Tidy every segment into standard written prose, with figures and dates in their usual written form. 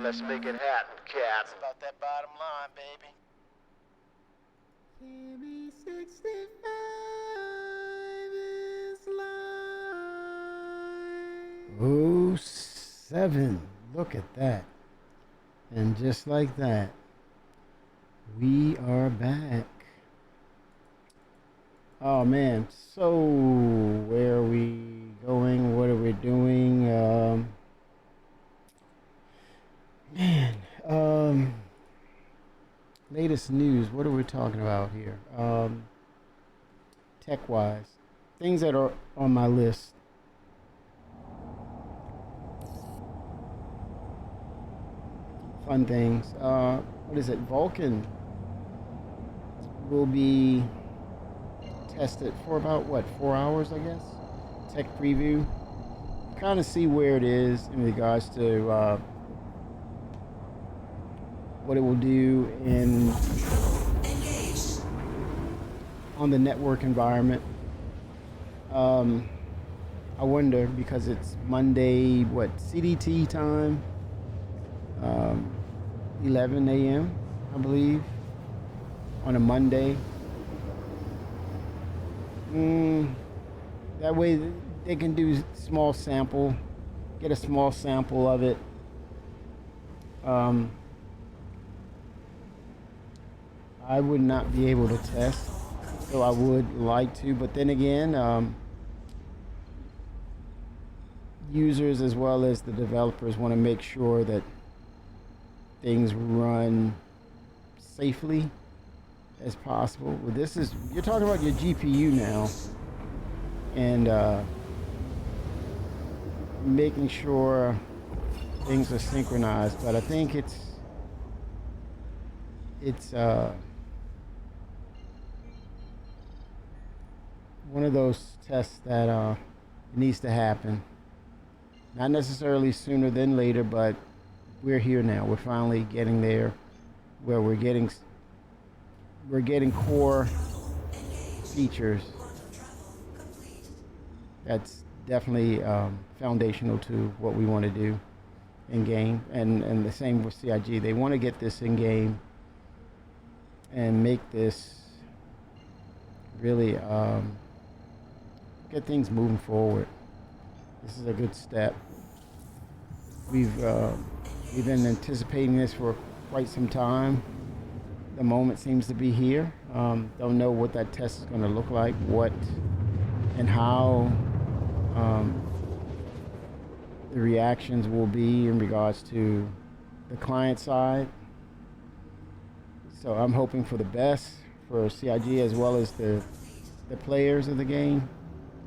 Let's make it happen, Cap. It's about that bottom line, baby. Give me 65 is life. Oh, 7. Look at that. And just like that, we are back. Oh man, so where are we going? What are we doing? Latest news. What are we talking about here? Tech-wise, things that are on my list. Fun things. What is it? Vulkan will be tested for about what, 4 hours, I guess. Tech preview. Kind of see where it is in regards to what it will do on the network environment. I wonder, because it's Monday, what, CDT time, 11 a.m. I believe, on a Monday. That way they can do small sample, get a small sample of it. I would not be able to test, so I would like to, but then again, users as well as the developers want to make sure that things run safely as possible. Well, you're talking about your GPU now, and making sure things are synchronized, but I think it's one of those tests that needs to happen. Not necessarily sooner than later, but we're here now. We're finally getting there, where we're getting core features. That's definitely foundational to what we want to do in game, and the same with CIG. They want to get this in game and make this really get things moving forward. This is a good step. We've been anticipating this for quite some time. The moment seems to be here. Don't know what that test is going to look like, what and how the reactions will be in regards to the client side. So I'm hoping for the best for CIG as well as the players of the game,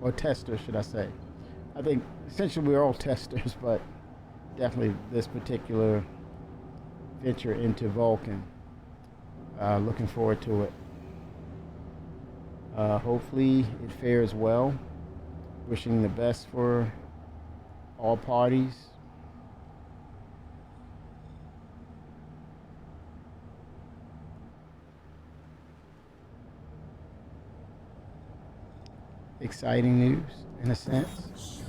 or testers, should I say. I think essentially we're all testers, but definitely this particular venture into Vulkan. Looking forward to it. Hopefully it fares well. Wishing the best for all parties. Exciting news, in a sense.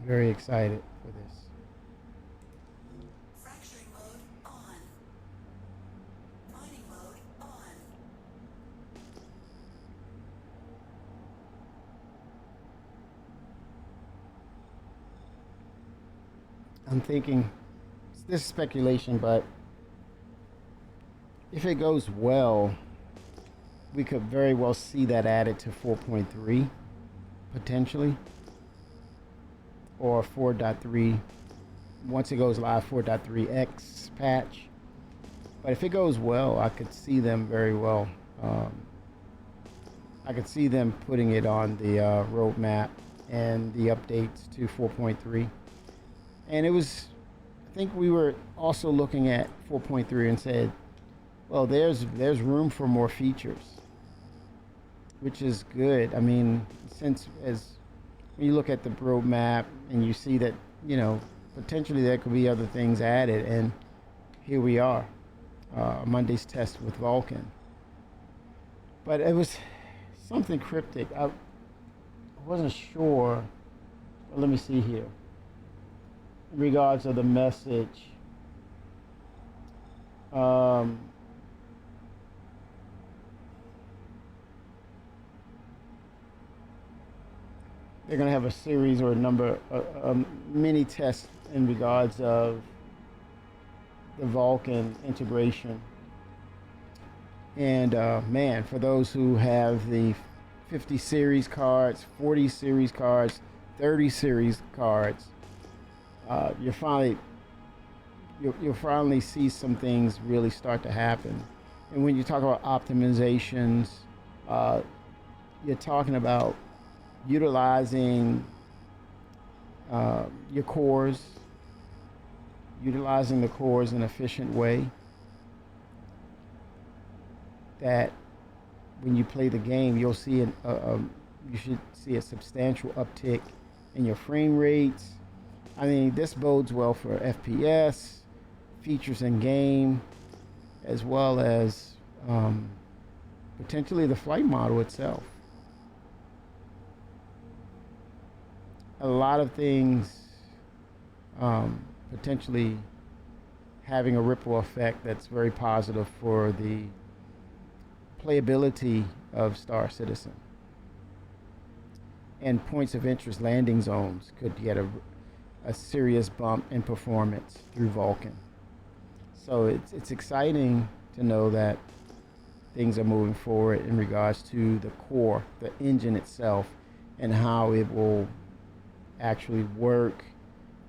Very excited for this. Fracturing mode on. Mining mode on. I'm thinking, this is speculation, but if it goes well, we could very well see that added to 4.3, potentially, or 4.3, once it goes live, 4.3x patch. But if it goes well, I could see them very well. I could see them putting it on the roadmap and the updates to 4.3. And it was, I think we were also looking at 4.3 and said, well, there's room for more features, which is good. I mean, since as when you look at the roadmap and you see that, potentially there could be other things added, and here we are. Monday's test with Vulcan. But it was something cryptic. I wasn't sure. Well, let me see here. In regards of the message, they're going to have a series or a number, mini tests in regards of the Vulcan integration. And man, for those who have the 50 series cards, 40 series cards, 30 series cards, you'll finally see some things really start to happen. And when you talk about optimizations, you're talking about utilizing your cores, utilizing the cores in an efficient way, that when you play the game, you'll see you should see a substantial uptick in your frame rates. I mean, this bodes well for FPS, features in game, as well as potentially the flight model itself. A lot of things potentially having a ripple effect that's very positive for the playability of Star Citizen. And points of interest landing zones could get a serious bump in performance through Vulcan. So it's exciting to know that things are moving forward in regards to the core, the engine itself, and how it will actually work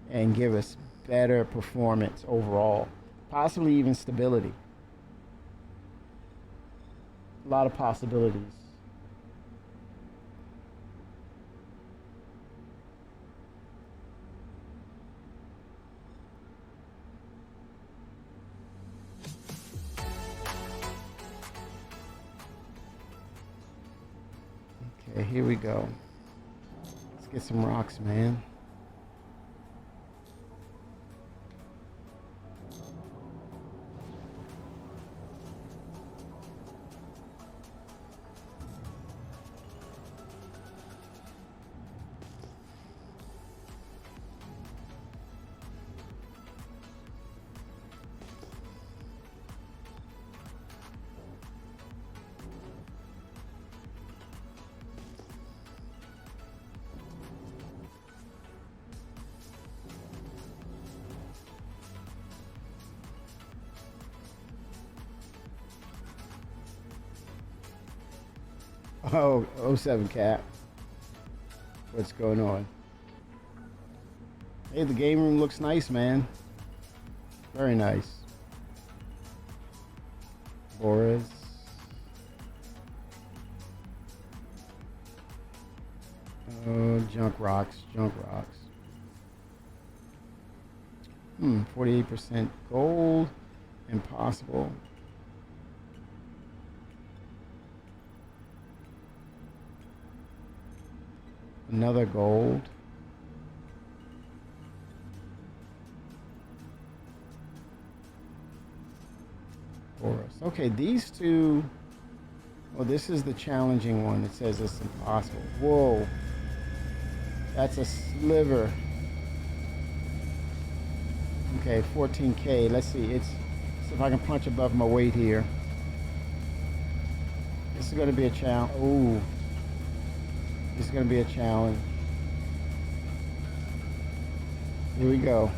and give us better performance overall, possibly even stability. A lot of possibilities. Okay, here we go. Let's get some rocks, man. Oh, oh 07 Cap. What's going on? Hey, the game room looks nice, man. Very nice. Boris. Oh, junk rocks, junk rocks. 48% gold. Impossible. Another gold. Boris. Okay, these two. Well, this is the challenging one. It says it's impossible. Whoa. That's a sliver. Okay, 14K. Let's see. See if I can punch above my weight here. This is going to be a challenge. Ooh. This is going to be a challenge. Here we go.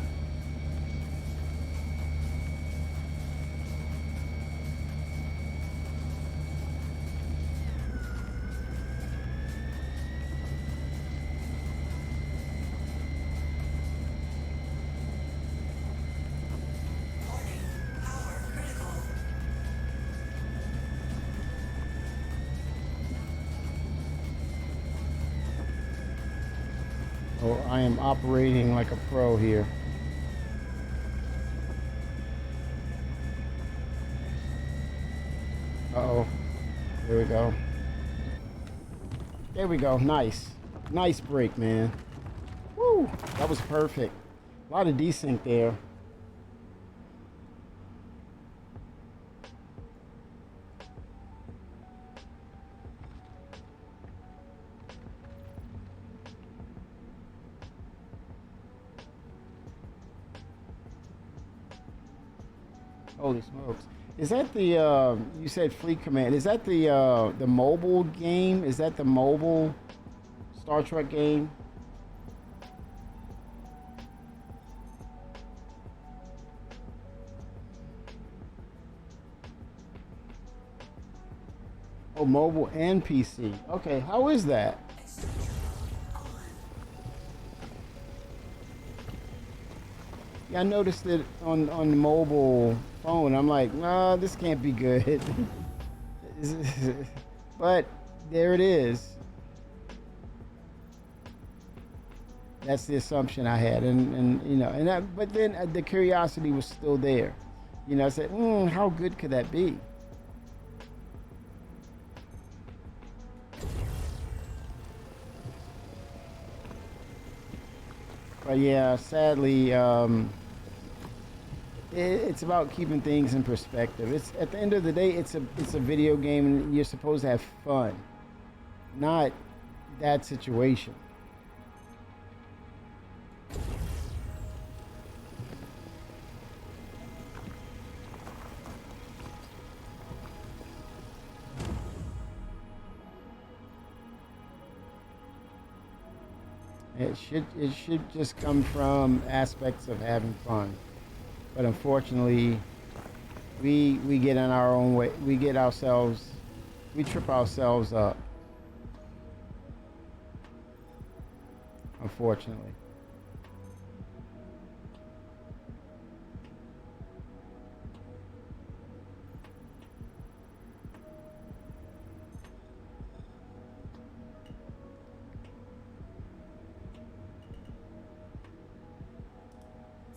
Oh, I am operating like a pro here. Uh-oh. There we go. There we go. Nice. Nice break, man. Woo! That was perfect. A lot of desync there. Holy smokes! Is that the you said Fleet Command? Is that the mobile game? Is that the mobile Star Trek game? Oh, mobile and PC. Okay, how is that? Yeah, I noticed it on the mobile phone. I'm like, nah, this can't be good. But there it is. That's the assumption I had, and you know, and that, but then the curiosity was still there. You know, I said, how good could that be? But yeah, sadly, it's about keeping things in perspective. It's at the end of the day, it's a video game, and you're supposed to have fun, not that situation. It should just come from aspects of having fun. But unfortunately, we get in our own way. We trip ourselves up. Unfortunately.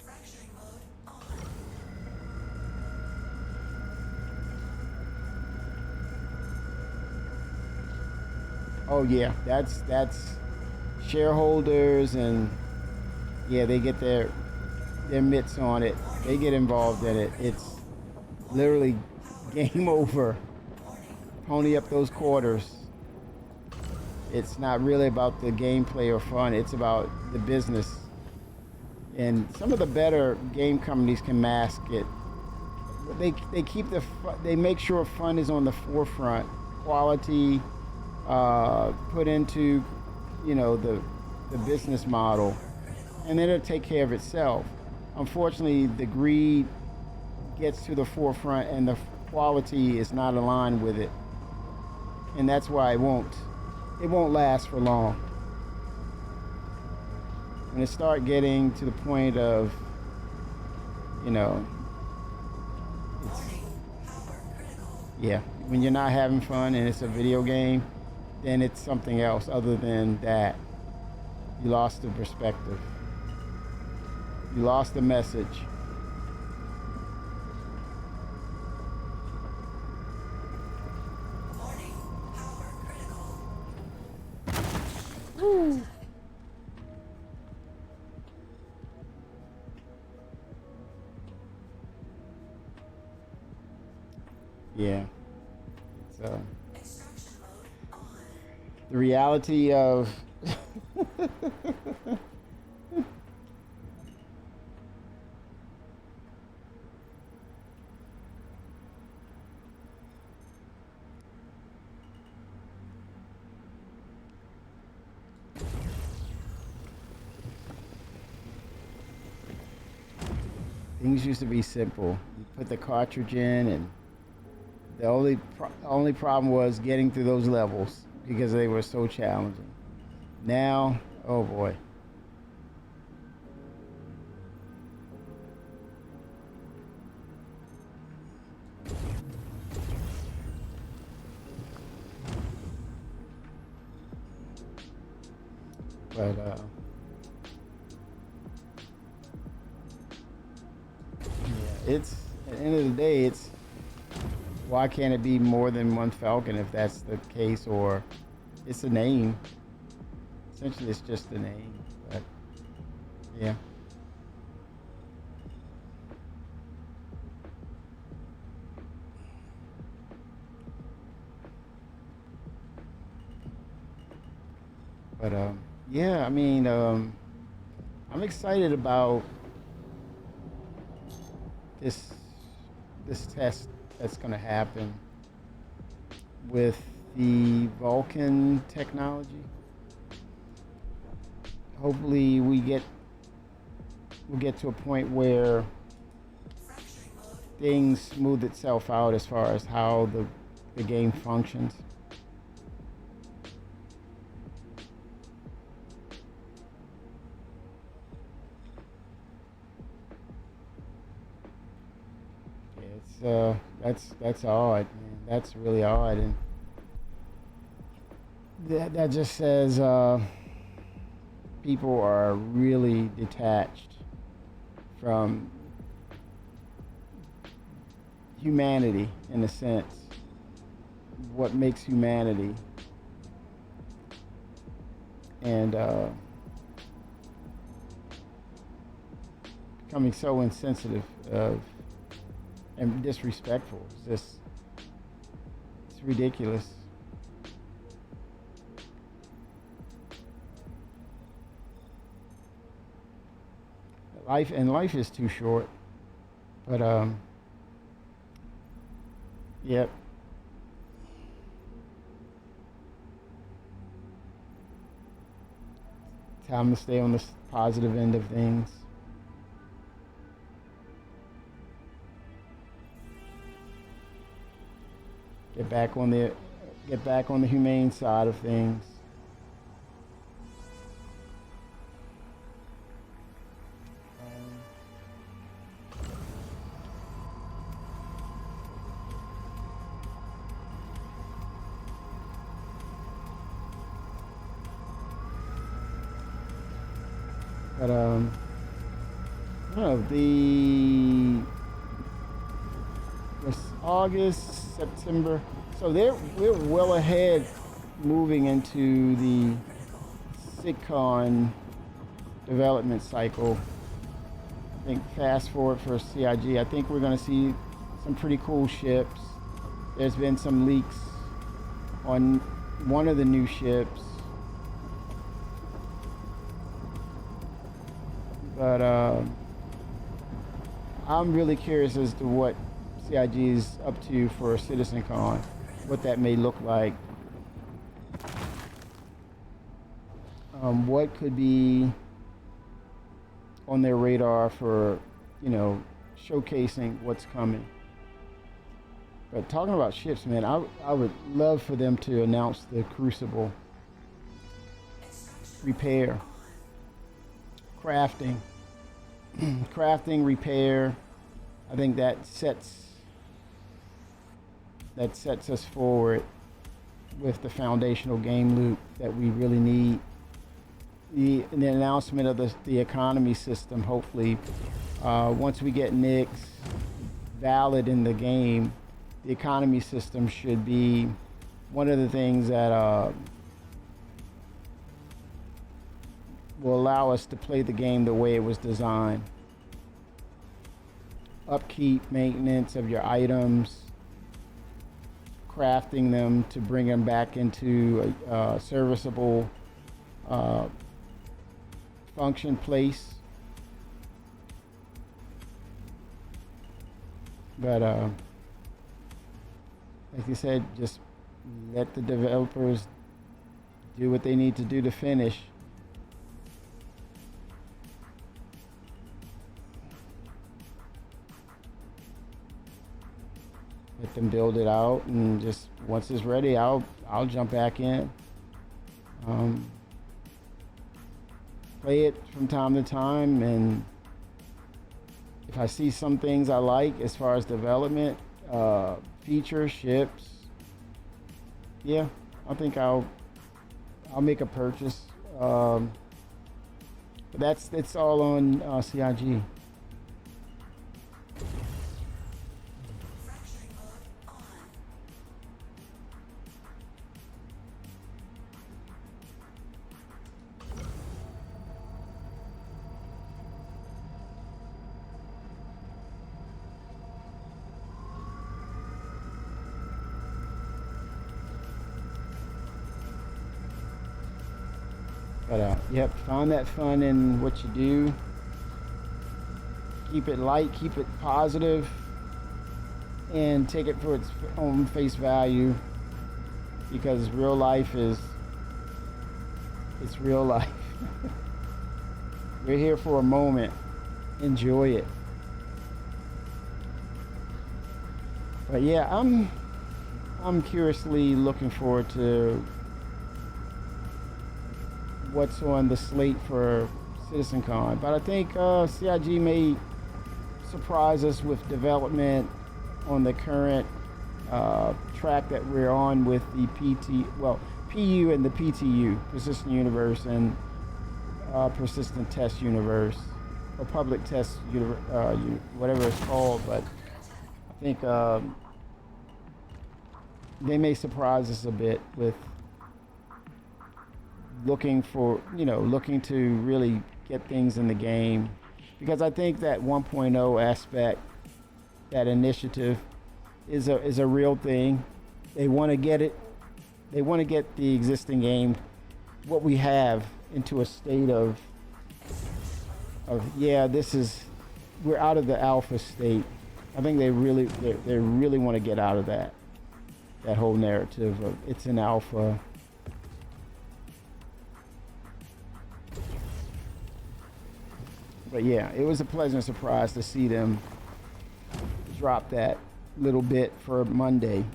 Fracturing mode on. Oh yeah, that's shareholders, and yeah, they get their mitts on it. They get involved in it. It's literally game over. Pony up those quarters. It's not really about the gameplay or fun. It's about the business. And some of the better game companies can mask it. But they keep they make sure fun is on the forefront. Quality put into, you know, the business model, and then it'll take care of itself. Unfortunately, the greed gets to the forefront, and the quality is not aligned with it, and that's why it won't last for long. When it start getting to the point of, you know, it's, yeah, when you're not having fun and it's a video game, then it's something else other than that. You lost the perspective. You lost the message. Warning, power critical. Woo. Yeah. It's Extraction mode on. the reality of things used to be simple. You put the cartridge in, and the only problem was getting through those levels because they were so challenging. Now, oh boy. But yeah, it's at the end of the day, it's why can't it be more than one Falcon if that's the case, or it's a name. Essentially, it's just a name. But yeah. But yeah, I mean, I'm excited about this this test that's going to happen with the Vulkan technology. Hopefully we'll get to a point where Fracturing mode. things smooth itself out as far as how the game functions. That's odd, man. That's really odd, and that just says people are really detached from humanity, in a sense. What makes humanity, and becoming so insensitive and disrespectful. It's ridiculous. Life is too short. But yep. Time to stay on the positive end of things. Get back on the humane side of things. But I don't know, it's August, September. So we're well ahead moving into the SITCON development cycle. I think fast forward for CIG, I think we're going to see some pretty cool ships. There's been some leaks on one of the new ships. But I'm really curious as to what CIG is up to for CitizenCon, what that may look like. What could be on their radar for, showcasing what's coming. But talking about ships, man, I would love for them to announce the Crucible repair, crafting, repair. I think that sets us forward with the foundational game loop that we really need. The announcement of the economy system, hopefully, once we get Nyx valid in the game, the economy system should be one of the things that will allow us to play the game the way it was designed. Upkeep, maintenance of your items, crafting them to bring them back into a serviceable function place. But like you said, just let the developers do what they need to do to finish. Let them build it out, and just once it's ready, I'll jump back in. Play it from time to time, and if I see some things I like as far as development, features, ships, yeah, I think I'll make a purchase. But it's all on CIG. Fracturing mode on. But yep, find that fun in what you do. Keep it light, keep it positive. and take it for its own face value, because real life is, it's real life. We're here for a moment. Enjoy it. But yeah, I'm curiously looking forward to what's on the slate for CitizenCon. But I think CIG may surprise us with development on the current track that we're on with the PU and the PTU, Persistent Universe, and Persistent Test Universe, or Public Test Universe, whatever it's called. But I think they may surprise us a bit with looking to really get things in the game, because I think that 1.0 aspect, that initiative, is a real thing. They want to get it. They want to get the existing game, what we have, into a state of we're out of the alpha state. I think they really want to get out of that whole narrative of it's an alpha. But yeah, it was a pleasant surprise to see them drop that little bit for Monday.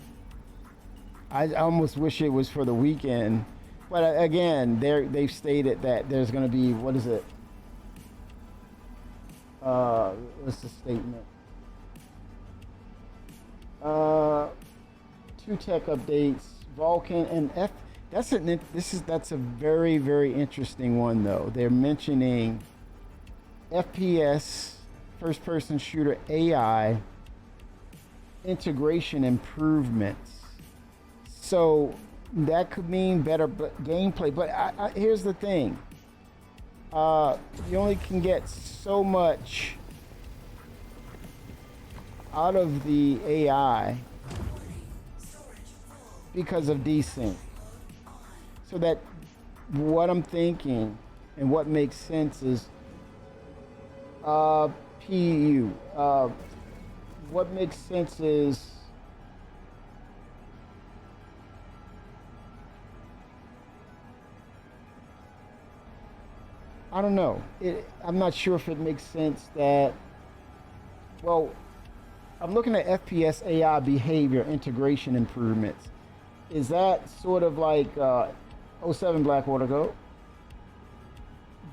I almost wish it was for the weekend, but again, they've stated that there's going to be, what is it? What's the statement? 2 tech updates, Vulkan and F. That's a very, very interesting one though. They're mentioning FPS, first-person shooter AI integration improvements. So that could mean better gameplay. But here's the thing. You only can get so much out of the AI because of desync. So that what I'm thinking and what makes sense is PU. What makes sense is I don't know. I'm not sure if it makes sense that, well, I'm looking at FPS AI behavior integration improvements. Is that sort of like 07 Blackwater Go?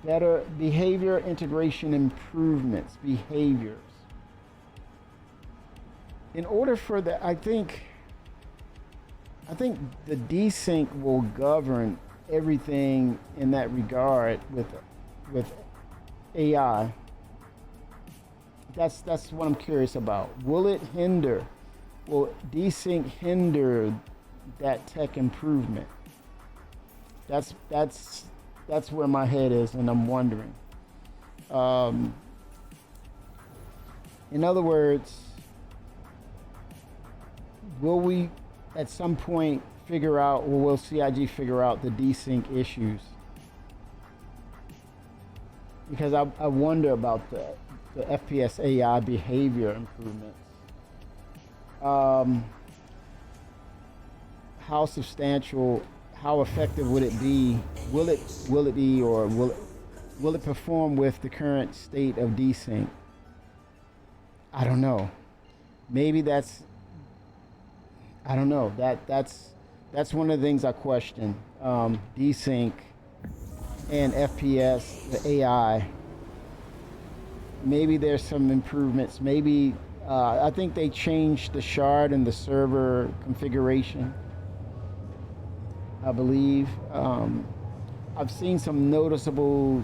Better behavior integration improvements, behaviors. In order for that, I think the desync will govern everything in that regard with AI. That's what I'm curious about. Will desync hinder that tech improvement? That's where my head is, and I'm wondering. In other words, will we at some point figure out, or will CIG figure out the desync issues? Because I wonder about the FPS AI behavior improvements. How substantial, how effective would it be? Will it be, or will it perform with the current state of desync? I don't know. Maybe I don't know. That's one of the things I question. Desync and FPS, the AI. Maybe there's some improvements. Maybe I think they changed the shard and the server configuration, I believe. I've seen some noticeable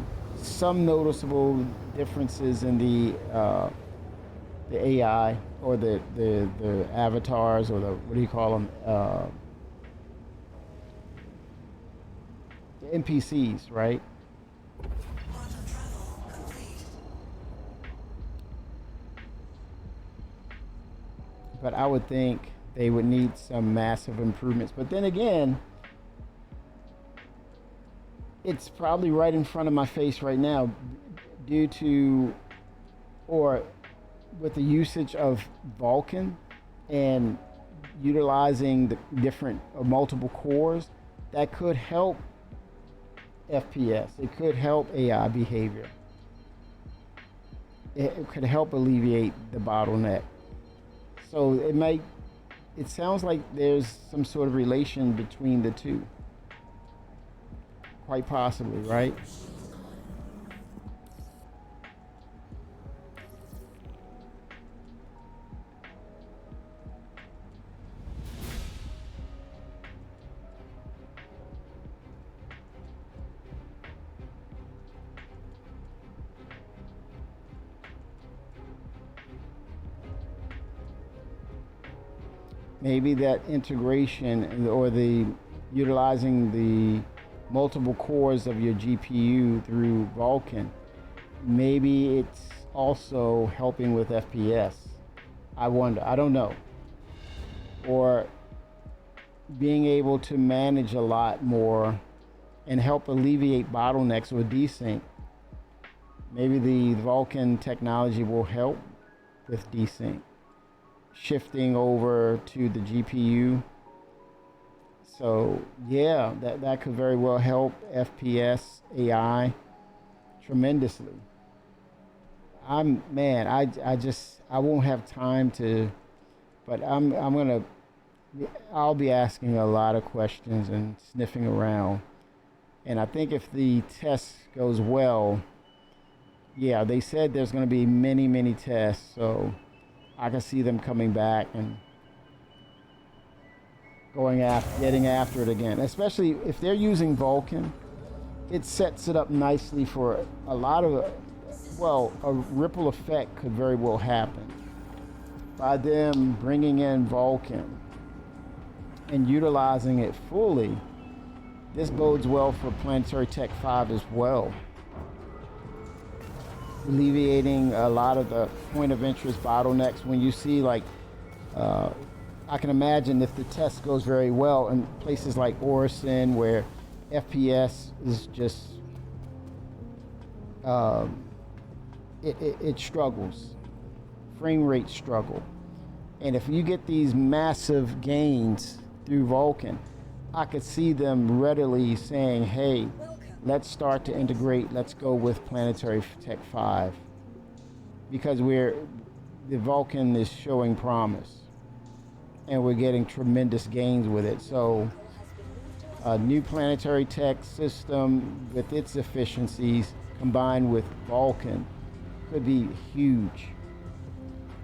differences in the AI, or the avatars, or what do you call them? The NPCs, right? But I would think they would need some massive improvements. But then again, it's probably right in front of my face right now, due to, or with the usage of Vulkan and utilizing the different multiple cores, that could help FPS. It could help AI behavior. It could help alleviate the bottleneck. So it sounds like there's some sort of relation between the two. Quite possibly, right? Maybe that integration or the utilizing the multiple cores of your GPU through Vulkan, maybe it's also helping with FPS. I wonder, I don't know. Or being able to manage a lot more and help alleviate bottlenecks or desync. Maybe the Vulkan technology will help with desync, shifting over to the GPU. So yeah, that could very well help FPS AI tremendously. I won't have time to, but I'll be asking a lot of questions and sniffing around. And I think if the test goes well, yeah, they said there's going to be many tests, so I can see them coming back and getting after it again. Especially if they're using Vulkan, it sets it up nicely for a lot of, a ripple effect could very well happen by them bringing in Vulkan and utilizing it fully. This bodes well for Planetary Tech 5 as well, alleviating a lot of the point of interest bottlenecks. When you see I can imagine if the test goes very well in places like Orison where FPS is just it struggles, frame rate struggle, and if you get these massive gains through Vulkan, I could see them readily saying, hey, let's start to integrate, let's go with Planetary Tech 5, because the Vulkan is showing promise and we're getting tremendous gains with it. So a new Planetary Tech system with its efficiencies combined with Vulkan could be huge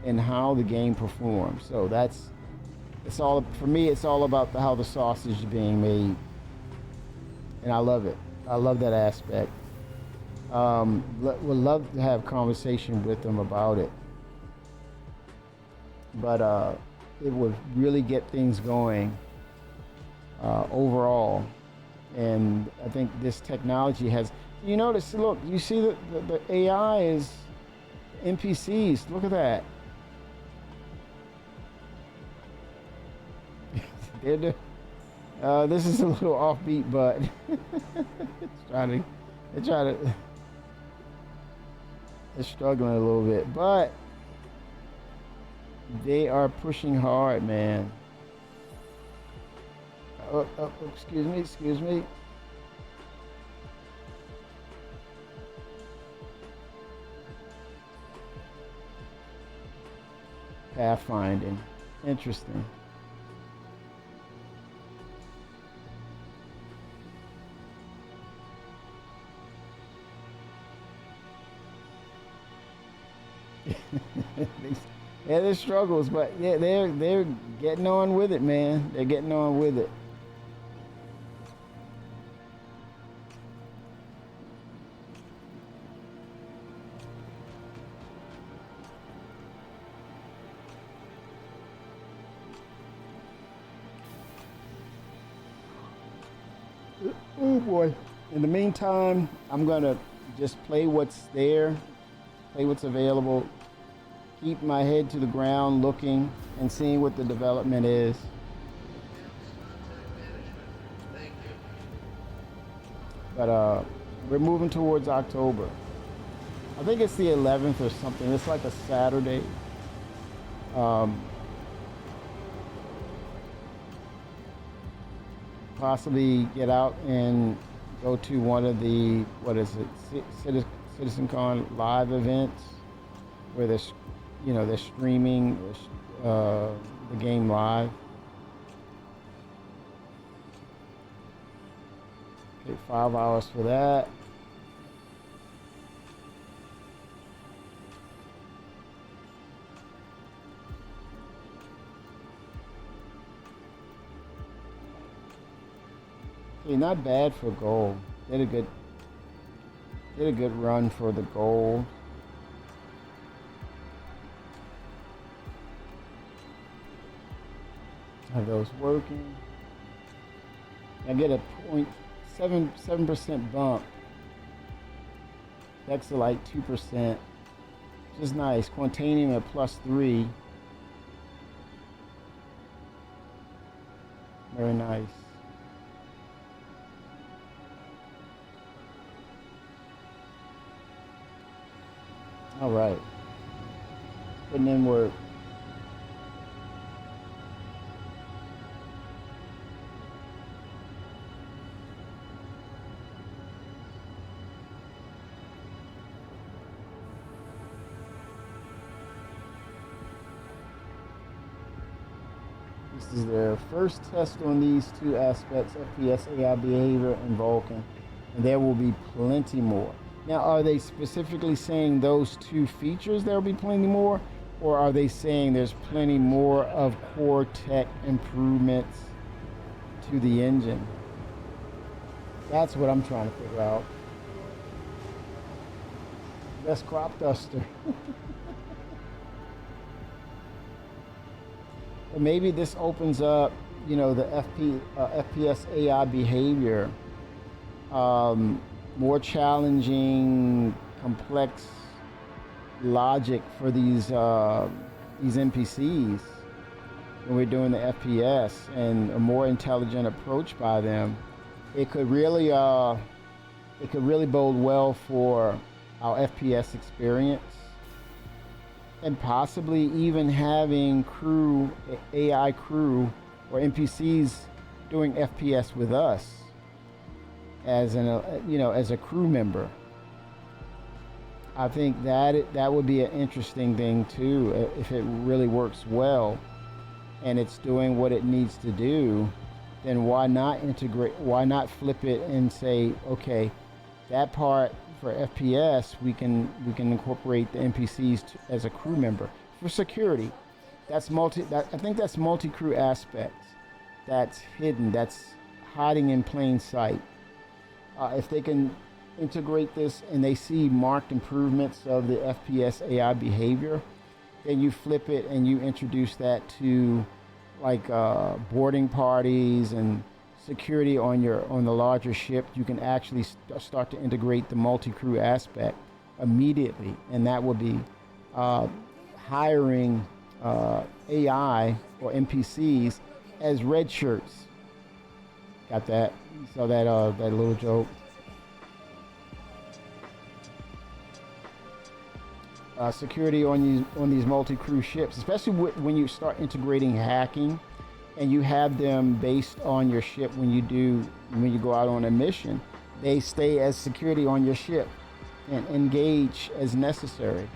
in how the game performs. So it's all, for me, it's all about how the sausage is being made. And I love it. I love that aspect. Would love to have conversation with them about it. But it would really get things going overall. And I think this technology has, you notice, look, you see the AI is NPCs. Look at that. This is a little offbeat, but it's struggling a little bit, but they are pushing hard, man. Excuse me. Pathfinding, interesting. Yeah, there's struggles, but yeah, they're getting on with it, man. They're getting on with it. Oh boy. In the meantime, I'm gonna just play what's there, play what's available, keep my head to the ground looking and seeing what the development is. But we're moving towards October. I think it's the 11th or something. It's like a Saturday. possibly get out and go to one of the, what is it, CitizenCon live events where they're streaming the game live. Okay, 5 hours for that. Okay, not bad for gold. Did a good run for the gold. Have those working. I get a 0.77% bump. Exolite 2%. Which is nice. Quantanium at +3. Very nice. All right. Putting in work. This is their first test on these two aspects, FPS, AI behavior, and Vulcan. And there will be plenty more. Now, are they specifically saying those two features there will be plenty more? Or are they saying there's plenty more of core tech improvements to the engine? That's what I'm trying to figure out. Best crop duster. But maybe this opens up, the FPS AI behavior. More challenging, complex logic for these NPCs when we're doing the FPS, and a more intelligent approach by them. It could really bode well for our FPS experience, and possibly even having AI crew or NPCs doing FPS with us as a crew member. I think that would be an interesting thing too, if it really works well and it's doing what it needs to do. Then why not flip it and say, okay, that part for FPS we can incorporate the NPCs as a crew member for security. I think that's multi-crew aspects that's hidden, that's hiding in plain sight. If they can integrate this and they see marked improvements of the FPS AI behavior, then you flip it and you introduce that to boarding parties and security on the larger ship. You can actually start to integrate the multi-crew aspect immediately, and that would be hiring AI or NPCs as red shirts. Got that? Saw that little joke. Security on these multi-crew ships, especially when you start integrating hacking, and you have them based on your ship. When you go out on a mission, they stay as security on your ship and engage as necessary.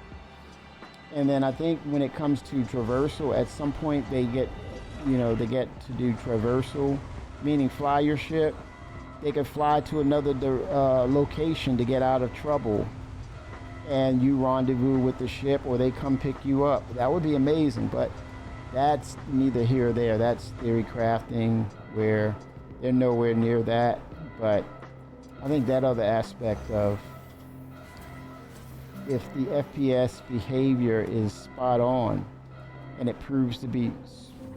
And then I think when it comes to traversal, at some point they get to do traversal, meaning fly your ship. They could fly to another location to get out of trouble, and you rendezvous with the ship, or they come pick you up. That would be amazing, but that's neither here or there. That's theory crafting, where they're nowhere near that. But I think that other aspect of, if the FPS behavior is spot on and it proves to be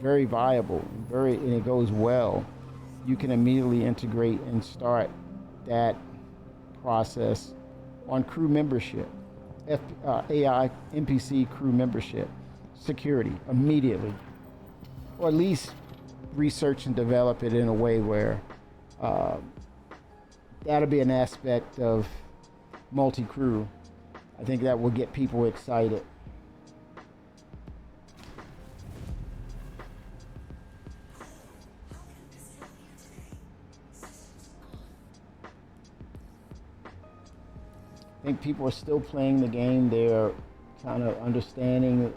very viable, and it goes well, you can immediately integrate and start that process on crew membership, AI NPC crew membership, security immediately, or at least research and develop it in a way where that'll be an aspect of multi-crew. I think that will get people excited. How can this help you today? I think people are still playing the game. They're kind of understanding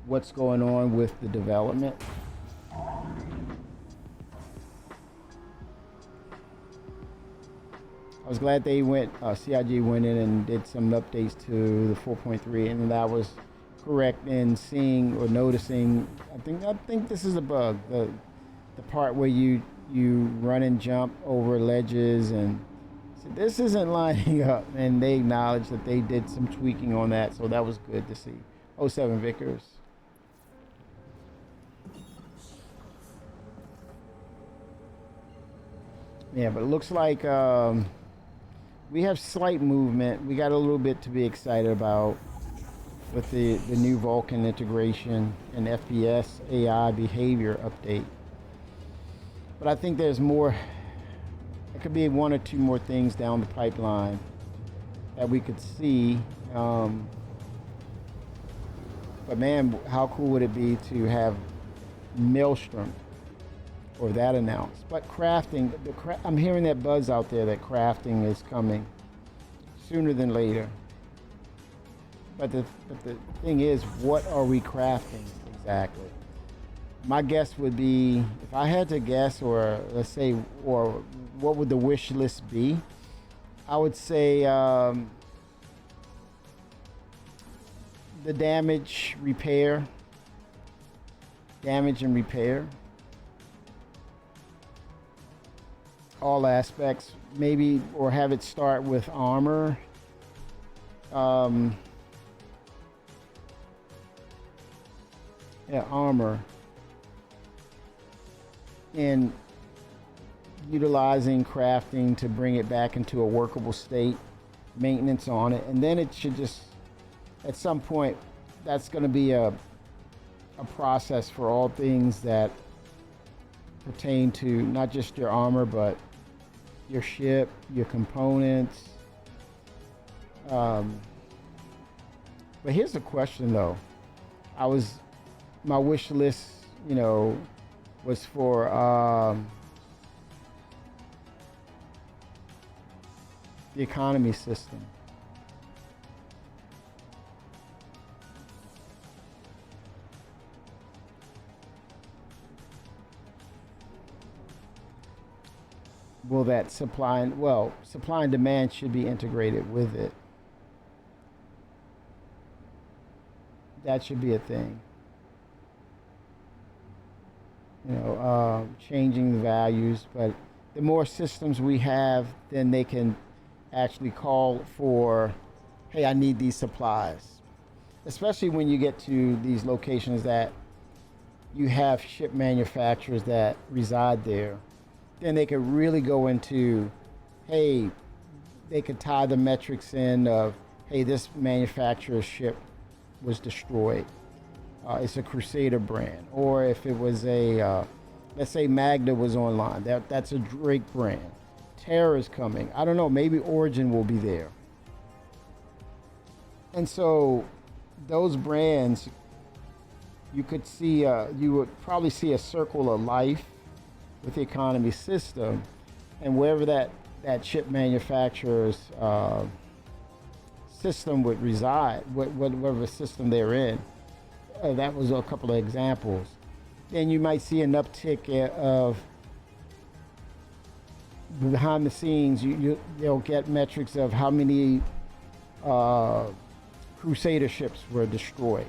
what's going on with the development. I was glad they CIG went in and did some updates to the 4.3, and that was correct in seeing or noticing. I think this is a bug. The part where you run and jump over ledges, and so this isn't lining up, and they acknowledged that they did some tweaking on that, so that was good to see. Oh 07 Vickers. Yeah, but it looks like we have slight movement. We got a little bit to be excited about with the new Vulkan integration and FPS AI behavior update. But I think there's more. There could be one or two more things down the pipeline that we could see. But man, how cool would it be to have Maelstrom or that announced? But crafting, I'm hearing that buzz out there that crafting is coming sooner than later. But the thing is, what are we crafting exactly? My guess would be, if I had to guess, or let's say, or what would the wish list be? I would say the damage and repair, all aspects, maybe, or have it start with armor. Armor, and utilizing crafting to bring it back into a workable state, maintenance on it, and then it should just, at some point, that's going to be a process for all things that pertain to not just your armor, but your ship, your components. But here's the question, though. My wish list, was for the economy system. Will that supply and demand should be integrated with it. That should be a thing. Changing the values, but the more systems we have, then they can actually call for, hey, I need these supplies. Especially when you get to these locations that you have ship manufacturers that reside there, then they could really go into, hey, they could tie the metrics in of, hey, this manufacturer's ship was destroyed. It's a Crusader brand. Or if it was a, let's say Magna was online, that's a Drake brand. Terra is coming. I don't know, maybe Origin will be there. And so those brands, you would probably see a circle of life with the economy system, and wherever that chip manufacturer's system would reside, whatever system they're in. That was a couple of examples. Then you might see an uptick of behind the scenes. They'll get metrics of how many Crusader ships were destroyed.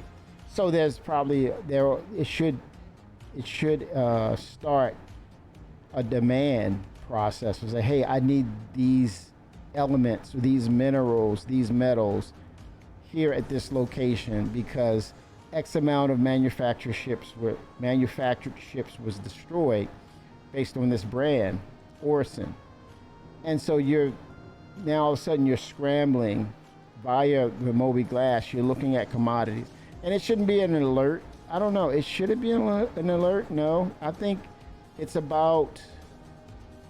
So there's probably it should start a demand process. Say, hey, I need these elements, these minerals, these metals here at this location because X amount of manufactured ships was destroyed based on this brand, Orison. And so now all of a sudden you're scrambling via the mobiGlas, you're looking at commodities. And it shouldn't be an alert. I don't know, should it be an alert? No, I think it's about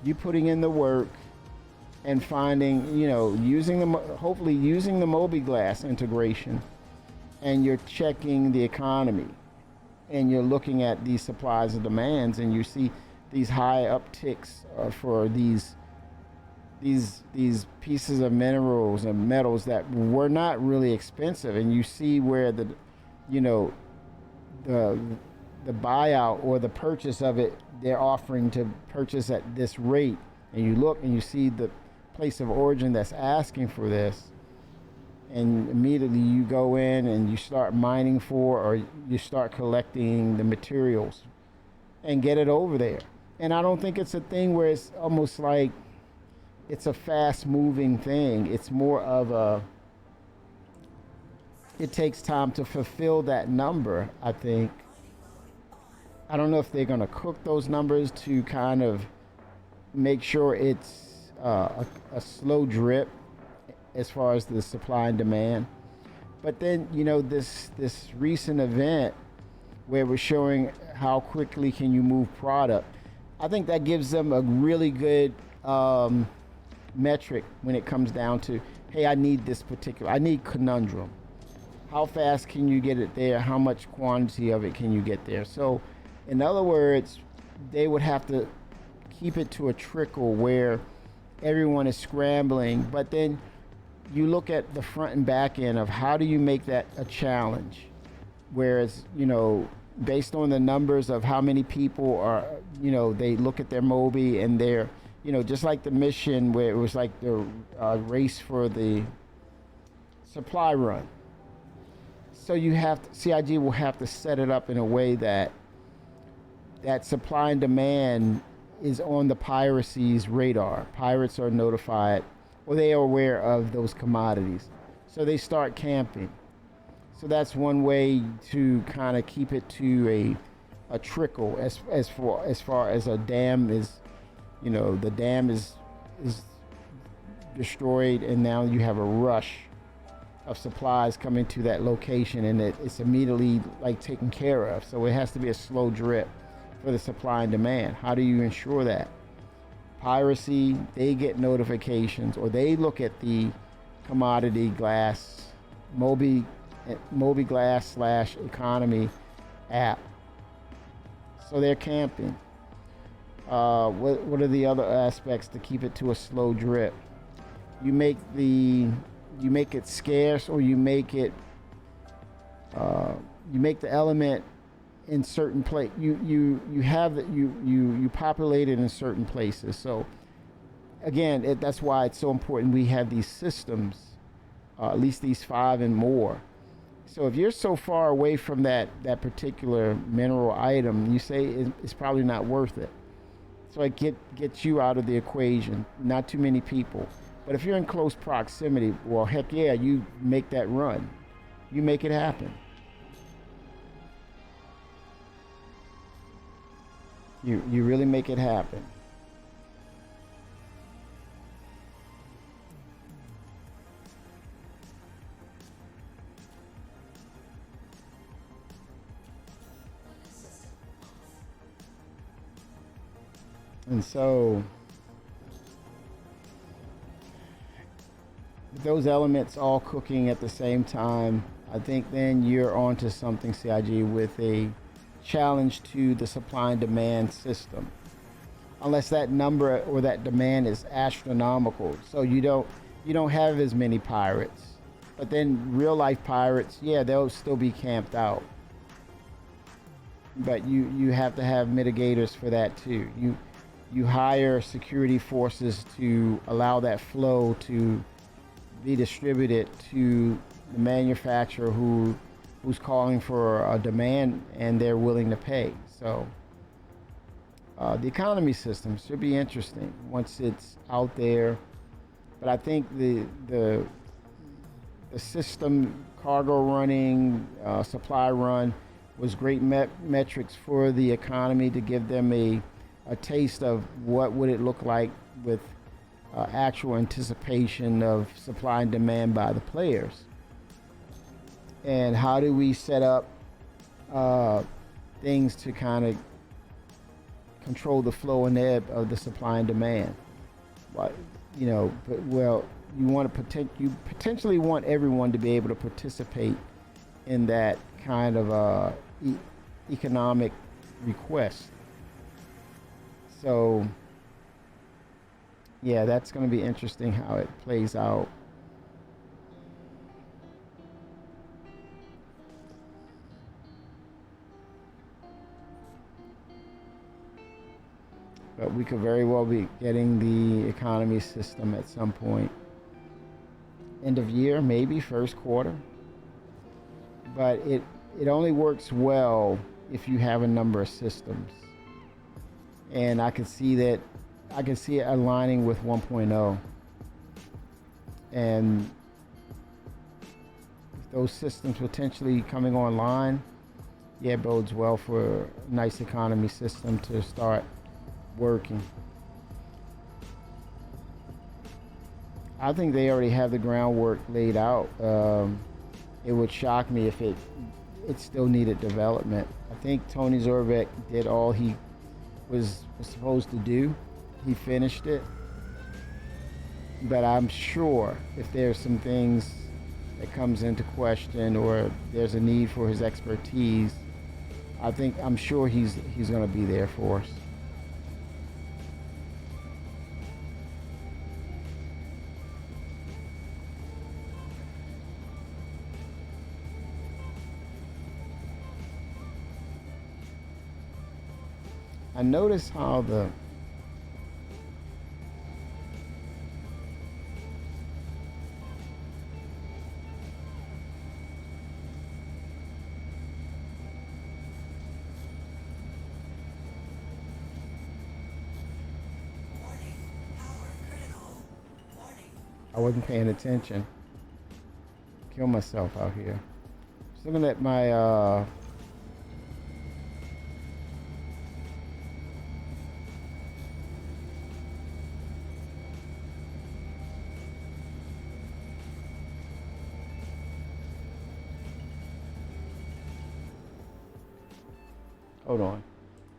you putting in the work and finding, hopefully using the mobiGlas integration, and you're checking the economy, and you're looking at these supplies and demands, and you see these high upticks for these these pieces of minerals and metals that were not really expensive, and you see where the you know the the buyout or the purchase of it, they're offering to purchase at this rate, and you look and you see the place of origin that's asking for this, and immediately you go in and you start mining for, or you start collecting the materials and get it over there. And I don't think it's a thing where it's almost like it's a fast moving thing. It's more of a, it takes time to fulfill that number, I think. I don't know if they're going to cook those numbers to kind of make sure it's a slow drip as far as the supply and demand. But then, this recent event where we're showing how quickly can you move product, I think that gives them a really good metric when it comes down to, hey, I need conundrum. How fast can you get it there? How much quantity of it can you get there? So, in other words, they would have to keep it to a trickle where everyone is scrambling. But then you look at the front and back end of how do you make that a challenge? Whereas, based on the numbers of how many people are, they look at their Moby and they're, just like the mission where it was like the race for the supply run. So CIG will have to set it up in a way that supply and demand is on the piracy's radar. Pirates are notified, or they are aware of those commodities. So they start camping. So that's one way to kind of keep it to a trickle as far as a dam is, the dam is destroyed, and now you have a rush of supplies coming to that location, and it's immediately like taken care of. So it has to be a slow drip for the supply and demand. How do you ensure that? Piracy, they get notifications, or they look at the commodity glass, Moby Glass / economy app. So they're camping. What are the other aspects to keep it to a slow drip? You make it scarce, or you make the element in certain place. You populate it in certain places. So again, that's why it's so important we have these systems, at least these 5 and more. So if you're so far away from that particular mineral item, you say it's probably not worth it. So it gets you out of the equation. Not too many people. But if you're in close proximity, well, heck yeah, you make that run. You make it happen. You really make it happen. And so those elements all cooking at the same time, I think then you're onto something, CIG, with a challenge to the supply and demand system. Unless that number or that demand is astronomical. So you don't have as many pirates. But then real life pirates, yeah, they'll still be camped out. But you have to have mitigators for that too. You hire security forces to allow that flow to be distributed to the manufacturer who's calling for a demand and they're willing to pay. So the economy system should be interesting once it's out there. But I think the system, cargo running, supply run, was great metrics for the economy to give them a taste of what would it look like with actual anticipation of supply and demand by the players. And how do we set up things to kind of control the flow and ebb of the supply and demand? You potentially want everyone to be able to participate in that kind of economic request. So yeah, that's going to be interesting how it plays out. But we could very well be getting the economy system at some point. End of year, maybe first quarter. But it only works well if you have a number of systems. And I can see that I can see it aligning with 1.0. And if those systems potentially coming online, yeah, it bodes well for a nice economy system to start working. I think they already have the groundwork laid out. It would shock me if it still needed development. I think Tony Zorvek did all he was supposed to do. He finished it. But I'm sure if there's some things that comes into question or there's a need for his expertise, I'm sure he's going to be there for us. I notice how the Warning. Power critical. Warning. I wasn't paying attention. Kill myself out here. Just looking at my hold on.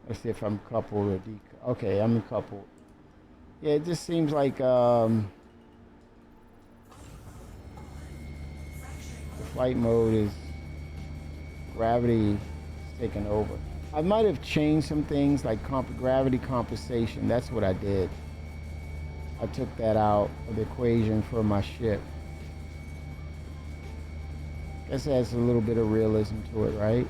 Let's see if I'm coupled or okay, I'm coupled. Yeah, it just seems like the flight mode is gravity is taking over. I might have changed some things like gravity compensation. That's what I did. I took that out of the equation for my ship. Guess it adds a little bit of realism to it, right?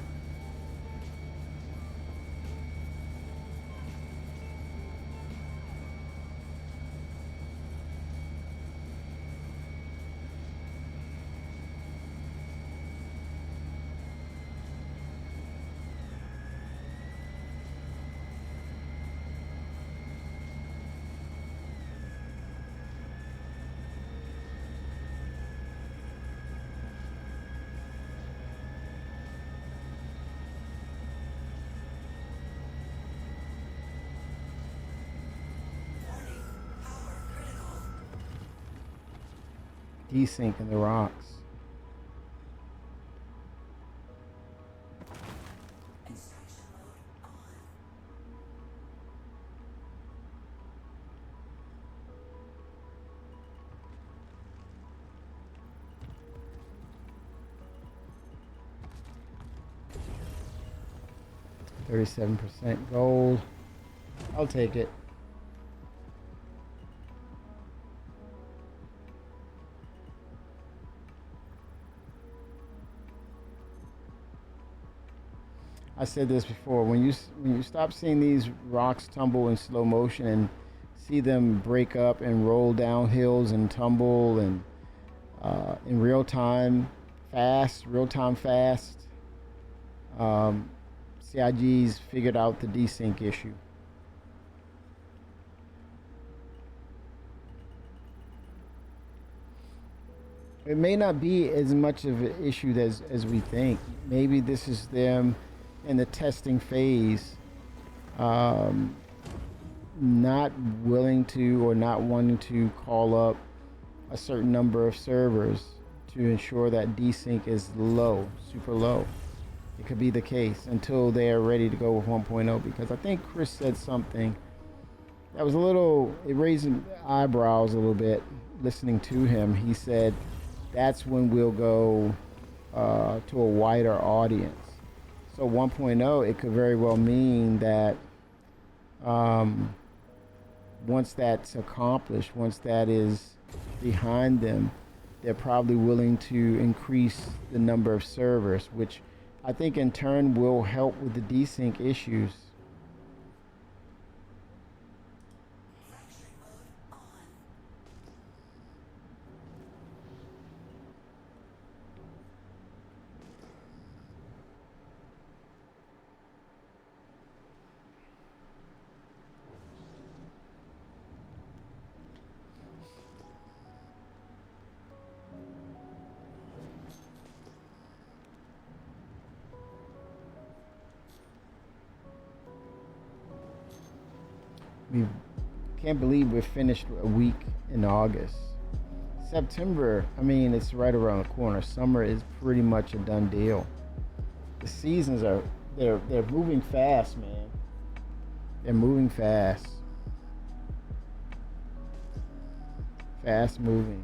Warning. Power critical. Desync in the rocks. Extraction mode on. %37 gold. I'll take it. I said this before. When you stop seeing these rocks tumble in slow motion and see them break up and roll down hills and tumble and in real time fast, CIG's figured out the desync issue. It may not be as much of an issue as we think. Maybe this is them in the testing phase, not willing to or not wanting to call up a certain number of servers to ensure that desync is low, super low. It could be the case until they are ready to go with 1.0, because I think Chris said something that was it raised eyebrows a little bit listening to him. He said that's when we'll go to a wider audience. So 1.0, it could very well mean that once that's accomplished, once that is behind them, they're probably willing to increase the number of servers, which I think in turn will help with the desync issues. Fracturing mode on. We can't believe we're finished a week in August. September, I mean, it's right around the corner. Summer is pretty much a done deal. The seasons are they're moving fast, man. They're moving fast. Fast moving.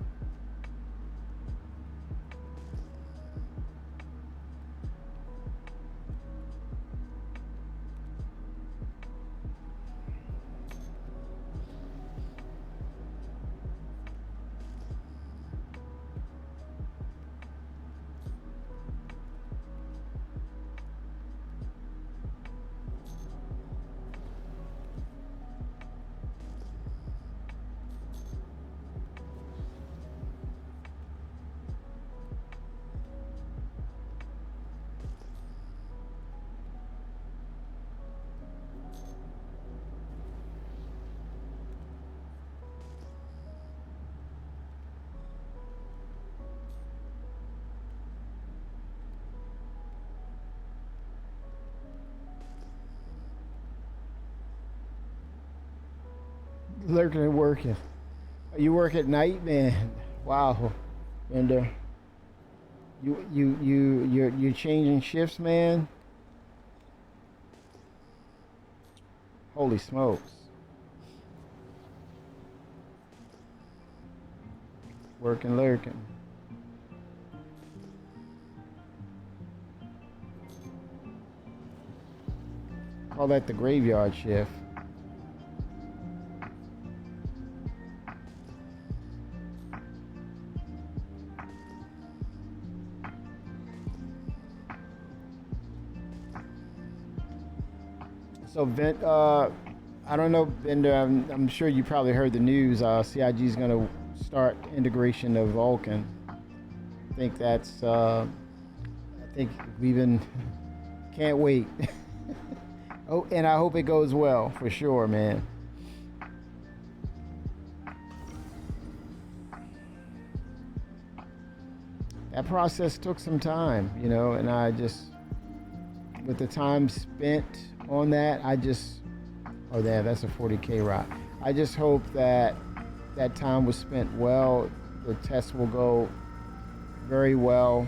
Lurking and working. You work at night, man. Wow, Bender. You're changing shifts, man. Holy smokes. Working, lurking. Call that the graveyard shift. So, I don't know, Bender. I'm sure you probably heard the news. CIG is going to start integration of Vulkan. I think that's. I think we even can't wait. Oh, and I hope it goes well for sure, man. That process took some time, you know, and I just, with the time spent on that, oh, that's a 40K rock. I just hope that that time was spent well. The test will go very well,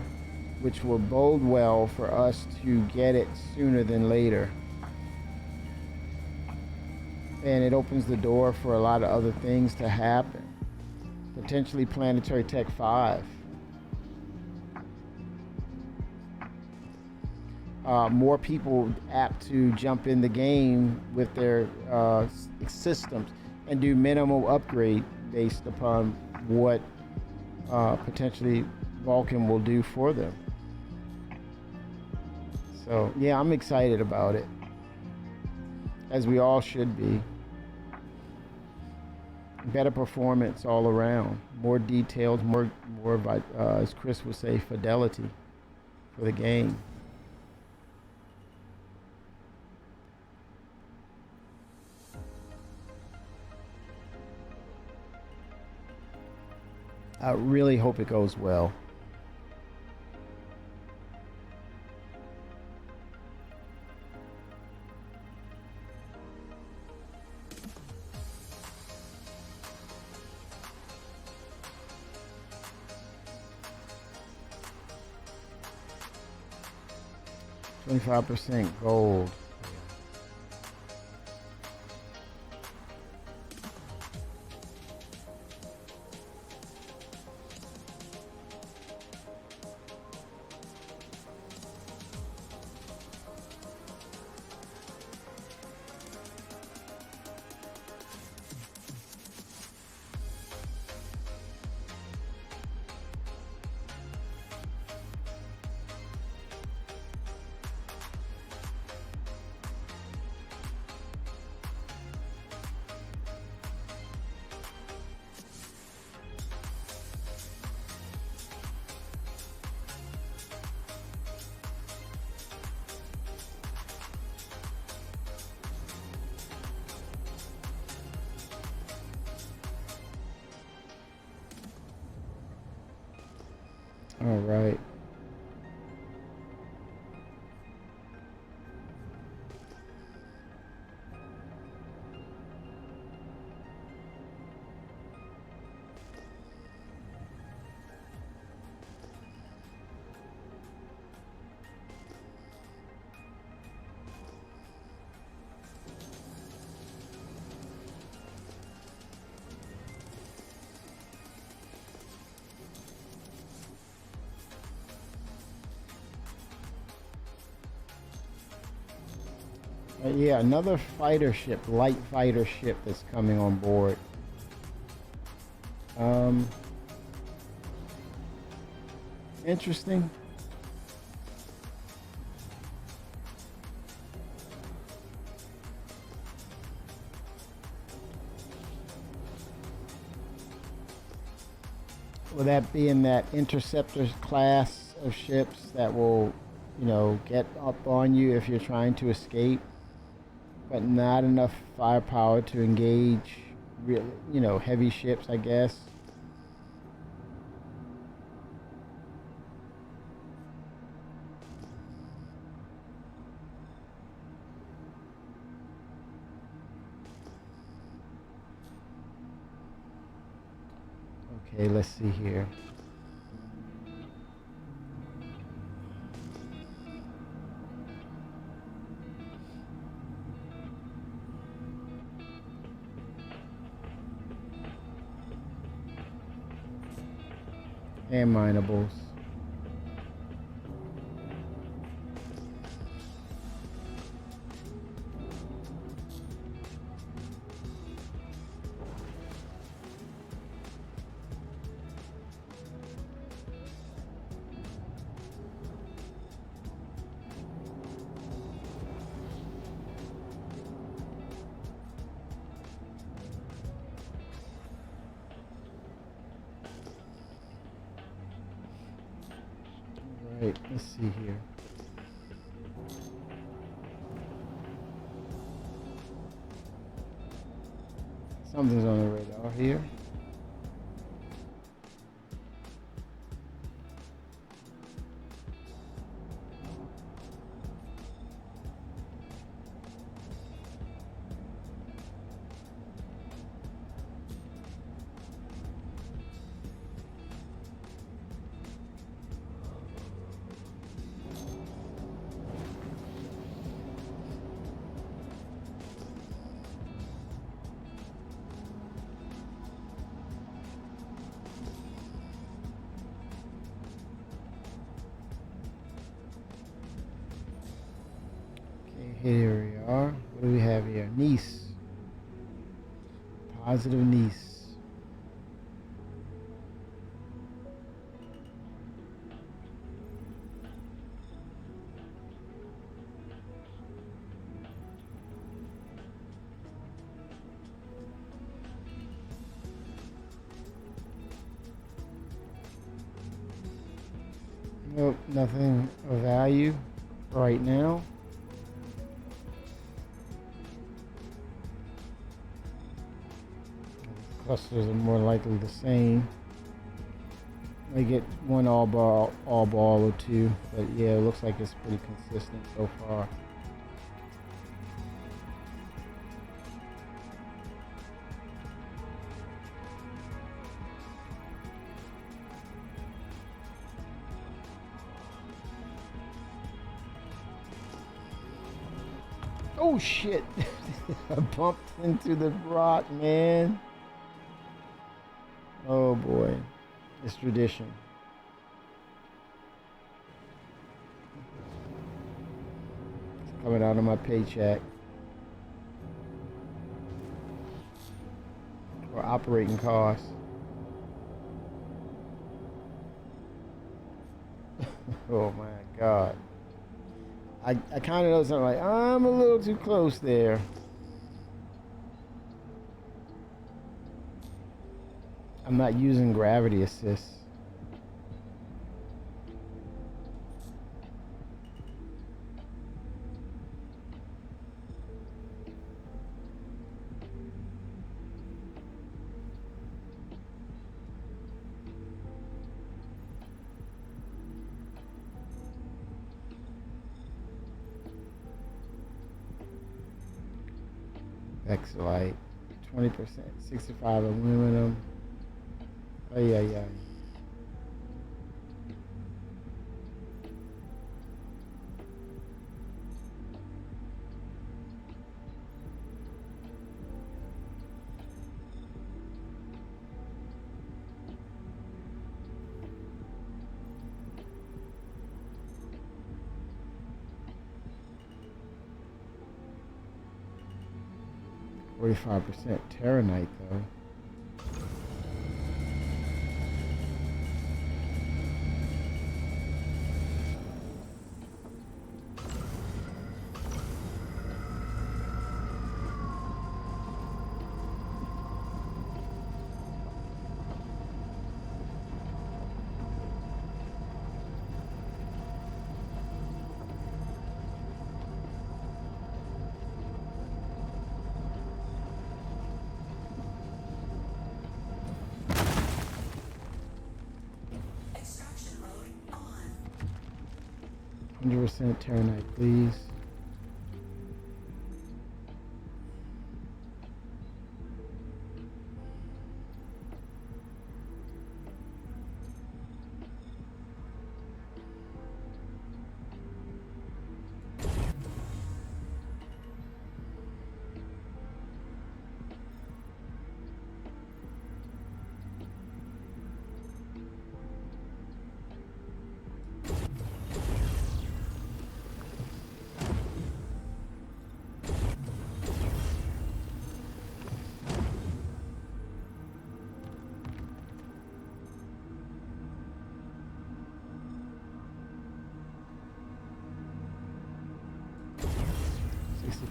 which will bode well for us to get it sooner than later. And it opens the door for a lot of other things to happen. Potentially Planetary Tech 5. More people apt to jump in the game with their systems and do minimal upgrade based upon what potentially Vulkan will do for them. So yeah, I'm excited about it, as we all should be. Better performance all around, more detailed, more as Chris would say, fidelity for the game. I really hope it goes well. $25% gold. All right. Yeah, another fighter ship, light fighter ship that's coming on board. Interesting. Will that be in that interceptor class of ships that will, get up on you if you're trying to escape, but not enough firepower to engage, really, heavy ships, I guess. Okay, let's see here. And minables. Right, let's see here. Something's on the radar here. Here we are. What do we have here? Nice. Positive Nice. Nope, nothing of value right now. Clusters are more likely the same. They get one all ball or two, but yeah, it looks like it's pretty consistent so far. Oh shit! I bumped into the rock, man. Oh boy, it's tradition. It's coming out of my paycheck. Or operating costs. Oh my god. I kind of know something like, I'm a little too close there. I'm not using gravity assist. Vexilite, 20%, 65 aluminum. Oh yeah, yeah. %45 Terranite though. Extraction mode on. 100% Terranite, please.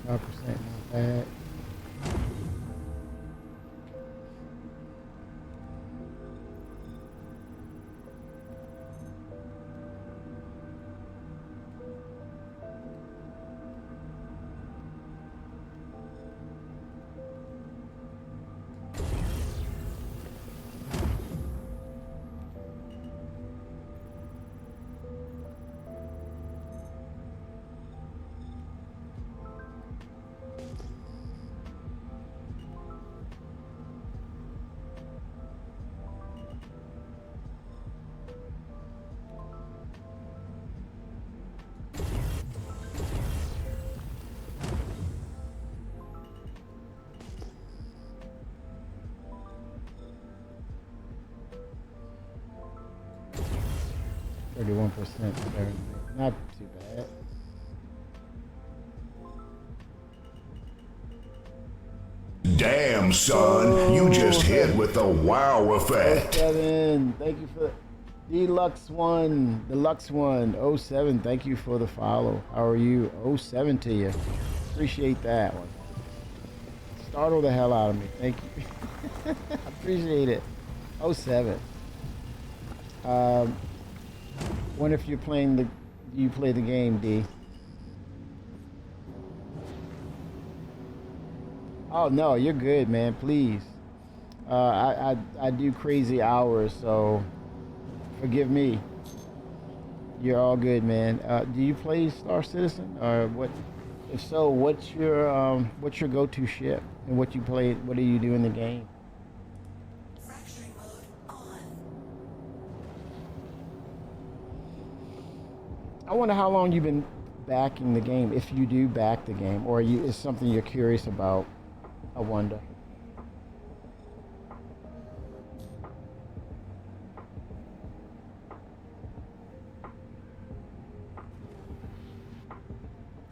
%65, not bad. %31 Terranite, not too bad. Damn, son, you just hit with the wow effect. 07, thank you for Deluxe One, Deluxe One. 07, thank you for the follow. How are you? 07 to you. Appreciate that one. Startle the hell out of me. Thank you. Appreciate it. 07. Wonder if you're playing the. Do you play the game, D? Oh no, you're good, man. Please. I do crazy hours, so forgive me. You're all good, man. Do you play Star Citizen, or what? If so, what's your go-to ship, and what you play? What do you do in the game? Fracturing mode on. I wonder how long you've been backing the game, if you do back the game, or is something you're curious about. I wonder.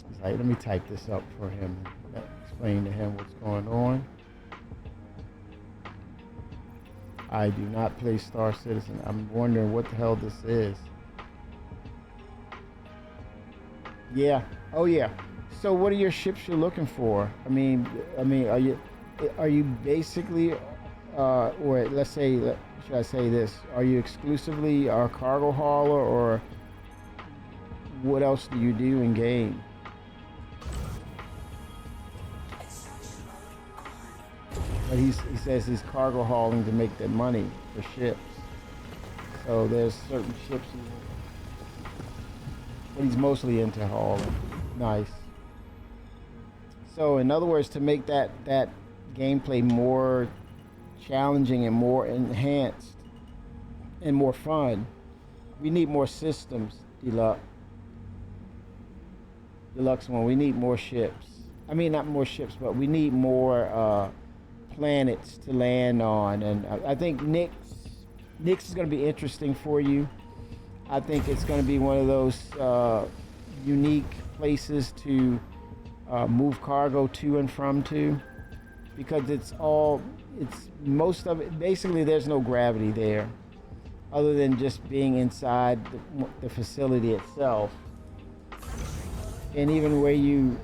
He's like, let me type this up for him, explain to him what's going on. I do not play Star Citizen. I'm wondering what the hell this is. Yeah. Oh yeah. So what are your ships you're looking for? I mean, are you basically, or let's say, should I say this? Are you exclusively a cargo hauler, or what else do you do in game? Extraction mode on. But he says he's cargo hauling to make the money for ships. So there's certain ships, but he's mostly into hauling. Nice. So in other words, to make that gameplay more challenging and more enhanced and more fun, we need more systems, Deluxe One. We need more ships. I mean, not more ships, but we need more planets to land on. And I think Nyx is going to be interesting for you. I think it's going to be one of those unique places to move cargo to and from to, because it's most of it, basically there's no gravity there other than just being inside the facility itself. And even where you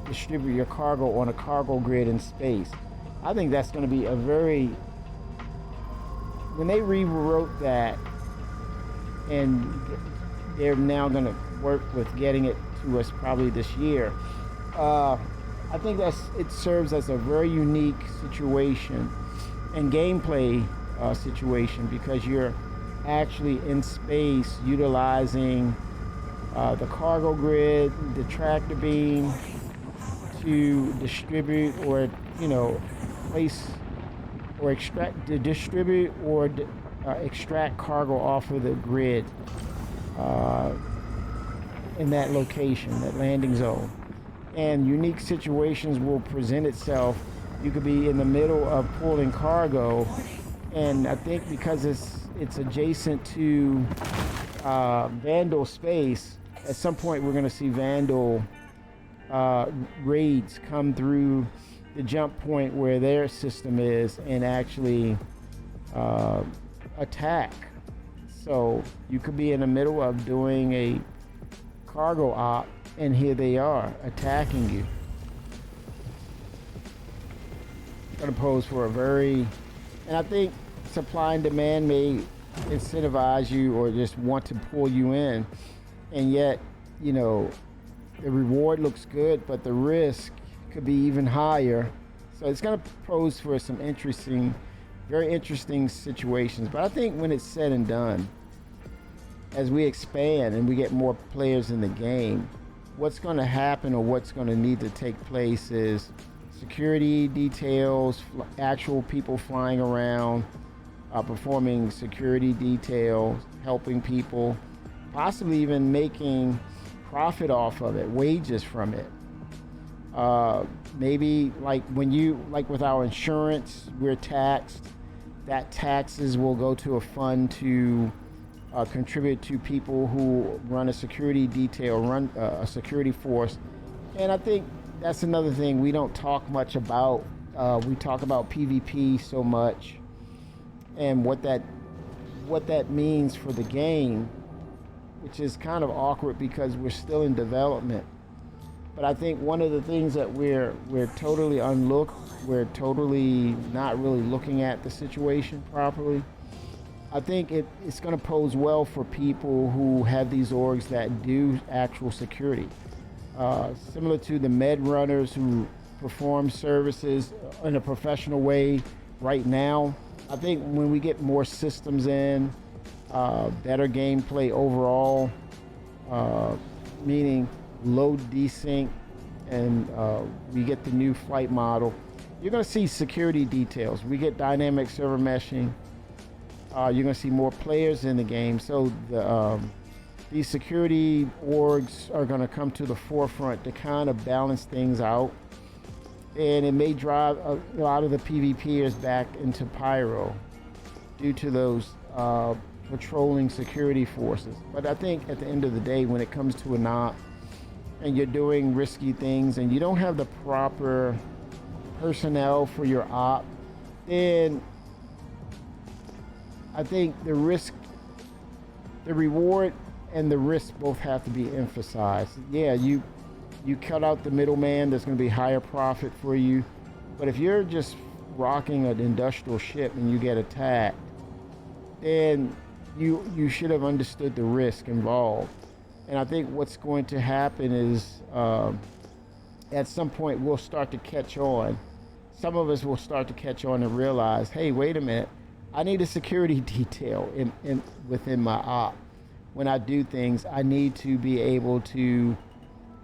distribute your cargo on a cargo grid in space. I think that's going to be when they rewrote that, and they're now going to work with getting it to us probably this year. I think it serves as a very unique situation and gameplay situation, because you're actually in space utilizing the cargo grid, the tractor beam to distribute or place or distribute or extract cargo off of the grid in that location, that landing zone. And unique situations will present itself. You could be in the middle of pulling cargo, and I think because it's adjacent to Vandal space, at some point we're going to see Vandal raids come through the jump point where their system is and actually attack. So you could be in the middle of doing a cargo op, and here they are attacking you. Going to pose for and I think supply and demand may incentivize you or just want to pull you in, and yet the reward looks good, but the risk could be even higher. So it's going to pose for some very interesting situations. But I think when it's said and done, as we expand and we get more players in the game, what's going to happen or what's going to need to take place is security details, actual people flying around, performing security details, helping people, possibly even making profit off of it, wages from it. Maybe like with our insurance, we're taxed. That taxes will go to a fund to contribute to people who run a security detail, run a security force. And I think that's another thing we don't talk much about. We talk about PvP so much and what that means for the game, which is kind of awkward because we're still in development. But I think one of the things that we're totally we're totally not really looking at the situation properly. I think it's going to pose well for people who have these orgs that do actual security. Similar to the med runners who perform services in a professional way right now. I think when we get more systems in, better gameplay overall, meaning low desync, and we get the new flight model, you're going to see security details. We get dynamic server meshing. You're going to see more players in the game. So these security orgs are going to come to the forefront to kind of balance things out. And it may drive a lot of the PvPers back into Pyro due to those patrolling security forces. But I think at the end of the day, when it comes to an op and you're doing risky things and you don't have the proper personnel for your op, then I think the reward and the risk both have to be emphasized. Yeah, you cut out the middleman, there's going to be higher profit for you. But if you're just rocking an industrial ship and you get attacked, then you should have understood the risk involved. And I think what's going to happen is at some point we'll start to catch on. Some of us will start to catch on and realize, hey, wait a minute, I need a security detail within my op. When I do things, I need to be able to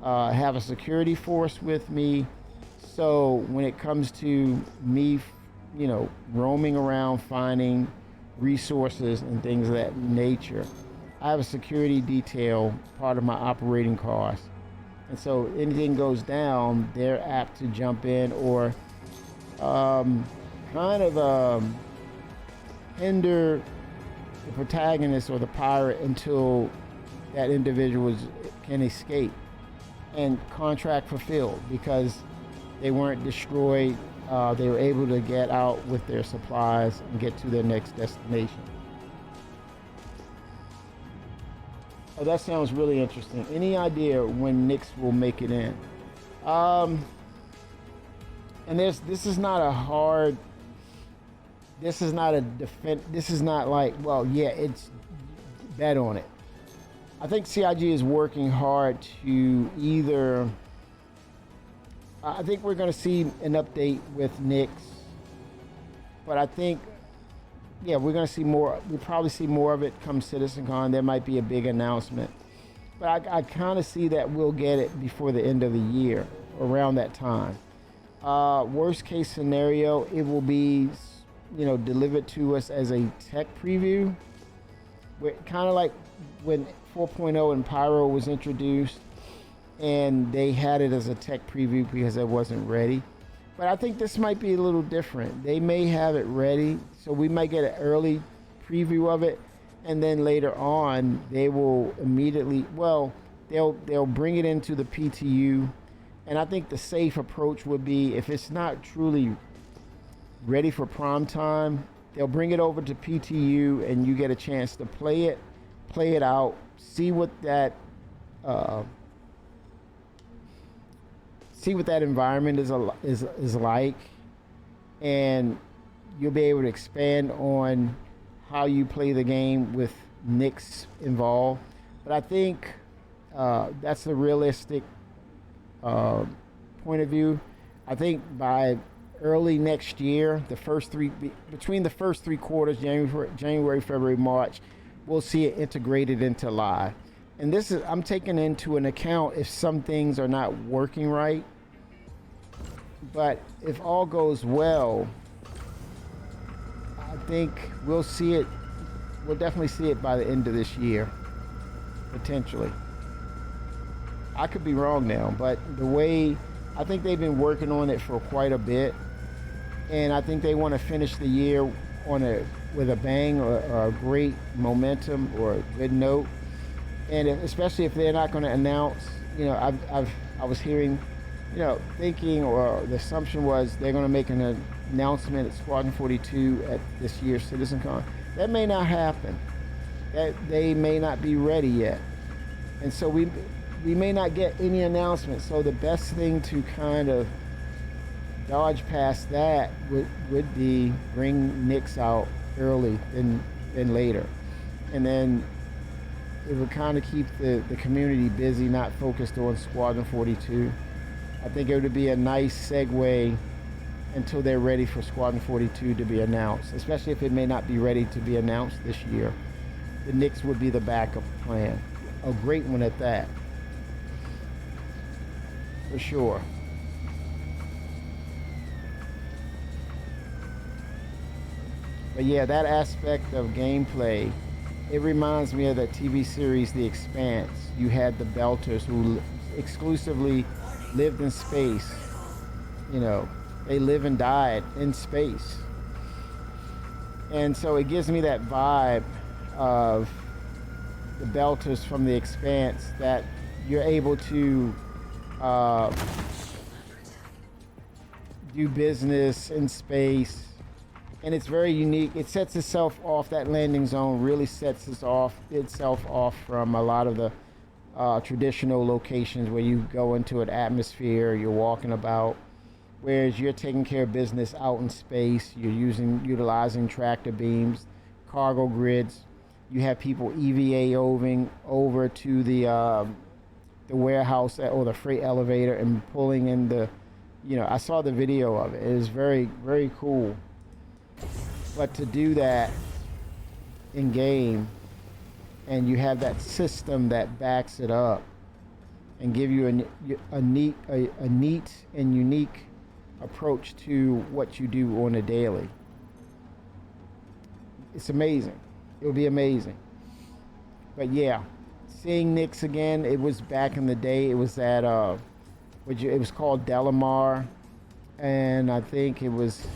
have a security force with me. So when it comes to me, roaming around finding resources and things of that nature, I have a security detail part of my operating cost. And so anything goes down, they're apt to jump in or hinder the protagonist or the pirate until that individual can escape and contract fulfilled because they weren't destroyed. They were able to get out with their supplies and get to their next destination. Oh, that sounds really interesting. Any idea when Nyx will make it in? And this is not a hard. This is not a defense. This is not like, well, yeah, it's bet on it. I think CIG is working hard to either. I think we're going to see an update with Nyx, but I think, yeah, we're going to see more. We'll probably see more of it come CitizenCon. There might be a big announcement, but I kind of see that we'll get it before the end of the year, around that time. Worst case scenario, it will be, delivered to us as a tech preview. Kind of like when 4.0 and Pyro was introduced, and they had it as a tech preview because it wasn't ready. But I think this might be a little different. They may have it ready, so we might get an early preview of it, and then later on they will immediately, they'll bring it into the PTU. And I think the safe approach would be, if it's not truly ready for prime time, they'll bring it over to PTU and you get a chance to play it out, see what that environment is like, and you'll be able to expand on how you play the game with Nyx involved. But I think that's the realistic point of view. I think by early next year, between the first three quarters, January, February, March, we'll see it integrated into live. And I'm taking into an account if some things are not working right. But if all goes well, I think we'll see it. We'll definitely see it by the end of this year, potentially. I could be wrong now, but I think they've been working on it for quite a bit, and I think they want to finish the year with a bang or a great momentum or a good note. And especially if they're not going to announce, I was hearing, thinking, or the assumption was they're going to make an announcement at Squadron 42 at this year's CitizenCon. That may not happen. That they may not be ready yet, and so we may not get any announcement. So the best thing to kind of dodge past that would be bring Nyx out early than later, and then it would kind of keep the community busy, not focused on Squadron 42. I think it would be a nice segue until they're ready for Squadron 42 to be announced, especially if it may not be ready to be announced this year. The Nyx would be the backup plan, a great one at that, for sure. But yeah, that aspect of gameplay, it reminds me of that TV series, The Expanse. You had the Belters who exclusively lived in space. They live and died in space. And so it gives me that vibe of the Belters from The Expanse, that you're able to do business in space. And it's very unique. It sets itself off, that landing zone really sets itself off from a lot of the traditional locations where you go into an atmosphere, you're walking about, whereas you're taking care of business out in space. You're utilizing tractor beams, cargo grids. You have people EVA-oving over to the warehouse or the freight elevator and pulling in I saw the video of it. It is very, very cool. But to do that in game, and you have that system that backs it up, and give you a neat and unique approach to what you do on a daily. It's amazing. It will be amazing. But yeah, seeing Nyx again, it was back in the day. It was at it was called Delamar, and I think it was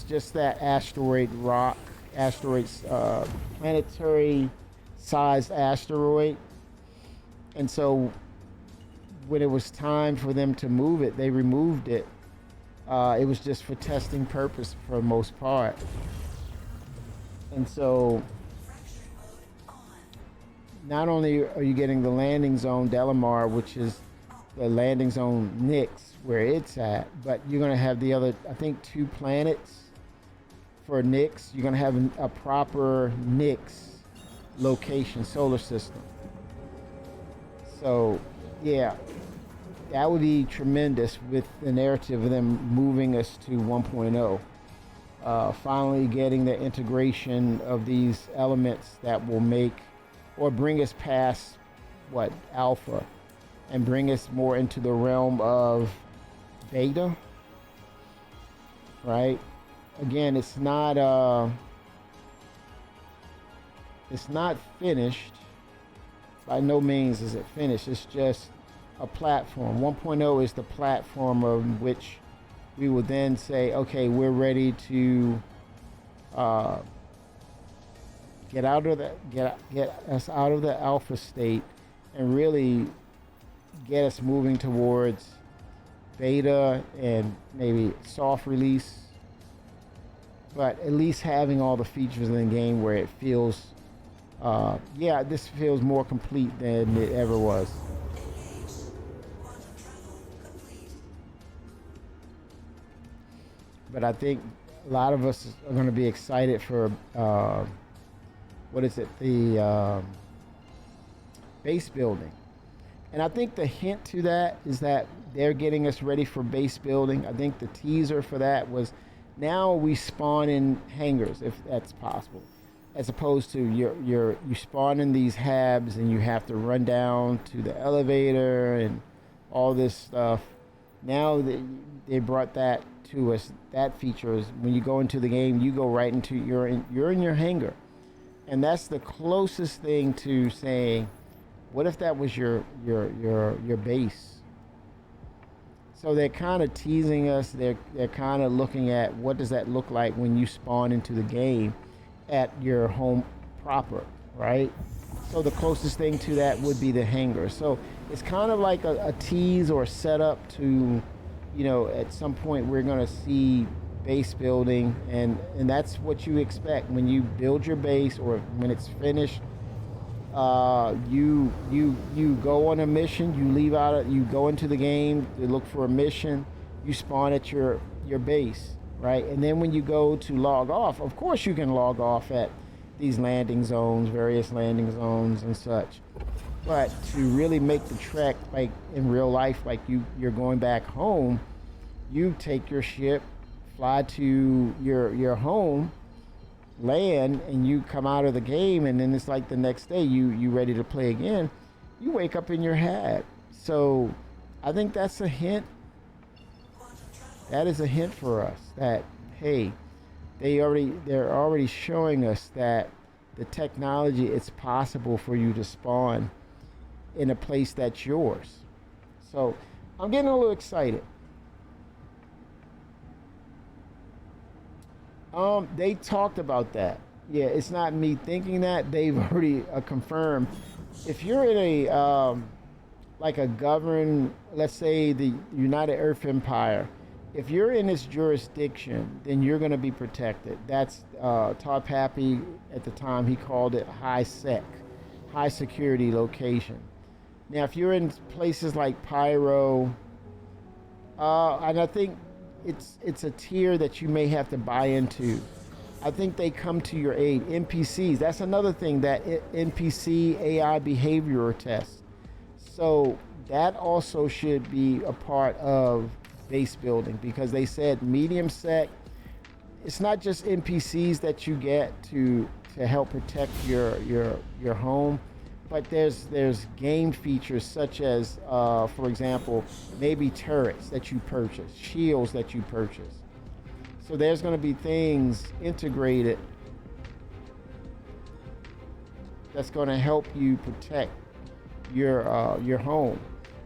just that planetary sized asteroid. And so when it was time for them to move it, they removed it. It was just for testing purpose for the most part. And so not only are you getting the landing zone Delamar, which is the landing zone Nyx, where it's at, but you're going to have the other, I think, 2 planets for Nyx. You're going to have a proper Nyx location, solar system. So, yeah, that would be tremendous with the narrative of them moving us to 1.0. Finally getting the integration of these elements that will make or bring us past alpha and bring us more into the realm of beta, right? Again, it's not finished. By no means is it finished. It's just a platform. 1.0 is the platform of which we will then say, okay, we're ready to get us out of the alpha state and really get us moving towards beta and maybe soft release, but at least having all the features in the game where it feels this feels more complete than it ever was. But I think a lot of us are going to be excited for the base building. And I think the hint to that is that they're getting us ready for base building. I think the teaser for that was now we spawn in hangars, if that's possible, as opposed to you spawn in these habs and you have to run down to the elevator and all this stuff. Now they brought that to us. That feature is when you go into the game, you go right into you're in your hangar, and that's the closest thing to saying, what if that was your base? So they're kind of teasing us. They're kind of looking at what does that look like when you spawn into the game at your home proper, right? So the closest thing to that would be the hangar. So it's kind of like a tease or setup to, at some point we're going to see base building, and that's what you expect when you build your base, or when it's finished. You go on a mission, you go into the game to look for a mission, you spawn at your base, right? And then when you go to log off, of course you can log off at these various landing zones and such. But to really make the trek like in real life, like you're going back home, you take your ship, fly to your home, land, and you come out of the game, and then it's like the next day you ready to play again. You wake up in your hab. So I think that's a hint. That is a hint for us that, hey, they're already showing us that the technology, it's possible for you to spawn in a place that's yours. So I'm getting a little excited. They talked about that. Yeah, it's not me thinking that. They've already confirmed. If you're in a like a governed, let's say the United Earth Empire, if you're in this jurisdiction, then you're going to be protected. That's Todd Pappy at the time, he called it high security location. Now, if you're in places like Pyro, and I think it's a tier that you may have to buy into. I think they come to your aid. NPCs, that's another thing, that NPC AI behavior test. So that also should be a part of base building, because they said medium sec, it's not just NPCs that you get to help protect your home, but there's game features such as, for example, maybe turrets that you purchase, shields that you purchase. So there's going to be things integrated that's going to help you protect your home.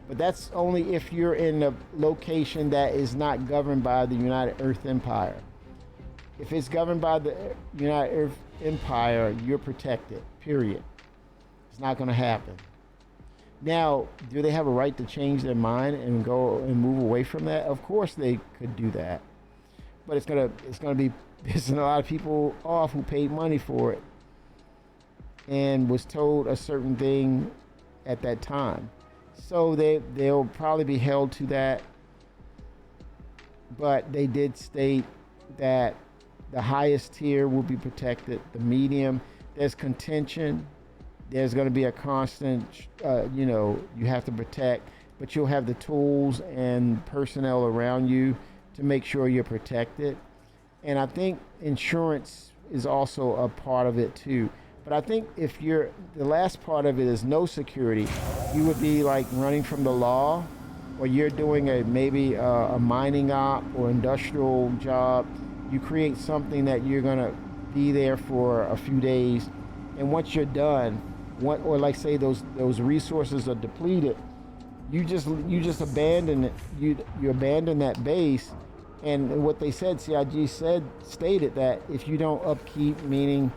But that's only if you're in a location that is not governed by the United Earth Empire. If it's governed by the United Earth Empire, you're protected, period. It's not going to happen. Now, do they have a right to change their mind and go and move away from that? Of course they could do that. But it's gonna be pissing a lot of people off who paid money for it and was told a certain thing at that time. So they'll probably be held to that. But they did state that the highest tier will be protected, the medium, there's contention, there's going to be a constant, you have to protect, but you'll have the tools and personnel around you to make sure you're protected. And I think insurance is also a part of it too. But I think if the last part of it is no security, you would be like running from the law, or you're doing maybe a mining op or industrial job. You create something that you're gonna be there for a few days, and once you're done, or like say those resources are depleted, you just abandon it. You abandon that base. And what they said, CIG stated that if you don't upkeep, meaning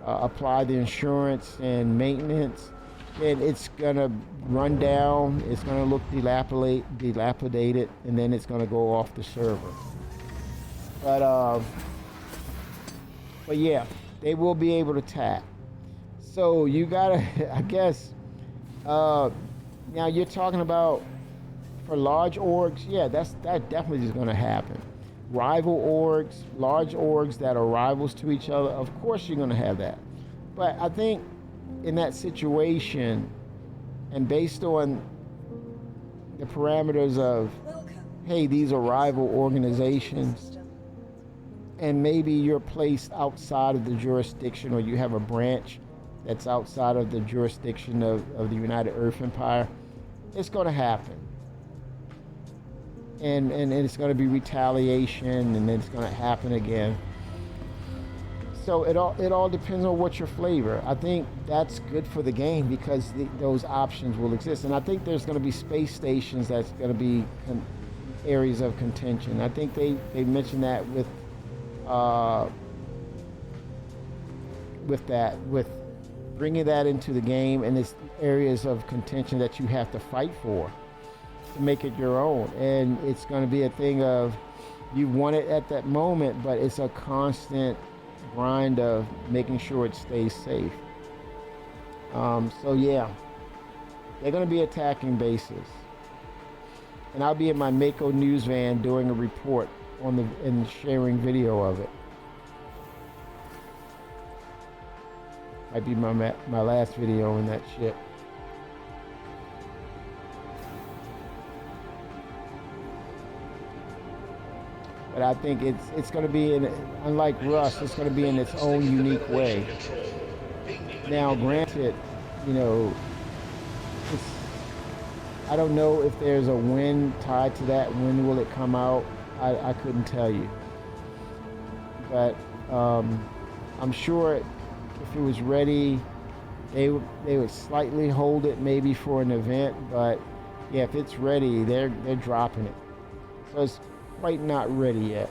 apply the insurance and maintenance, then it's gonna run down, it's gonna look dilapidated, and then it's gonna go off the server. But yeah, they will be able to tap. So you gotta, I guess, now you're talking about for large orgs, yeah, that definitely is gonna happen. Rival orgs, large orgs that are rivals to each other, of course you're gonna have that. But I think in that situation, and based on the parameters of, hey, these are rival organizations, and maybe you're placed outside of the jurisdiction, or you have a branch that's outside of the jurisdiction of the United Earth Empire, it's going to happen. And it's going to be retaliation, and then it's going to happen again. So it all depends on what's your flavor. I think that's good for the game because those options will exist. And I think there's going to be space stations that's going to be areas of contention. I think they mentioned that with bringing that into the game, and it's areas of contention that you have to fight for to make it your own. And it's going to be a thing of you want it at that moment, but it's a constant grind of making sure it stays safe. So yeah, they're going to be attacking bases, and I'll be in my Mako news van doing a report and sharing video of it. Might be my last video in that ship. But I think it's going to be unlike Rust, it's going to be in its own unique way. Now, granted, I don't know if there's a when tied to that. When will it come out? I couldn't tell you. But I'm sure if it was ready, they would slightly hold it maybe for an event. But yeah, if it's ready, they're dropping it. So it's quite not ready yet.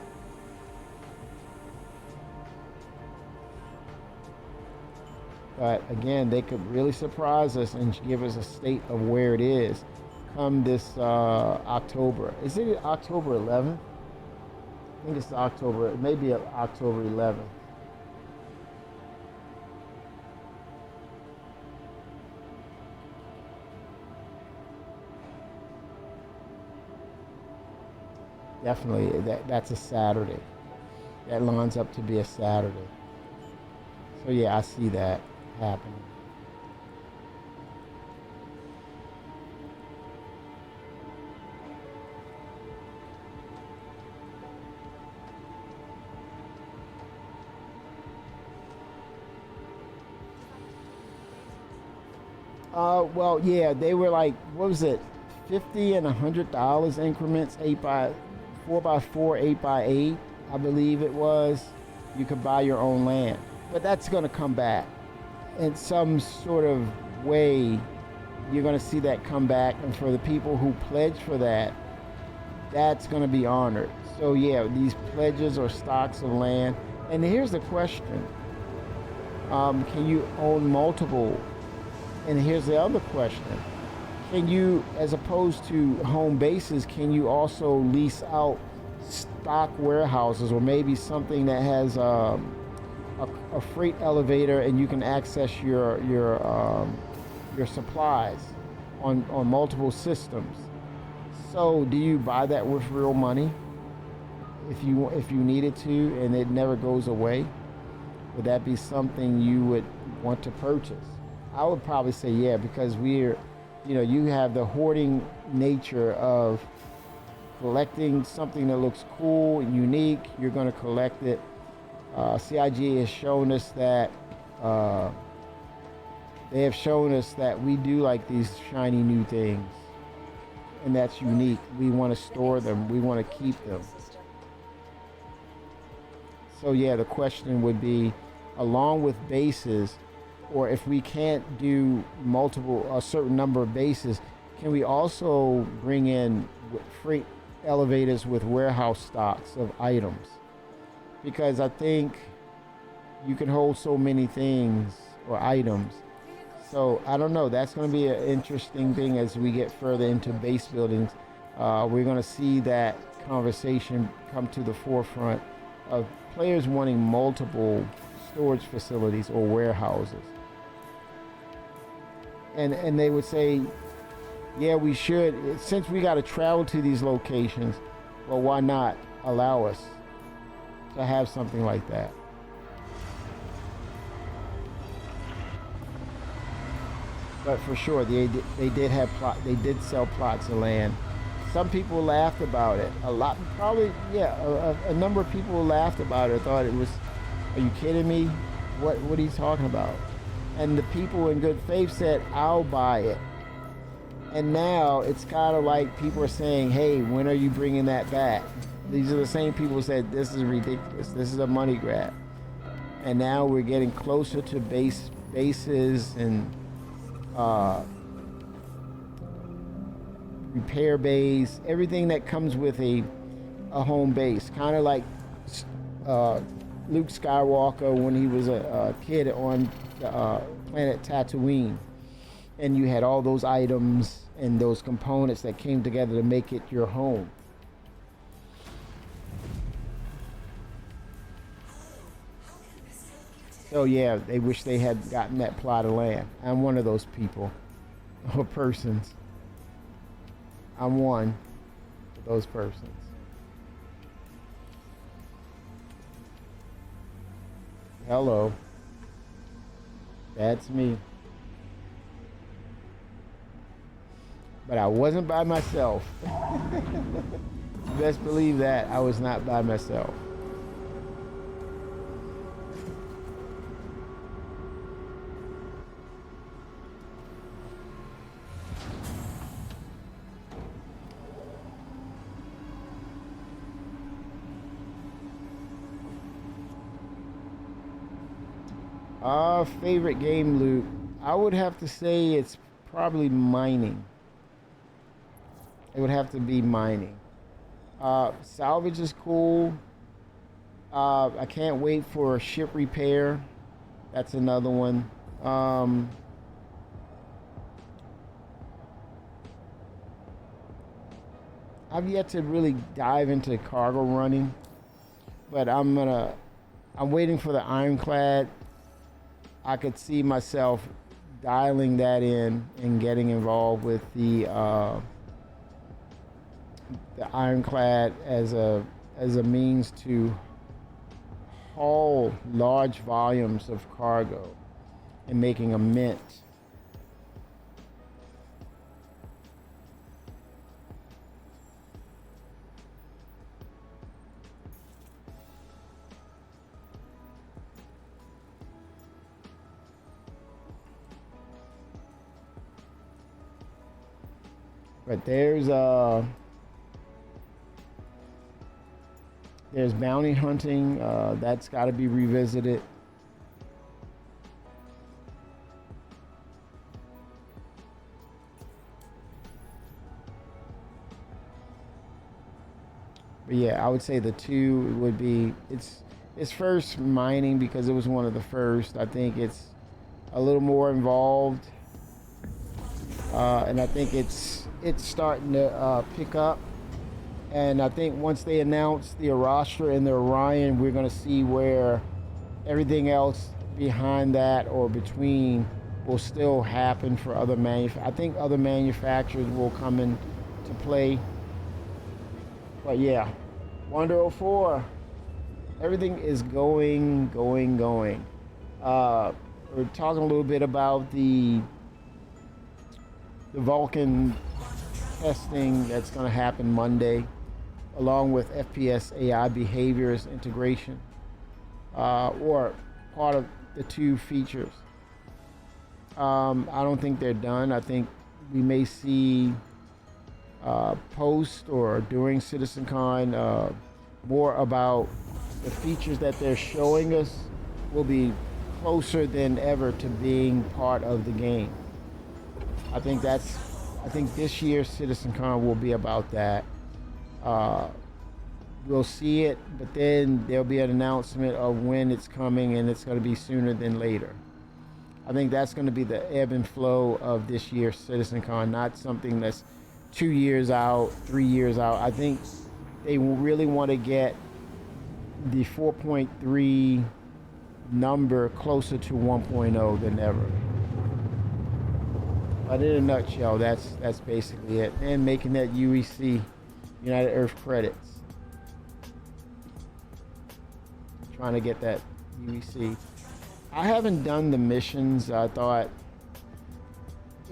But again, they could really surprise us and give us a state of where it is come this October. Is it October 11th? I think it's October, it may be October 11th. Definitely, that's a Saturday. That lines up to be a Saturday. So yeah, I see that happening. Well, yeah, they were like, what was it, $50 and $100 increments, 4x4, 8x8, I believe it was. You could buy your own land, but that's going to come back in some sort of way. You're going to see that come back, and for the people who pledge for that, that's going to be honored. So yeah, these pledges or stocks of land. And here's the question: can you own multiple? And here's the other question: can you, as opposed to home bases, can you also lease out stock warehouses, or maybe something that has a freight elevator, and you can access your supplies on multiple systems? So do you buy that with real money if you needed to, and it never goes away? Would that be something you would want to purchase? I would probably say yeah, because you have the hoarding nature of collecting something that looks cool and unique. You're going to collect it. CIG has shown us that they have shown us that we do like these shiny new things, and that's unique. We want to store them. We want to keep them. So yeah, the question would be, along with bases, or if we can't do a certain number of bases, can we also bring in freight elevators with warehouse stocks of items? Because I think you can hold so many things or items. So I don't know. That's going to be an interesting thing as we get further into base buildings. We're going to see that conversation come to the forefront of players wanting multiple storage facilities or warehouses. And they would say, yeah, we should, since we got to travel to these locations, well, why not allow us to have something like that? But for sure, they did sell plots of land. Some people laughed about it. A number of people laughed about it. Thought it was, are you kidding me? What are you talking about? And the people in good faith said, I'll buy it. And now it's kind of like people are saying, hey, when are you bringing that back? These are the same people who said, this is ridiculous. This is a money grab. And now we're getting closer to bases and repair bays, everything that comes with a home base. Kind of like Luke Skywalker when he was a kid on the planet Tatooine. And you had all those items and those components that came together to make it your home. So yeah, they wish they had gotten that plot of land. I'm one of those people or persons. I'm one of those persons. Hello. That's me. But I wasn't by myself. You best believe that I was not by myself. Favorite game loot? I would have to say it's probably mining. It would have to be mining. Salvage is cool. I can't wait for ship repair. That's another one. I've yet to really dive into cargo running, but I'm waiting for the ironclad. I could see myself dialing that in and getting involved with the ironclad as a means to haul large volumes of cargo and making a mint. But there's bounty hunting. That's got to be revisited. But yeah, I would say the two would be it's first mining because it was one of the first. I think it's a little more involved, and I think it's starting to pick up. And I think once they announce the Arastra and the Orion, we're going to see where everything else behind that or between will still happen for other I think other manufacturers will come into play. But yeah, Wonder 04, everything is going. We're talking a little bit about the Vulcan testing that's going to happen Monday, along with FPS AI behaviors integration, or part of the two features. I don't think they're done. I think we may see post or during CitizenCon more about the features that they're showing us will be closer than ever to being part of the game. I think this year's CitizenCon will be about that. We'll see it, but then there'll be an announcement of when it's coming, and it's going to be sooner than later. I think that's going to be the ebb and flow of this year's CitizenCon, not something that's 2 years out, 3 years out. I think they really want to get the 4.3 number closer to 1.0 than ever. But in a nutshell, that's basically it. And making that UEC, United Earth credits. Trying to get that UEC. I haven't done the missions. I thought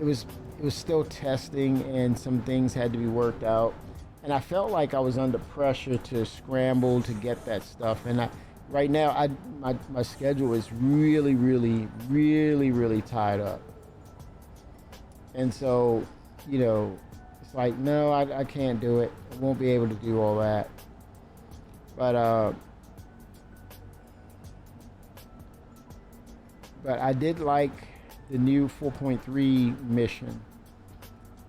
it was still testing and some things had to be worked out. And I felt like I was under pressure to scramble to get that stuff. And right now, my schedule is really tied up. And so, it's like, no, I can't do it. I won't be able to do all that. But I did like the new 4.3 mission.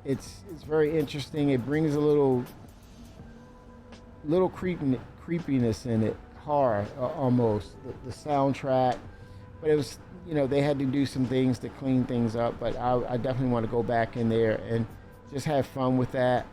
It's very interesting. It brings a little creepiness in it, horror almost. The soundtrack, but it was, they had to do some things to clean things up. But I definitely want to go back in there and just have fun with that.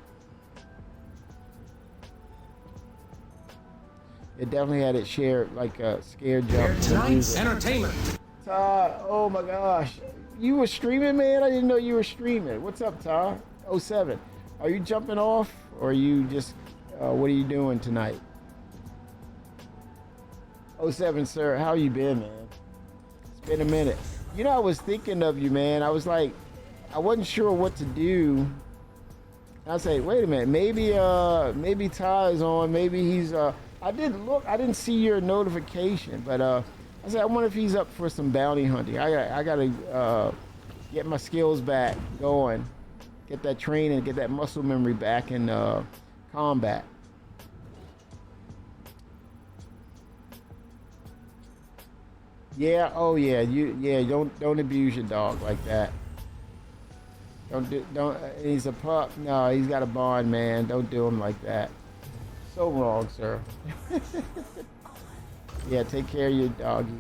It definitely had it shared like a scared jump. Tonight's entertainment. Todd, oh my gosh. You were streaming, man? I didn't know you were streaming. What's up, Todd? 07. Are you jumping off, or are you just, what are you doing tonight? 07, sir, how you been, man? It's been a minute. I was thinking of you, man. I was like, I wasn't sure what to do. I say, wait a minute, maybe Todd is on, maybe he's, I didn't see your notification, but I said, I wonder if he's up for some bounty hunting. I gotta get my skills back going, get that training, get that muscle memory back in combat. Yeah, oh yeah, don't abuse your dog like that. Don't. He's a pup. No, he's got a bond, man. Don't do him like that. So wrong, sir. Yeah, take care of your doggy.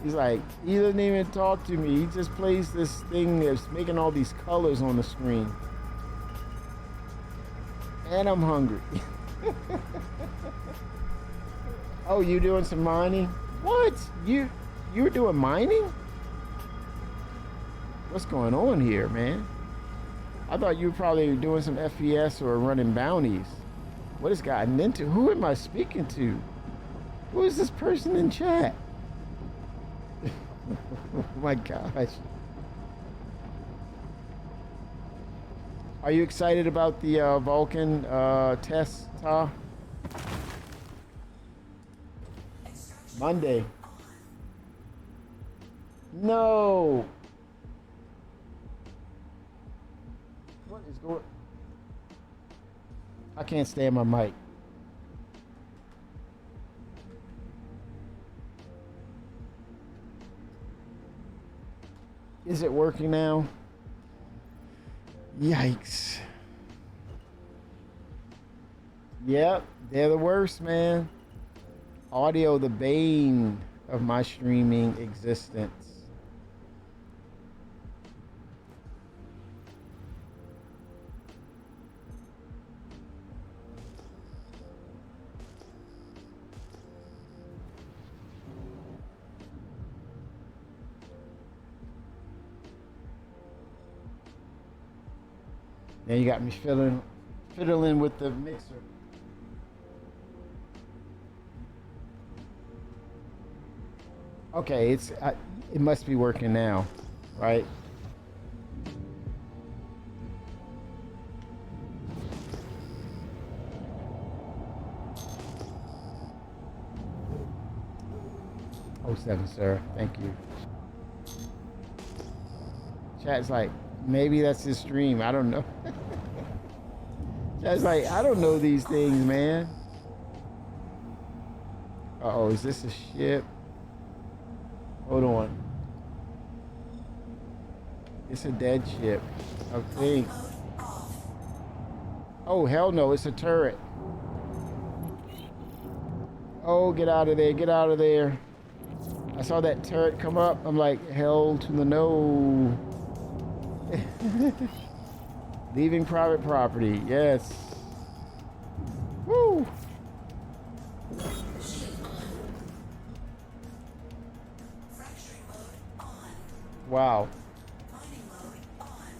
He's like, he doesn't even talk to me. He just plays this thing that's making all these colors on the screen. And I'm hungry. Oh, you doing some mining? What? You were doing mining? What's going on here, man? I thought you were probably doing some FPS or running bounties. What has gotten into? Who am I speaking to? Who is this person in chat? Oh my gosh. Are you excited about the Vulcan test, Ta? Monday. No. I can't stand my mic. Is it working now? Yikes. Yep, they're the worst, man. Audio, the bane of my streaming existence. Now you got me fiddling with the mixer. Okay, it must be working now, right? Oh, 07, sir. Thank you. Chat's like, maybe that's his stream. I don't know. Chat's like, I don't know these things, man. Uh-oh, is this a ship? Hold on. It's a dead ship, I think. Oh, hell no, it's a turret. Oh, get out of there, get out of there. I saw that turret come up. I'm like, hell to the no. Leaving private property, yes. Woo! Wow.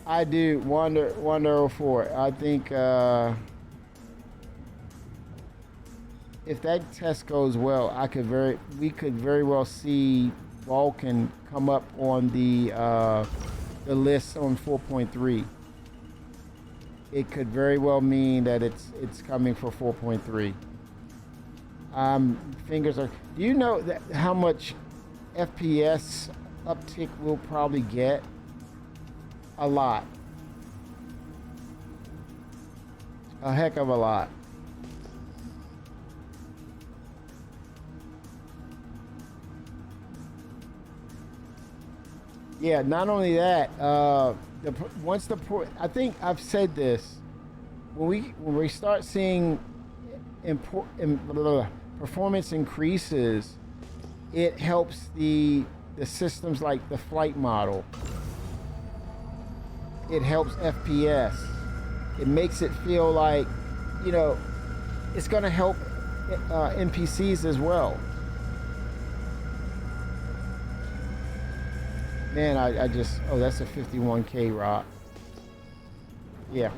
I do Wander 04. I think if that test goes well, we could very well see Vulcan come up on the list on 4.3. It could very well mean that it's coming for 4.3. Fingers are. Do you know that how much FPS uptick we'll probably get? A lot. A heck of a lot. Yeah, not only that, I think I've said this, when we start seeing performance increases, it helps the systems like the flight model. It helps FPS. It makes it feel like, it's going to help NPCs as well. Man, I just, that's a 51K rock. Yeah.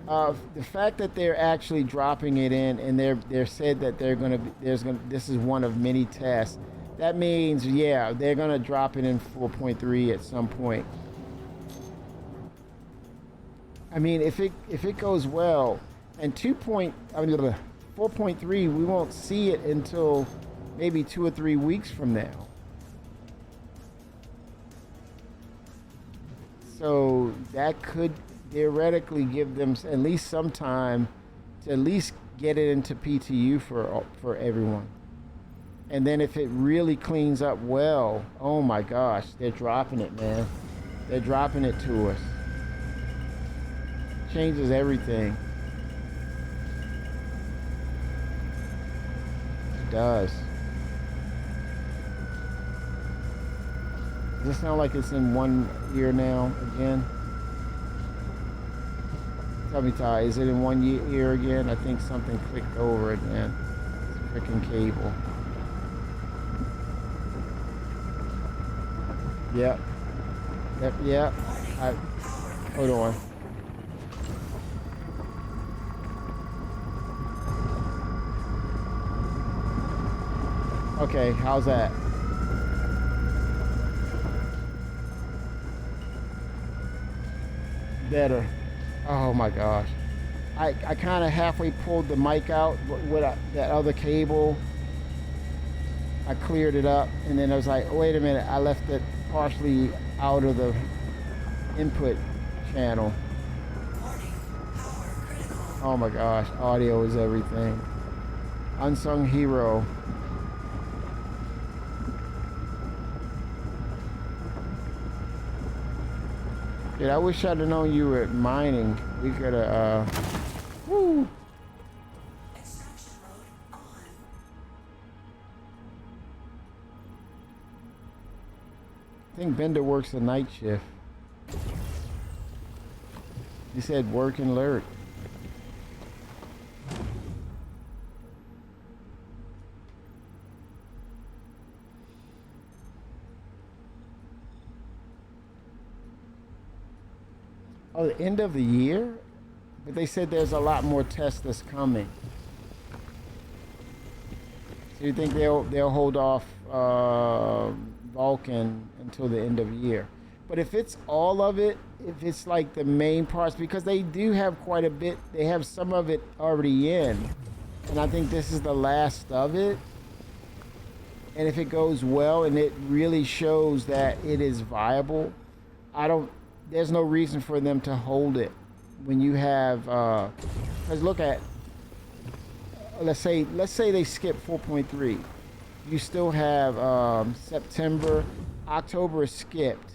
The fact that they're actually dropping it in, and they're said that this is one of many tests. That means, yeah, they're gonna drop it in 4.3 at some point. I mean, if it goes well, and 4.3, we won't see it until maybe 2 or 3 weeks from now. So that could theoretically give them at least some time to at least get it into PTU for everyone. And then if it really cleans up well, oh my gosh, they're dropping it, man. They're dropping it to us. Changes everything. It does. Does it sound like it's in one ear now again? Tell me, Ty, is it in one ear again? I think something clicked over it, man. It's a freaking cable. Yep. Yep. Hold on. Okay, how's that? Better. Oh my gosh. I kind of halfway pulled the mic out with that other cable. I cleared it up, and then I was like, oh, wait a minute, I left it partially out of the input channel. Oh my gosh, audio is everything. Unsung hero. Dude, I wish I'd have known you were mining. We could have, woo. Extraction mode on. I think Bender works the night shift. He said work and lurk. Oh, the end of the year? But they said there's a lot more tests that's coming. So you think they'll hold off Vulcan until the end of the year? But if it's all of it, if it's like the main parts, because they do have quite a bit, they have some of it already in, and I think this is the last of it. And if it goes well and it really shows that it is viable, there's no reason for them to hold it when you have, because look at, let's say they skip 4.3. You still have September, October is skipped.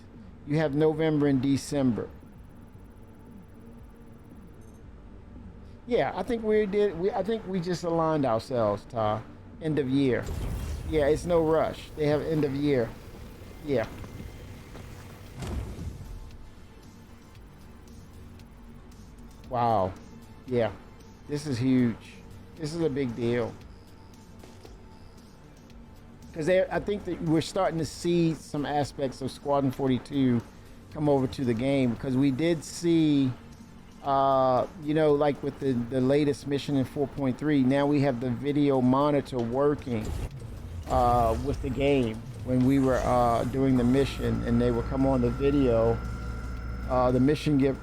You have November and December. Yeah, I think I think we just aligned ourselves, Ta. End of year. Yeah, it's no rush. They have end of year. Yeah. Wow. Yeah. This is huge. This is a big deal. Because I think that we're starting to see some aspects of Squadron 42 come over to the game. Because we did see, like with the latest mission in 4.3, now we have the video monitor working with the game. When we were doing the mission and they would come on the video, the mission give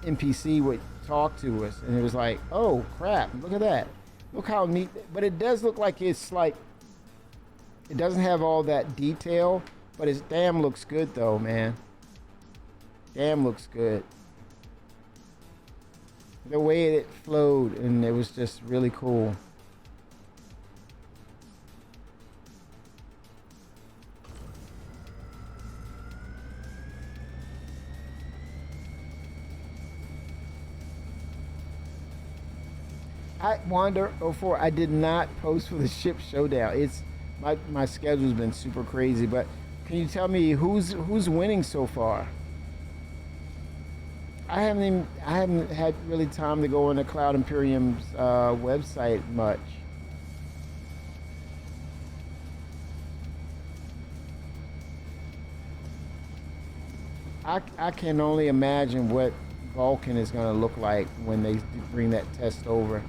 NPC would talk to us, and it was like, oh crap, look at that, look how neat. But it does look like it's like, it doesn't have all that detail, but it damn looks good though, man. Damn looks good. The way it flowed, and it was just really cool. Wander04, I did not post for the ship showdown. It's my schedule's been super crazy, but can you tell me who's winning so far? I haven't had really time to go on the Cloud Imperium's website much. I can only imagine what Vulcan is going to look like when they bring that test over.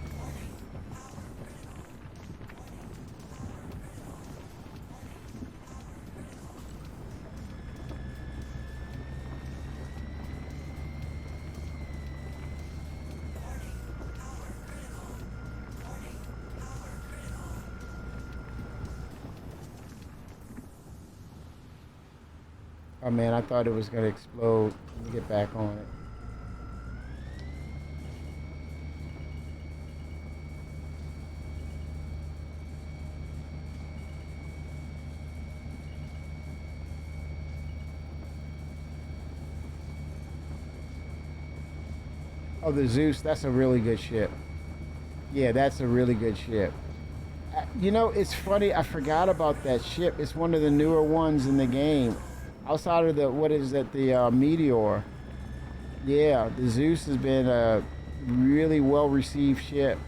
Oh man, I thought it was going to explode. Let me get back on it. Oh, the Zeus, that's a really good ship. Yeah, that's a really good ship. You know, it's funny, I forgot about that ship. It's one of the newer ones in the game. Outside of the Meteor. Yeah, the Zeus has been a really well-received ship.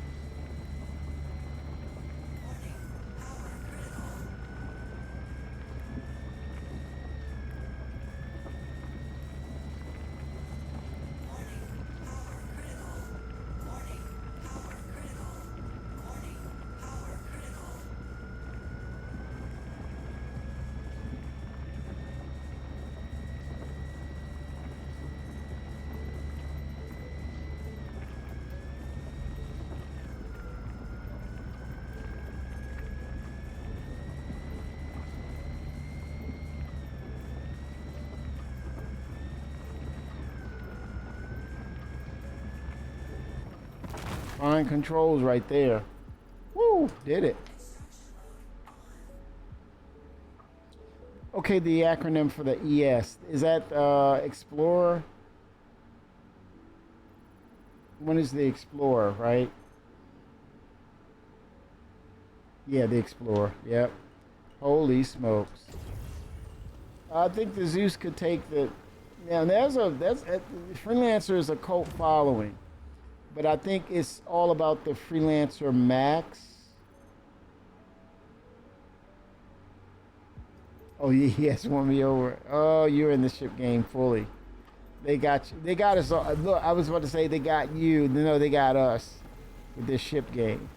Fine controls right there. Woo, did it. Okay, the acronym for the ES. Is that Explorer? When is the Explorer, right? Yeah, the Explorer. Yep. Holy smokes. I think the Zeus could take the... Now, Freelancer is a cult following. But I think it's all about the Freelancer Max. Oh, yes, won me over. Oh, you're in the ship game fully. They got you. They got us all. Look, I was about to say they got you. No, they got us with this ship game.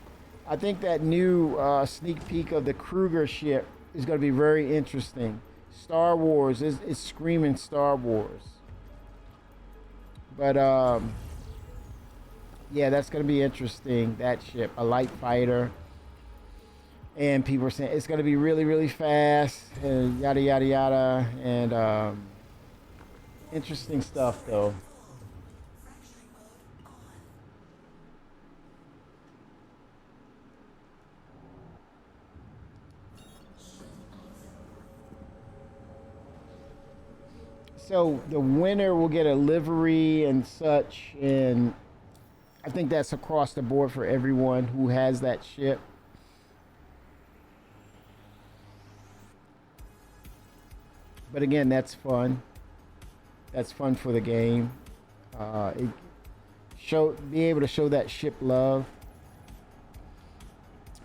I think that new sneak peek of the Kruger ship is going to be very interesting. Star Wars is screaming Star Wars. But, yeah, that's going to be interesting, that ship. A light fighter. And people are saying it's going to be really, really fast, and yada, yada, yada. And interesting stuff, though. So the winner will get a livery and such, and I think that's across the board for everyone who has that ship. But again, that's fun. That's fun for the game. Be able to show that ship love.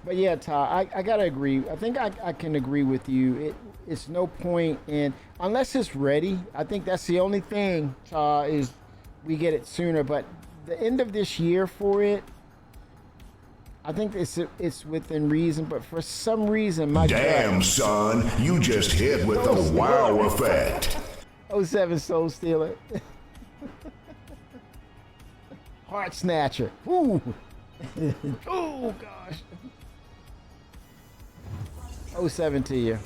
But yeah, Ty, I gotta agree. I think I can agree with you. It's no point in, unless it's ready. I think that's the only thing, Ty, is we get it sooner. But the end of this year for it, I think it's within reason, but for some reason, my Damn, gut, son, you just hit with the wow effect. 07 Soul Stealer. Heart Snatcher. Ooh. Oh, gosh. 07 to you.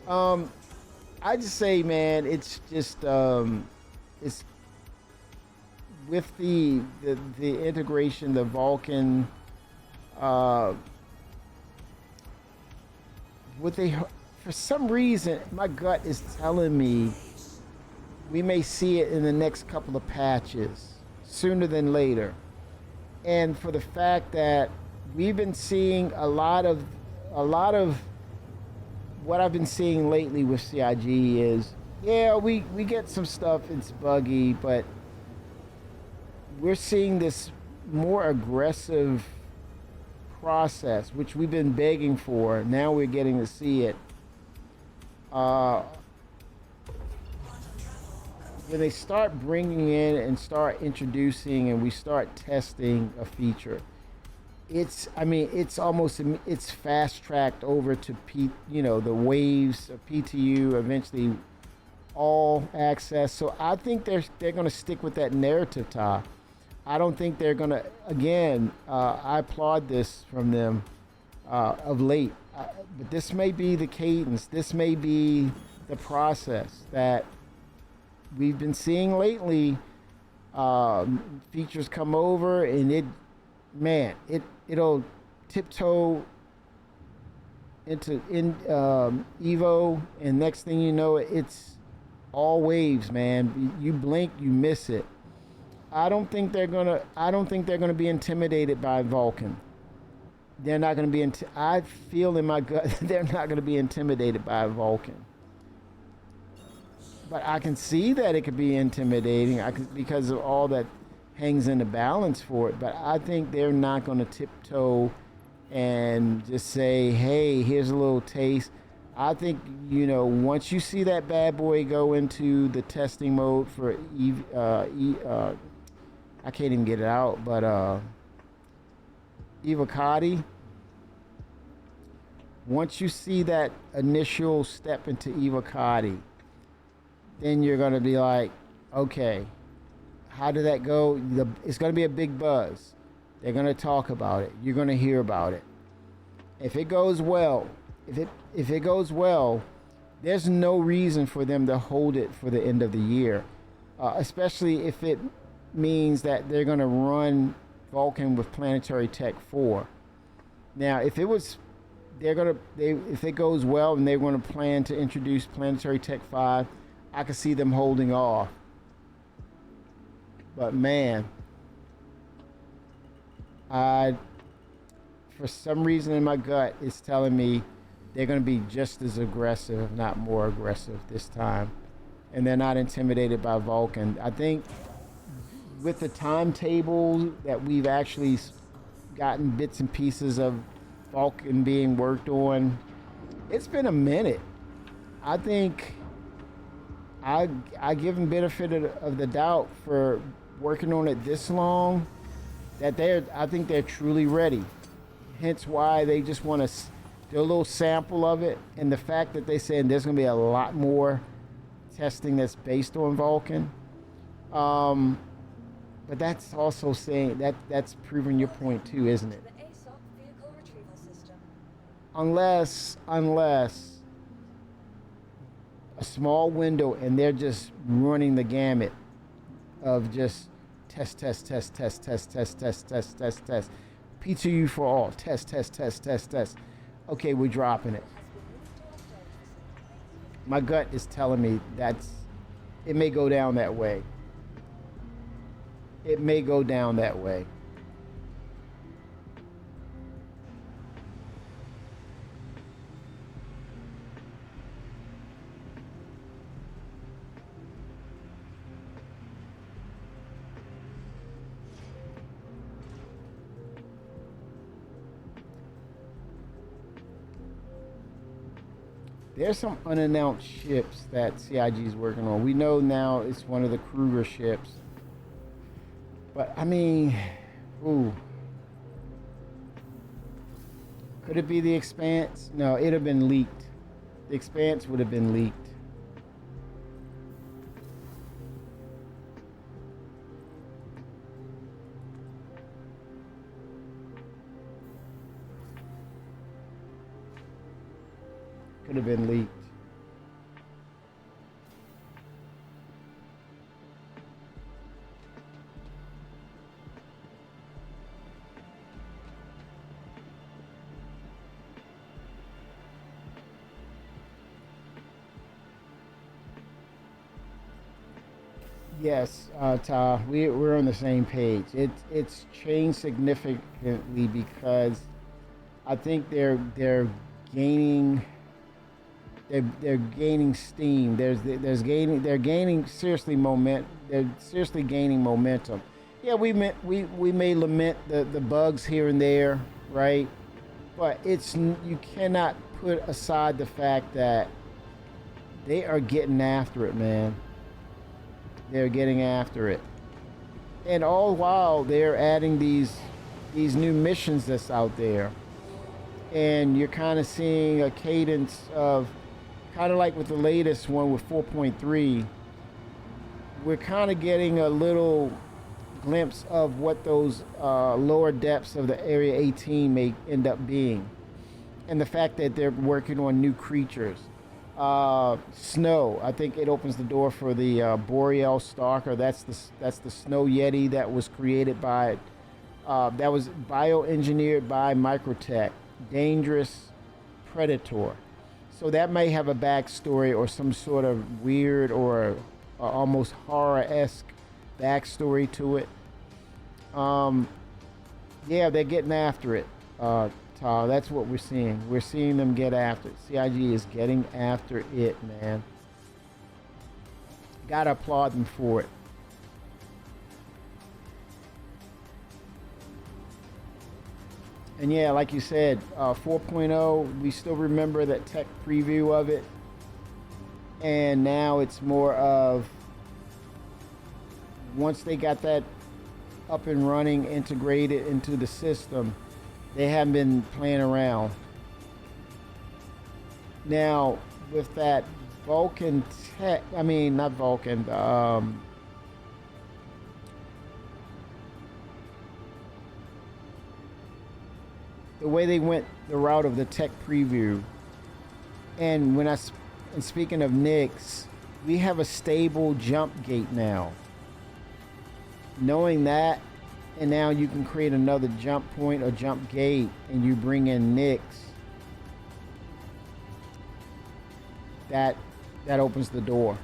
I just say, man, it's just, it's with the integration, the Vulcan, for some reason, my gut is telling me we may see it in the next couple of patches, sooner than later. And for the fact that we've been seeing a lot of what I've been seeing lately with CIG is, yeah, we get some stuff, it's buggy, but we're seeing this more aggressive process, which we've been begging for. Now we're getting to see it. When they start bringing in and start introducing and we start testing a feature, it's fast tracked over to the waves of PTU, eventually all access. So I think they're going to stick with that narrative, Ty. I don't think they're going to, again, I applaud this from them of late. But this may be the cadence. This may be the process that we've been seeing lately. Features come over and it'll tiptoe into Evo, and next thing you know, it's all waves, man. You blink, you miss it. I don't think they're gonna be intimidated by Vulcan. They're not gonna be. I feel in my gut they're not gonna be intimidated by Vulcan. But I can see that it could be intimidating. Because of all that hangs in the balance for it. But I think they're not gonna tiptoe and just say, "Hey, here's a little taste." I think once you see that bad boy go into the testing mode for I can't even get it out, but Evocati. Once you see that initial step into Evocati, then you're going to be like, okay, how did that go? It's going to be a big buzz. They're going to talk about it. You're going to hear about it. If it goes well, if it goes well, there's no reason for them to hold it for the end of the year, especially if it means that they're going to run Vulcan with Planetary Tech 4. Now, if it was, if it goes well and they're gonna plan to introduce Planetary Tech 5, I could see them holding off. But man, for some reason in my gut, it's telling me they're going to be just as aggressive, if not more aggressive this time. And they're not intimidated by Vulcan. I think with the timetable that we've actually gotten bits and pieces of Vulcan being worked on, it's been a minute. I think I give them benefit of the doubt for working on it this long, that I think they're truly ready. Hence why they just want to do a little sample of it, and the fact that they said there's going to be a lot more testing that's based on Vulcan. But that's also saying that's proving your point too, isn't it? The ASOC vehicle retrieval system. Unless a small window and they're just running the gamut of just test. P2U for all. Test. Okay, we're dropping it. My gut is telling me it may go down that way. It may go down that way. There's some unannounced ships that CIG is working on. We know now it's one of the Kruger ships. But, I mean, ooh. Could it be the Expanse? No, it'd have been leaked. The Expanse would have been leaked. Could have been leaked. Yes, Ta, we're on the same page. It's changed significantly because I think they're gaining. They're gaining steam. They're gaining seriously moment. They're seriously gaining momentum. Yeah, we may lament the bugs here and there, right? But you cannot put aside the fact that they are getting after it, man. They're getting after it, and all while they're adding these new missions that's out there, and you're kind of seeing a cadence of. Kind of like with the latest one with 4.3, we're kind of getting a little glimpse of what those lower depths of the Area 18 may end up being. And the fact that they're working on new creatures. Snow, I think it opens the door for the Boreal Stalker. That's the Snow Yeti that was created by, that was bioengineered by Microtech. Dangerous Predator. So that may have a backstory or some sort of weird or almost horror-esque backstory to it. Yeah, they're getting after it, Ta. That's what we're seeing. We're seeing them get after it. CIG is getting after it, man. Gotta applaud them for it. And yeah, like you said, 4.0, we still remember that tech preview of it. And now it's more of, once they got that up and running, integrated into the system, they haven't been playing around. Now, with that Vulcan tech, I mean, not Vulcan, the way they went the route of the tech preview, and and speaking of Nyx, we have a stable jump gate now. Knowing that, and now you can create another jump point or jump gate, and you bring in Nyx. That opens the door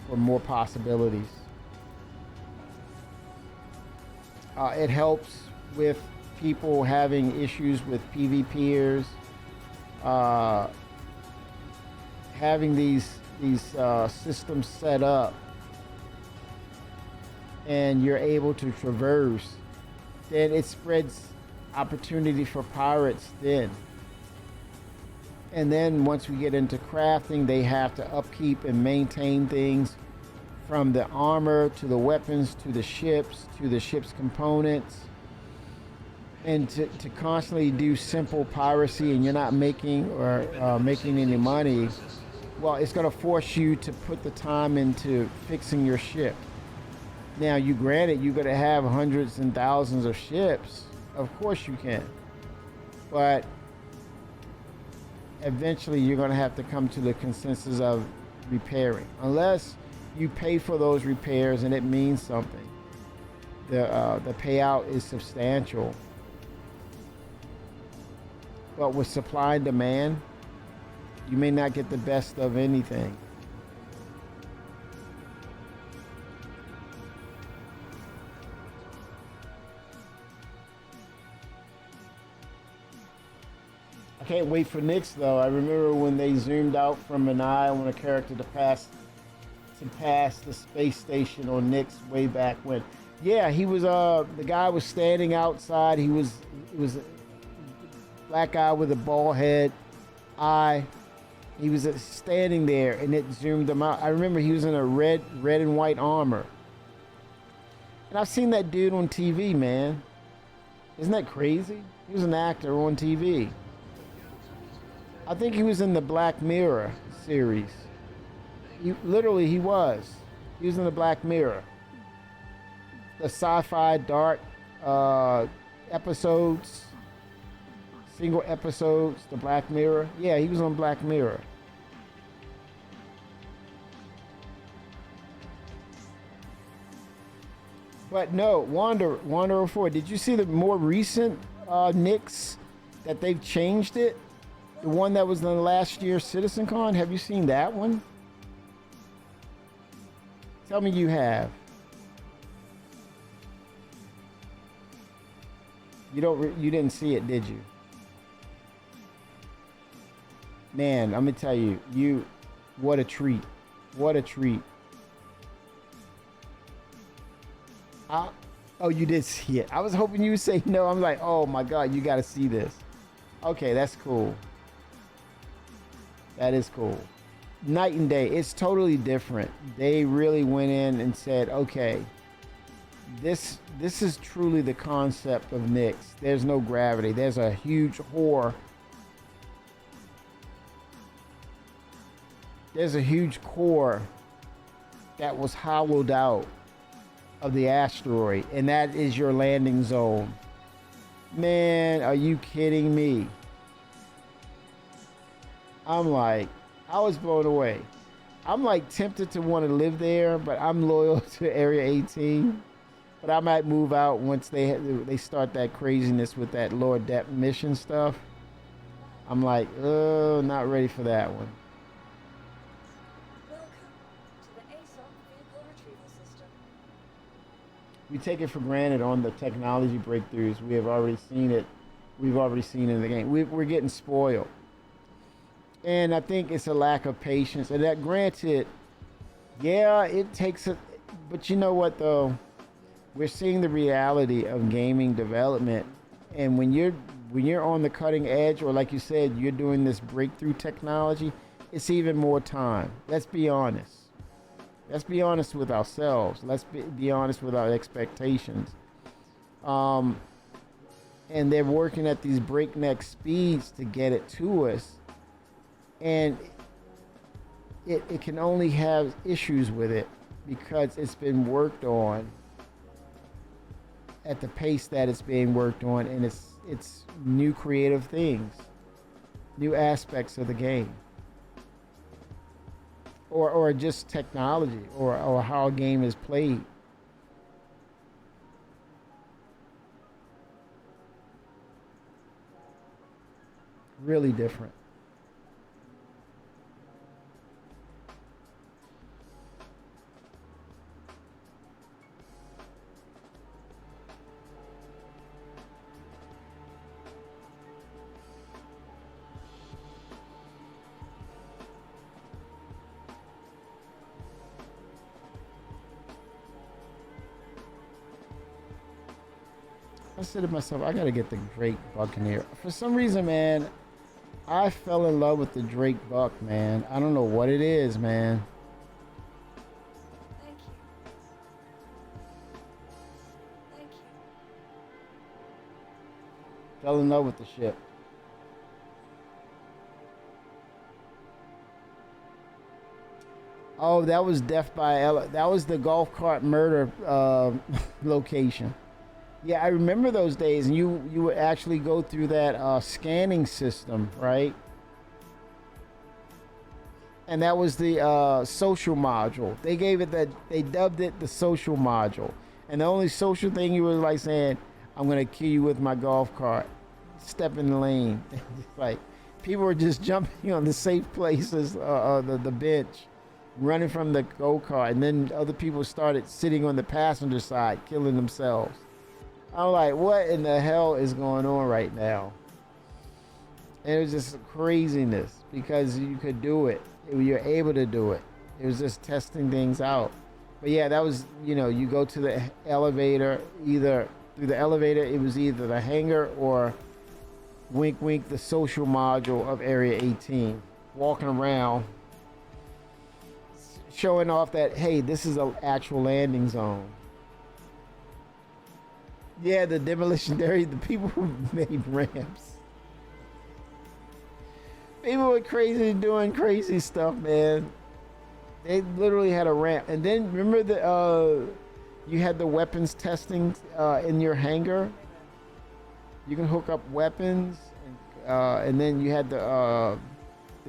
for more possibilities. It helps with people having issues with PvPers, having these systems set up, and you're able to traverse. Then it spreads opportunity for pirates then. And then once we get into crafting, they have to upkeep and maintain things, from the armor to the weapons to the ship's components, and to constantly do simple piracy, and you're not making any money. Well, it's going to force you to put the time into fixing your ship. Now, you're going to have hundreds and thousands of ships. Of course you can. But eventually you're going to have to come to the consensus of repairing. Unless you pay for those repairs and it means something. The payout is substantial. But with supply and demand, you may not get the best of anything. I can't wait for Nyx though. I remember when they zoomed out from an eye on a character to pass the space station on Nyx way back when. Yeah, he was the guy was standing outside. He was a black guy with a bald head eye. He was standing there, and it zoomed him out. I remember he was in a red and white armor. And I've seen that dude on TV, man. Isn't that crazy? He was an actor on TV. I think he was in the Black Mirror series. He was. He was in the Black Mirror. The sci-fi dark episodes. Single episodes, the Black Mirror. Yeah, he was on Black Mirror. But no, Wanderer 4. Did you see the more recent Nyx that they've changed it? The one that was in last year's CitizenCon? Have you seen that one? Tell me you have. You didn't see it, did you? Man, I'm gonna tell you, what a treat. What a treat. Oh, you did see it. I was hoping you would say no. I'm like, oh my God, you gotta see this. Okay, that's cool. That is cool. Night and day. It's totally different. They really went in and said, okay, this is truly the concept of Nyx. There's no gravity. There's a huge core. There's a huge core that was hollowed out of the asteroid, and that is your landing zone. Man, are you kidding me? I was blown away. I'm like tempted to want to live there, but I'm loyal to Area 18. But I might move out once they start that craziness with that lower depth mission stuff. I'm like, oh, not ready for that one. Welcome to the ASOC vehicle retrieval system. We take it for granted on the technology breakthroughs. We have already seen it. We've already seen it in the game. We're getting spoiled. And I think it's a lack of patience. And that, granted, yeah, it takes a... But you know what, though? We're seeing the reality of gaming development. And when you're on the cutting edge, or like you said, you're doing this breakthrough technology, it's even more time. Let's be honest. Let's be honest with ourselves. Let's be honest with our expectations. And they're working at these breakneck speeds to get it to us. And it can only have issues with it because it's been worked on at the pace that it's being worked on, and it's new creative things, new aspects of the game, or just technology, or how a game is played. really different. I said to myself, I gotta get the Drake Buccaneer. For some reason, man, I fell in love with the Drake Buck, man. I don't know what it is, man. Thank you. Thank you. Fell in love with the ship. Oh, that was Death by that was the golf cart murder location. Yeah, I remember those days, and you would actually go through that scanning system, right? And that was the social module. They gave it that. They dubbed it the social module. And the only social thing you were like saying, "I'm gonna kill you with my golf cart. Step in the lane." Like people were just jumping on the safe places, the bench, running from the go-kart, and then other people started sitting on the passenger side, killing themselves. I'm like, what in the hell is going on right now? And it was just craziness because you could do it. You're able to do it. It was just testing things out. But yeah, that was, you go to the elevator, either through the elevator, it was either the hangar or wink, wink, the social module of Area 18. Walking around, showing off that, hey, this is an actual landing zone. Yeah, the demolition area, the people who made ramps. People were crazy doing crazy stuff, man. They literally had a ramp. And then remember you had the weapons testing in your hangar? You can hook up weapons, and then you had the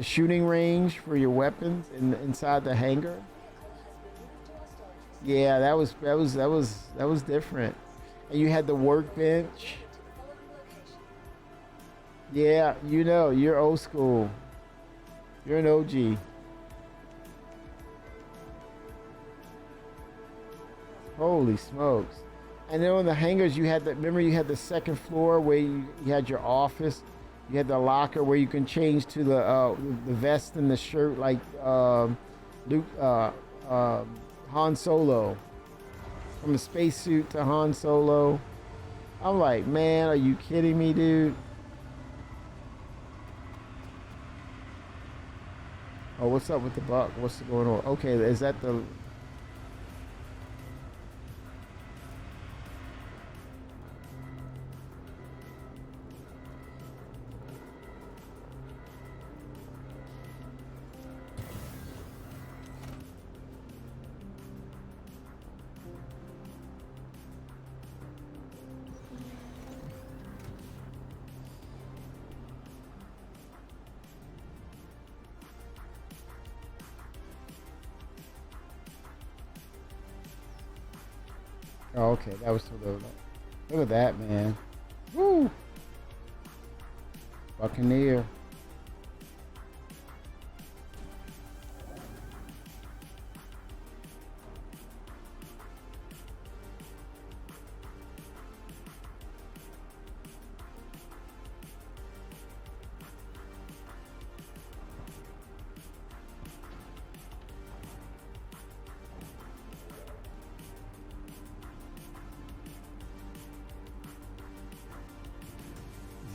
shooting range for your weapons inside the hangar. Yeah, that was different. And you had the workbench. Yeah, you're old school. You're an OG. Holy smokes. And then on the hangars, you had the second floor where you had your office. You had the locker where you can change to the vest and the shirt like Han Solo. From a spacesuit to Han Solo. I'm like, man, are you kidding me, dude? Oh, what's up with the Buck? What's going on? Okay, is that the... Oh, okay, that was for the... Look at that, man. Woo! Buccaneer.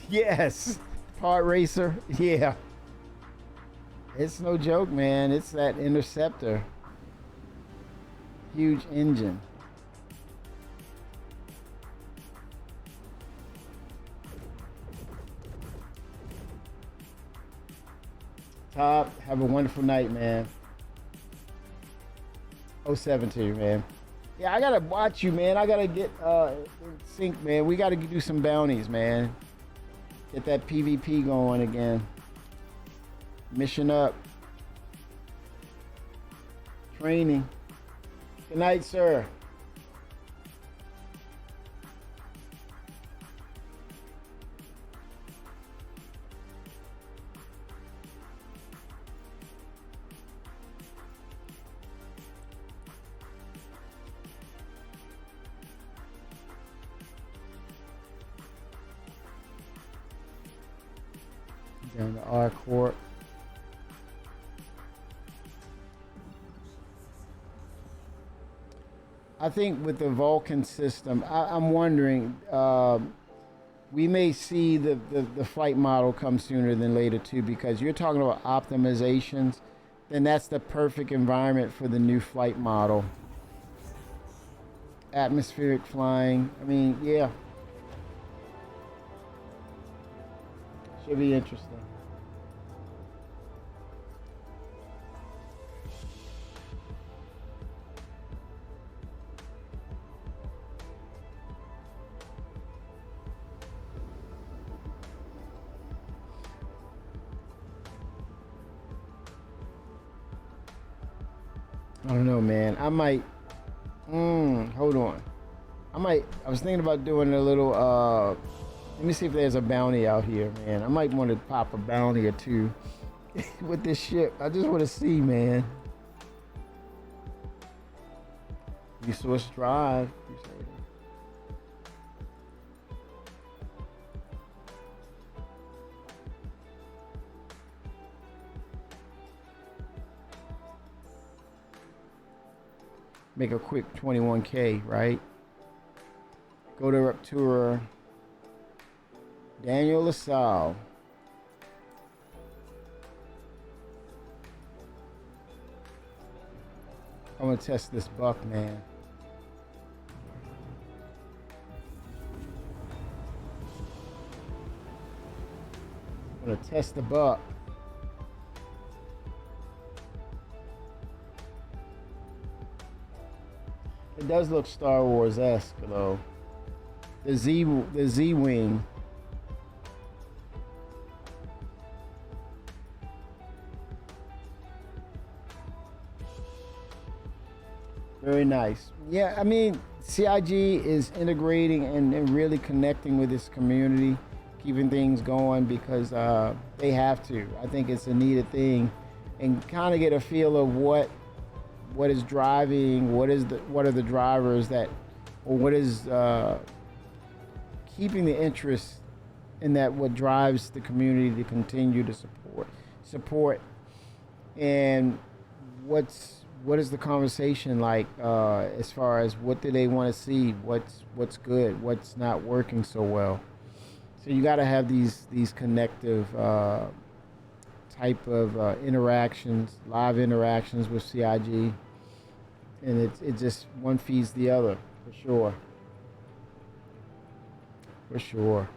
Yes, Kart Racer. Yeah, it's no joke, man. It's that Interceptor, huge engine. Top, have a wonderful night, man. 07 to you, man. Yeah, I gotta watch you, man. I gotta get in sync, man. We gotta do some bounties, man. Get that PvP going again. Mission up. Training. Good night, sir. Down to R Corp. I think with the Vulcan system, I'm wondering, we may see the flight model come sooner than later too, because you're talking about optimizations, then that's the perfect environment for the new flight model. Atmospheric flying, I mean, yeah. Should be interesting. I don't know, man. I might. Hold on. I was thinking about doing a little. Let me see if there's a bounty out here, man. I might want to pop a bounty or two with this ship. I just want to see, man. Resource Drive. Crusader. Make a quick 21K, right? Go to Raptura. Daniel LaSalle. I'm gonna test this buck, man. I'm gonna test the buck. It does look Star Wars-esque though. The Z-Wing. Very nice. Yeah, I mean, CIG is integrating and really connecting with this community, keeping things going because they have to. I think it's a needed thing, and kind of get a feel of what is driving, what are the drivers that, or what is keeping the interest in that, what drives the community to continue to support, and what is the conversation like as far as what do they want to see, what's good, what's not working so well. So you got to have these connective type of interactions, live interactions with CIG, and it just one feeds the other for sure. For sure.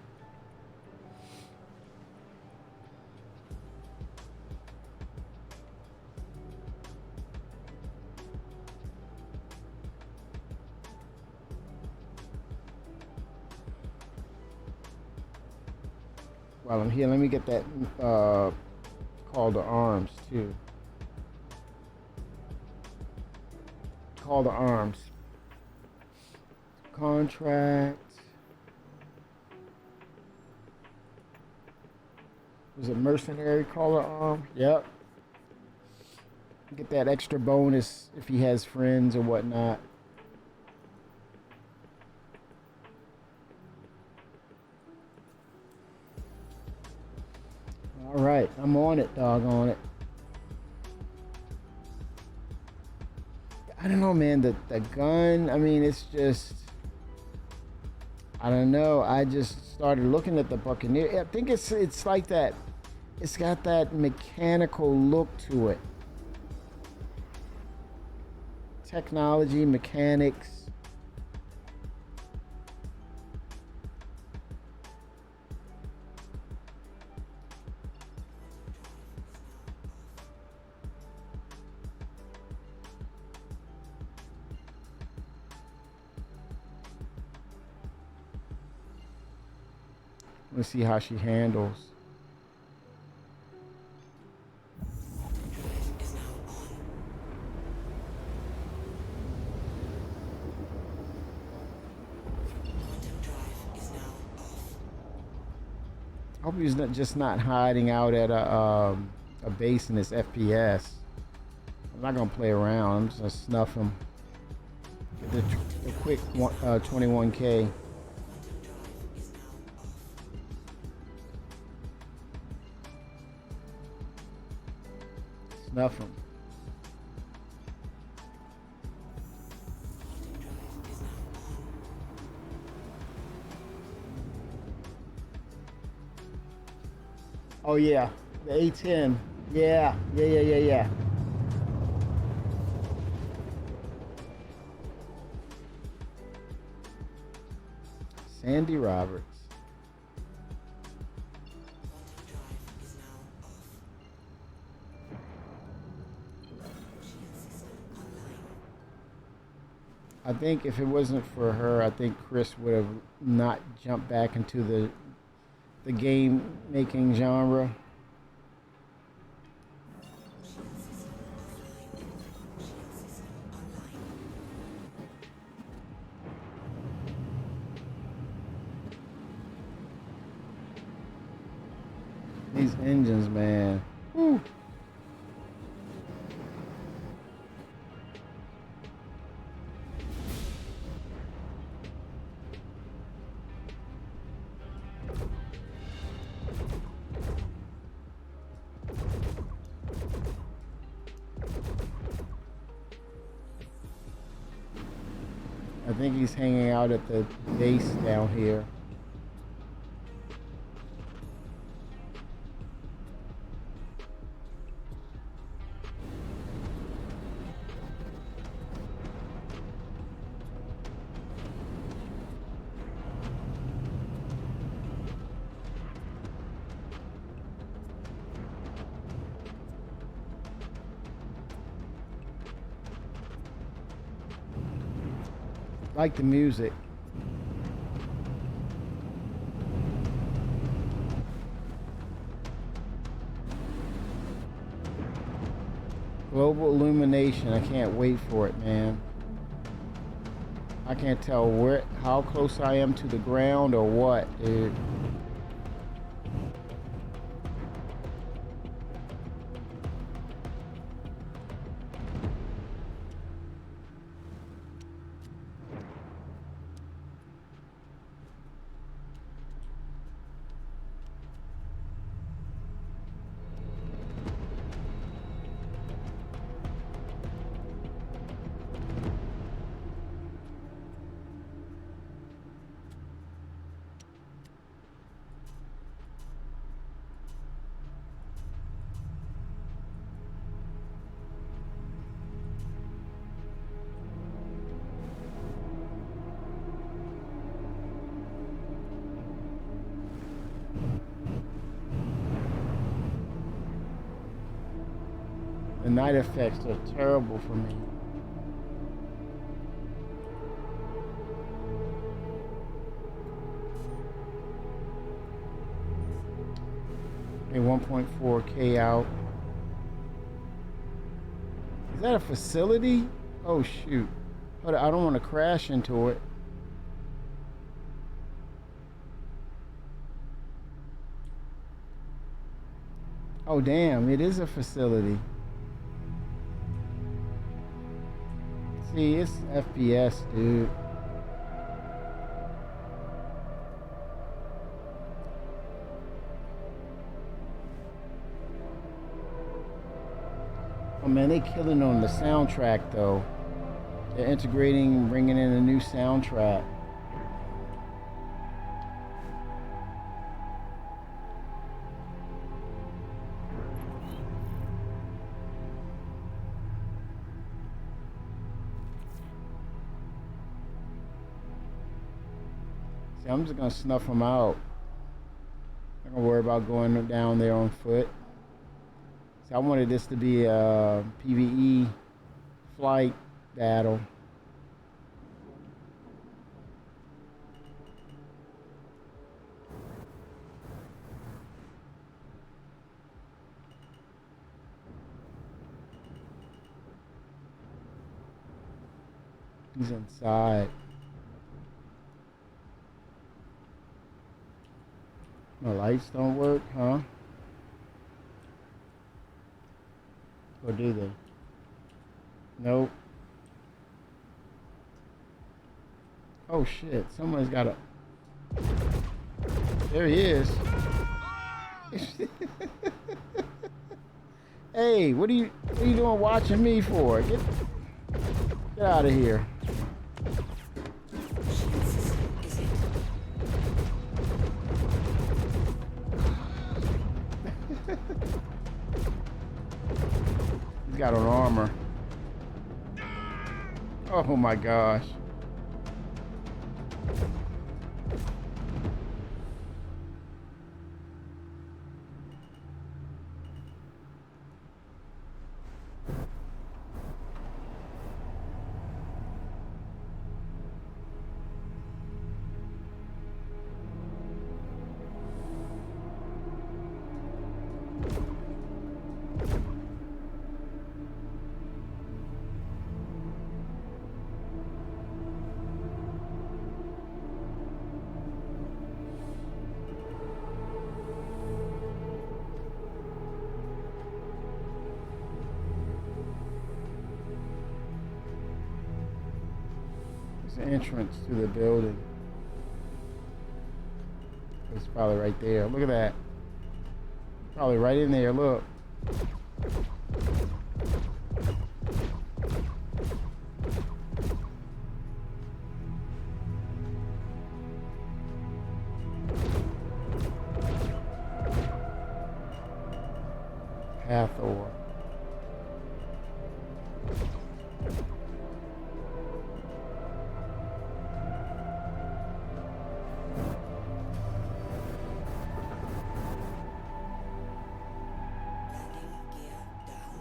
While I'm here, let me get that call to arms too. Call to arms. Contract. Was it mercenary call to arms? Yep. Get that extra bonus if he has friends or whatnot. All right, I'm on it, doggone it. I don't know, man, the gun, I mean, it's just, I don't know. I just started looking at the Buccaneer. I think it's like that. It's got that mechanical look to it. Technology, mechanics. Let's see how she handles. I hope he's not hiding out at a base in his FPS. I'm not gonna play around. I'm just gonna snuff him. Get the quick 21K. snuff him. Oh yeah, the A10. Yeah. Sandy Roberts. I think if it wasn't for her, I think Chris would have not jumped back into the game making genre. These engines, man. Whew. I think he's hanging out at the base down here. Like the music. Global illumination. I can't wait for it, man. I can't tell how close I am to the ground or what, dude. The night effects are terrible for me. A 1.4K out. Is that a facility? Oh shoot. But I don't want to crash into it. Oh damn, it is a facility. See, it's FPS, dude. Oh man, they killing on the soundtrack though. They're integrating, bringing in a new soundtrack. See, I'm just gonna snuff them out. I'm not gonna worry about going down there on foot. So I wanted this to be a PvE flight battle. He's inside. My lights don't work, huh? Or do they? Nope. Oh shit, someone's got a... There he is. Hey, what are you doing watching me for? Get out of here. Jesus, is it? He's got on armor. Oh my gosh. The entrance to the building. It's probably right there. Look at that. Probably right in there. Look. Hathor. Landing gear down.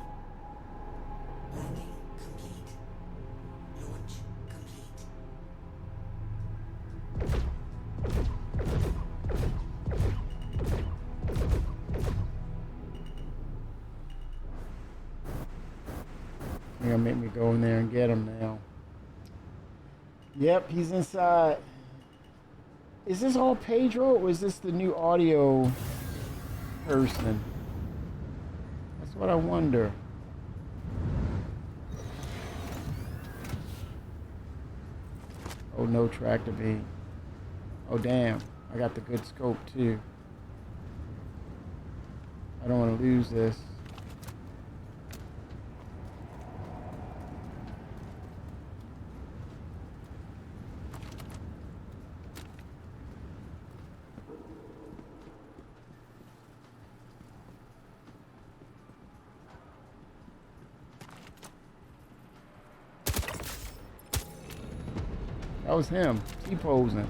Landing complete. Launch complete. You're gonna make me go in there and get him now. Yep, he's inside. Is this all Pedro or is this the new audio person? That's what I wonder. Oh, no tractor beam. Oh, damn. I got the good scope too. I don't want to lose this. That was him, T-posing.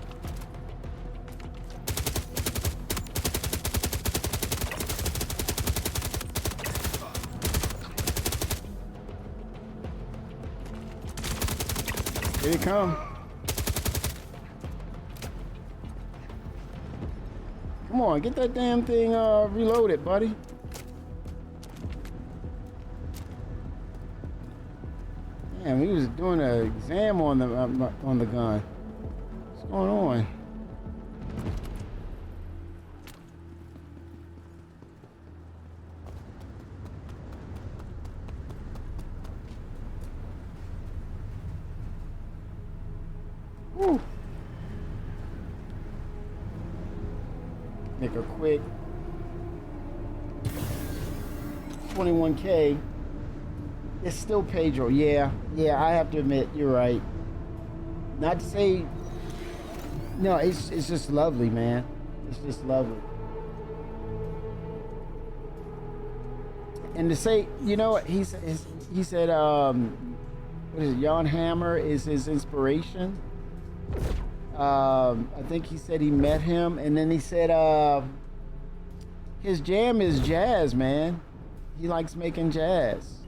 Here he come. Come on, get that damn thing reloaded, buddy. Damn, he was doing an exam on the gun. What's going on? Woo. Make a quick 21K. It's still Pedro. Yeah, I have to admit, you're right. Not to say, no, it's just lovely, man. It's just lovely. And to say, you know what, he said, what is it, Jan Hammer is his inspiration. I think he said he met him, and then he said his jam is jazz, man. He likes making jazz.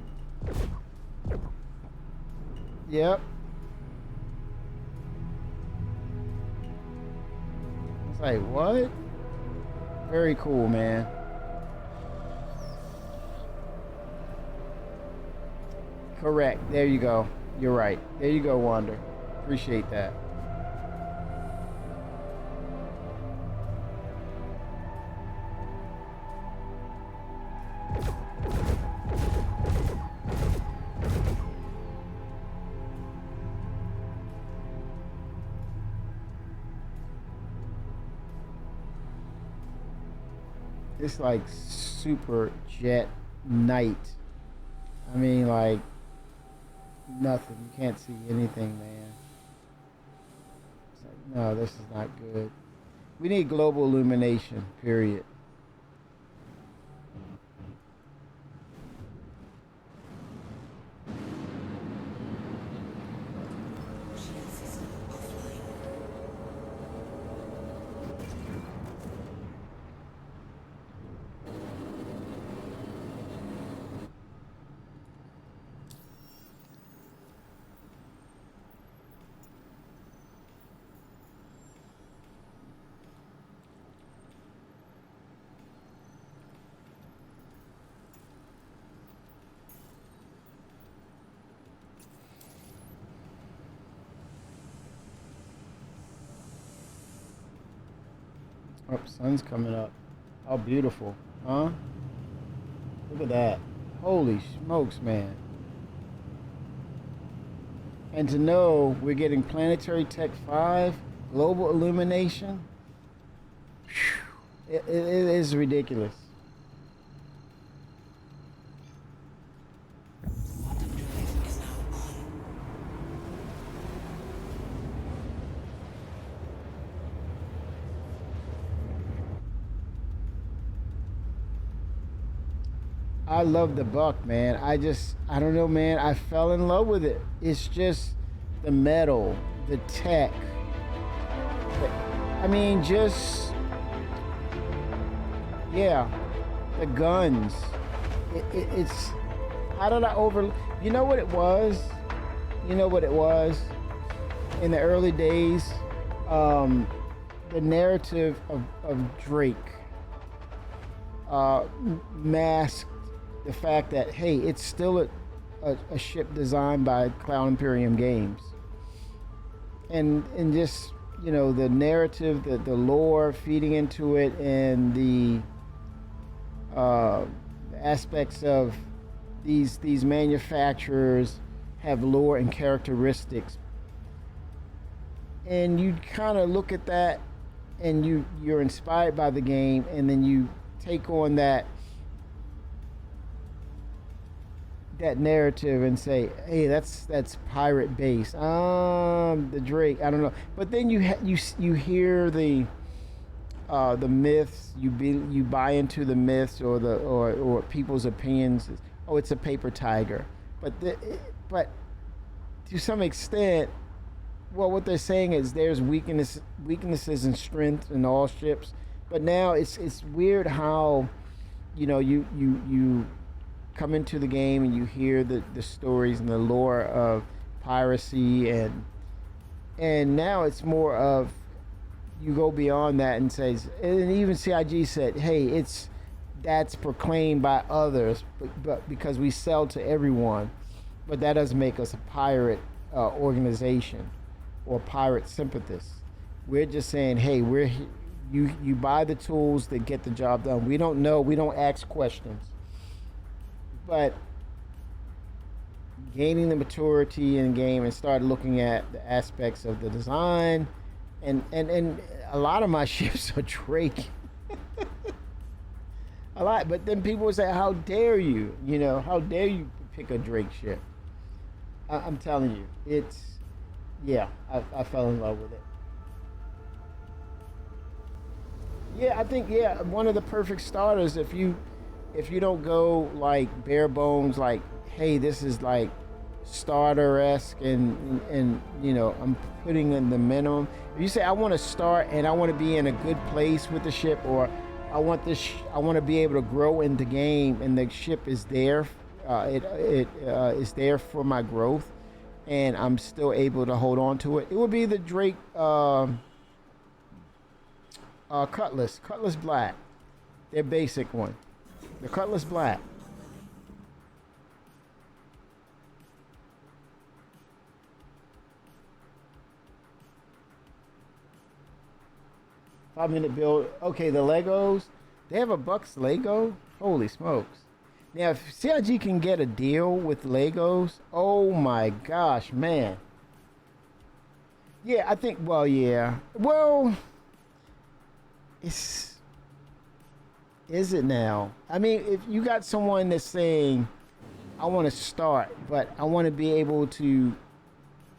Yep. It's like, what? Very cool, man. Correct. There you go. You're right. There you go, Wander. Appreciate that. It's like super jet night. I mean, like, nothing. You can't see anything, man. It's like, no, this is not good. We need global illumination, period. Oh, sun's coming up. How beautiful, huh? Look at that. Holy smokes, man. And to know we're getting Planetary Tech 5, global illumination, it is ridiculous. I love the Buck, man. I don't know, man. I fell in love with it. It's just the metal, the tech. I mean, just, yeah, the guns. It's, how did I you know what it was? You know what it was? In the early days, the narrative of Drake masked the fact that, hey, it's still a ship designed by Cloud Imperium Games. And just, you know, the narrative, the lore feeding into it, and the aspects of these manufacturers have lore and characteristics. And you kind of look at that and you're inspired by the game, and then you take on that narrative and say, hey, that's pirate base. The Drake, I don't know. But then you hear the myths. You buy into the myths or people's opinions. Oh, it's a paper tiger. But to some extent, well, what they're saying is there's weaknesses and strengths in all ships. But now it's weird how, you know, you come into the game and you hear the stories and the lore of piracy, and now it's more of, you go beyond that and says, and even CIG said, hey, that's proclaimed by others, but because we sell to everyone, but that doesn't make us a pirate organization or pirate sympathist. We're just saying, hey, you buy the tools that get the job done. We don't know, we don't ask questions. But gaining the maturity in the game and start looking at the aspects of the design, and a lot of my ships are Drake. A lot, but then people would say, how dare you? You know, how dare you pick a Drake ship? I'm telling you, it's, yeah, I fell in love with it. Yeah, I think, yeah, one of the perfect starters, if you don't go like bare bones, like, hey, this is like starter-esque and you know, I'm putting in the minimum. If you say, I want to start and I want to be in a good place with the ship, or I want to be able to grow in the game, and the ship is there, it is there for my growth, and I'm still able to hold on to it. It would be the Drake Cutlass Black, their basic one. The Cutlass Black. Five-minute build. Okay, the Legos. They have a Bucks Lego? Holy smokes. Now, if CIG can get a deal with Legos, oh my gosh, man. Yeah, I think, well, yeah. Well, it's... Is it now? I mean, if you got someone that's saying, I want to start, but I want to be able to,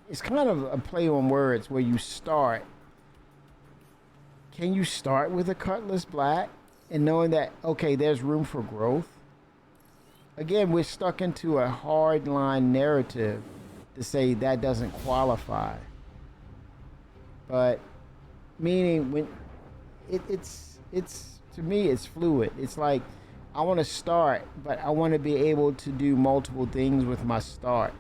it's kind of a play on words where you start. Can you start with a Cutlass Black and knowing that, okay, there's room for growth? Again, we're stuck into a hard line narrative to say that doesn't qualify. But meaning when it's to me it's fluid. It's like I want to start, but I want to be able to do multiple things with my start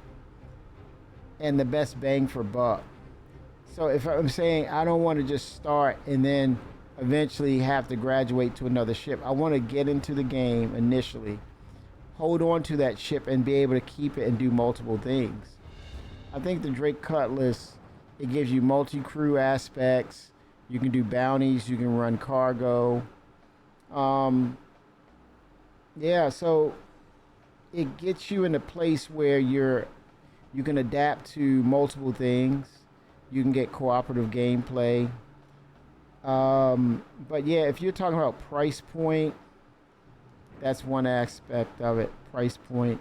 and the best bang for buck. So if I'm saying I don't want to just start and then eventually have to graduate to another ship, I want to get into the game initially, hold on to that ship and be able to keep it and do multiple things. I think the Drake Cutlass, it gives you multi-crew aspects. You can do bounties. You can run cargo. Yeah, so it gets you in a place where you can adapt to multiple things. You can get cooperative gameplay. But yeah, if you're talking about price point, that's one aspect of it. Price point.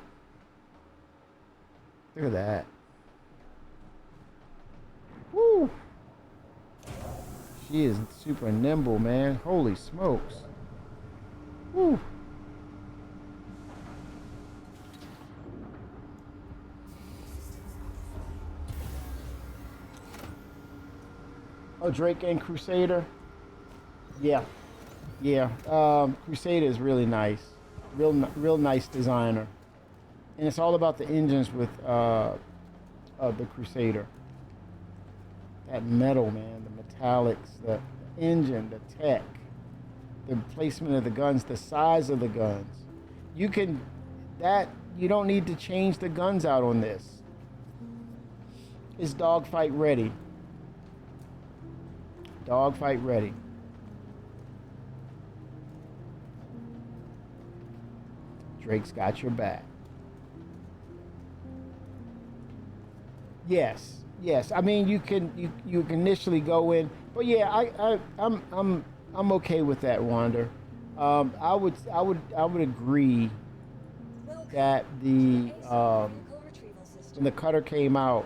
Look at that. Woo! She is super nimble, man. Holy smokes. Woo! Oh, Drake and Crusader? Yeah. Yeah. Crusader is really nice. Real nice designer. And it's all about the engines with the Crusader. That metal, man, the metallics, the engine, the tech, the placement of the guns, the size of the guns. You don't need to change the guns out on this. It's dogfight ready. Dogfight ready. Drake's got your back. Yes. I mean, you can initially go in, but yeah, I'm okay with that, Wander. I would agree that when the cutter came out,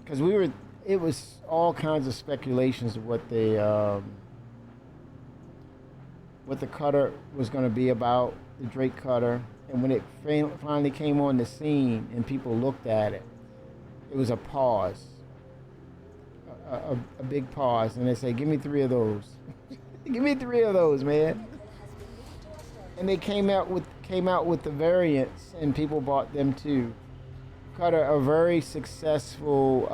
because it was all kinds of speculations of what the cutter was going to be about, the Drake cutter, and when it finally came on the scene and people looked at it, it was a pause, a big pause, and they say, "Give me 3 of those, give me 3 of those, man." And they came out with the variants, and people bought them too. Cutter, a very successful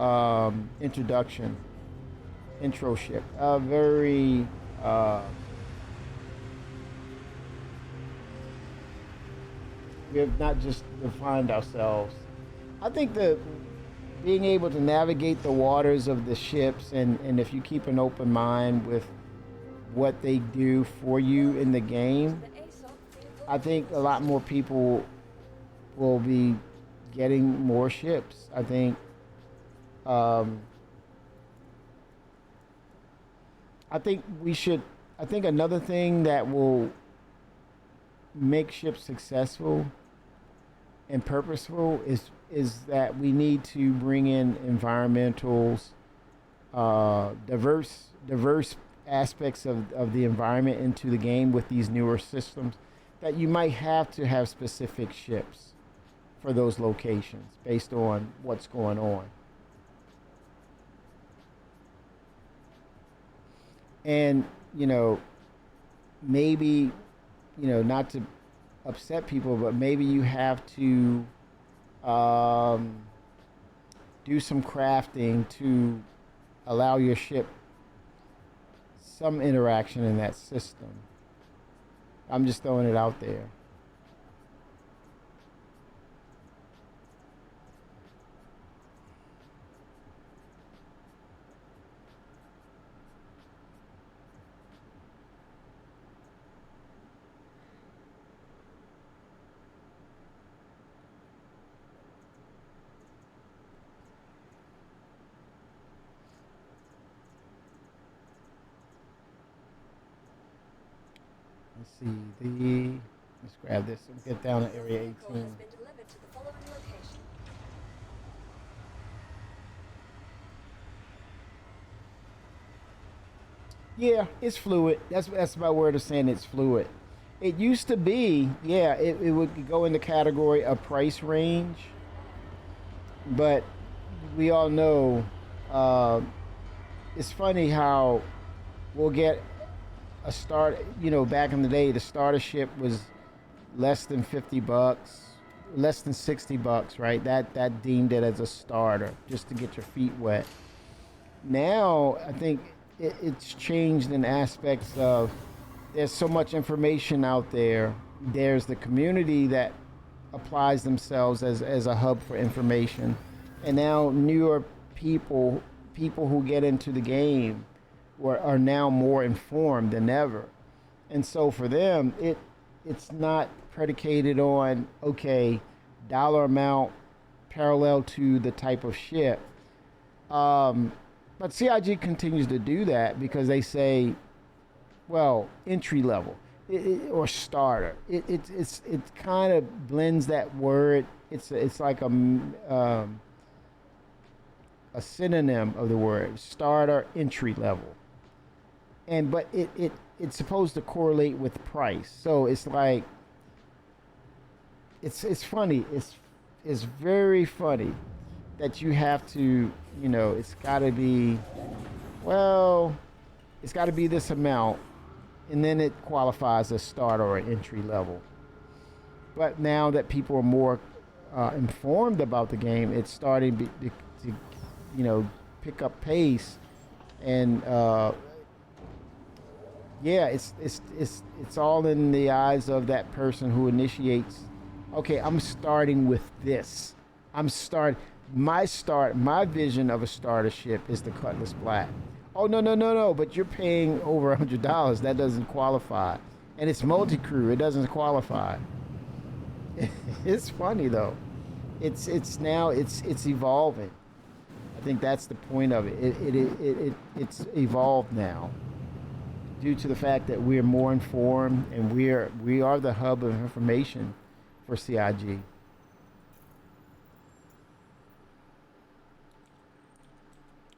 intro ship, a very we have not just defined ourselves. I think being able to navigate the waters of the ships, and if you keep an open mind with what they do for you in the game, I think a lot more people will be getting more ships. I think another thing that will make ships successful and purposeful is that we need to bring in environmentals, diverse aspects of the environment into the game with these newer systems, that you might have to have specific ships for those locations based on what's going on. And, maybe, not to upset people, but maybe you have to do some crafting to allow your ship some interaction in that system. I'm just throwing it out there. Let's grab this and get down to area Vehicle 18. has been delivered to the following location. Yeah, it's fluid. That's my word of saying it's fluid. It used to be, yeah, it would go in the category of price range, but we all know it's funny how we'll get a start. Back in the day, the starter ship was less than $50, less than $60, right? That deemed it as a starter just to get your feet wet. Now, I think it's changed in aspects of there's so much information out there. There's the community that applies themselves as a hub for information, and now newer people who get into the game are now more informed than ever. And so for them, it's not predicated on, okay, dollar amount parallel to the type of ship. But CIG continues to do that because they say, well, entry level or starter. It kind of blends that word. It's like a synonym of the word starter, entry level. But it's supposed to correlate with price. So it's like it's funny. It's very funny that you have to, it's got to be, it's got to be this amount, and then it qualifies as starter or entry level. But now that people are more informed about the game, it's starting to pick up pace, and it's all in the eyes of that person who initiates. Okay, I'm starting with this. My vision of a starter ship is the Cutlass Black. Oh, no, but you're paying over $100. That doesn't qualify. And it's multi-crew. It doesn't qualify. It's funny, though. It's evolving. I think that's the point of it. It's evolved now due to the fact that we're more informed and we are the hub of information for CIG.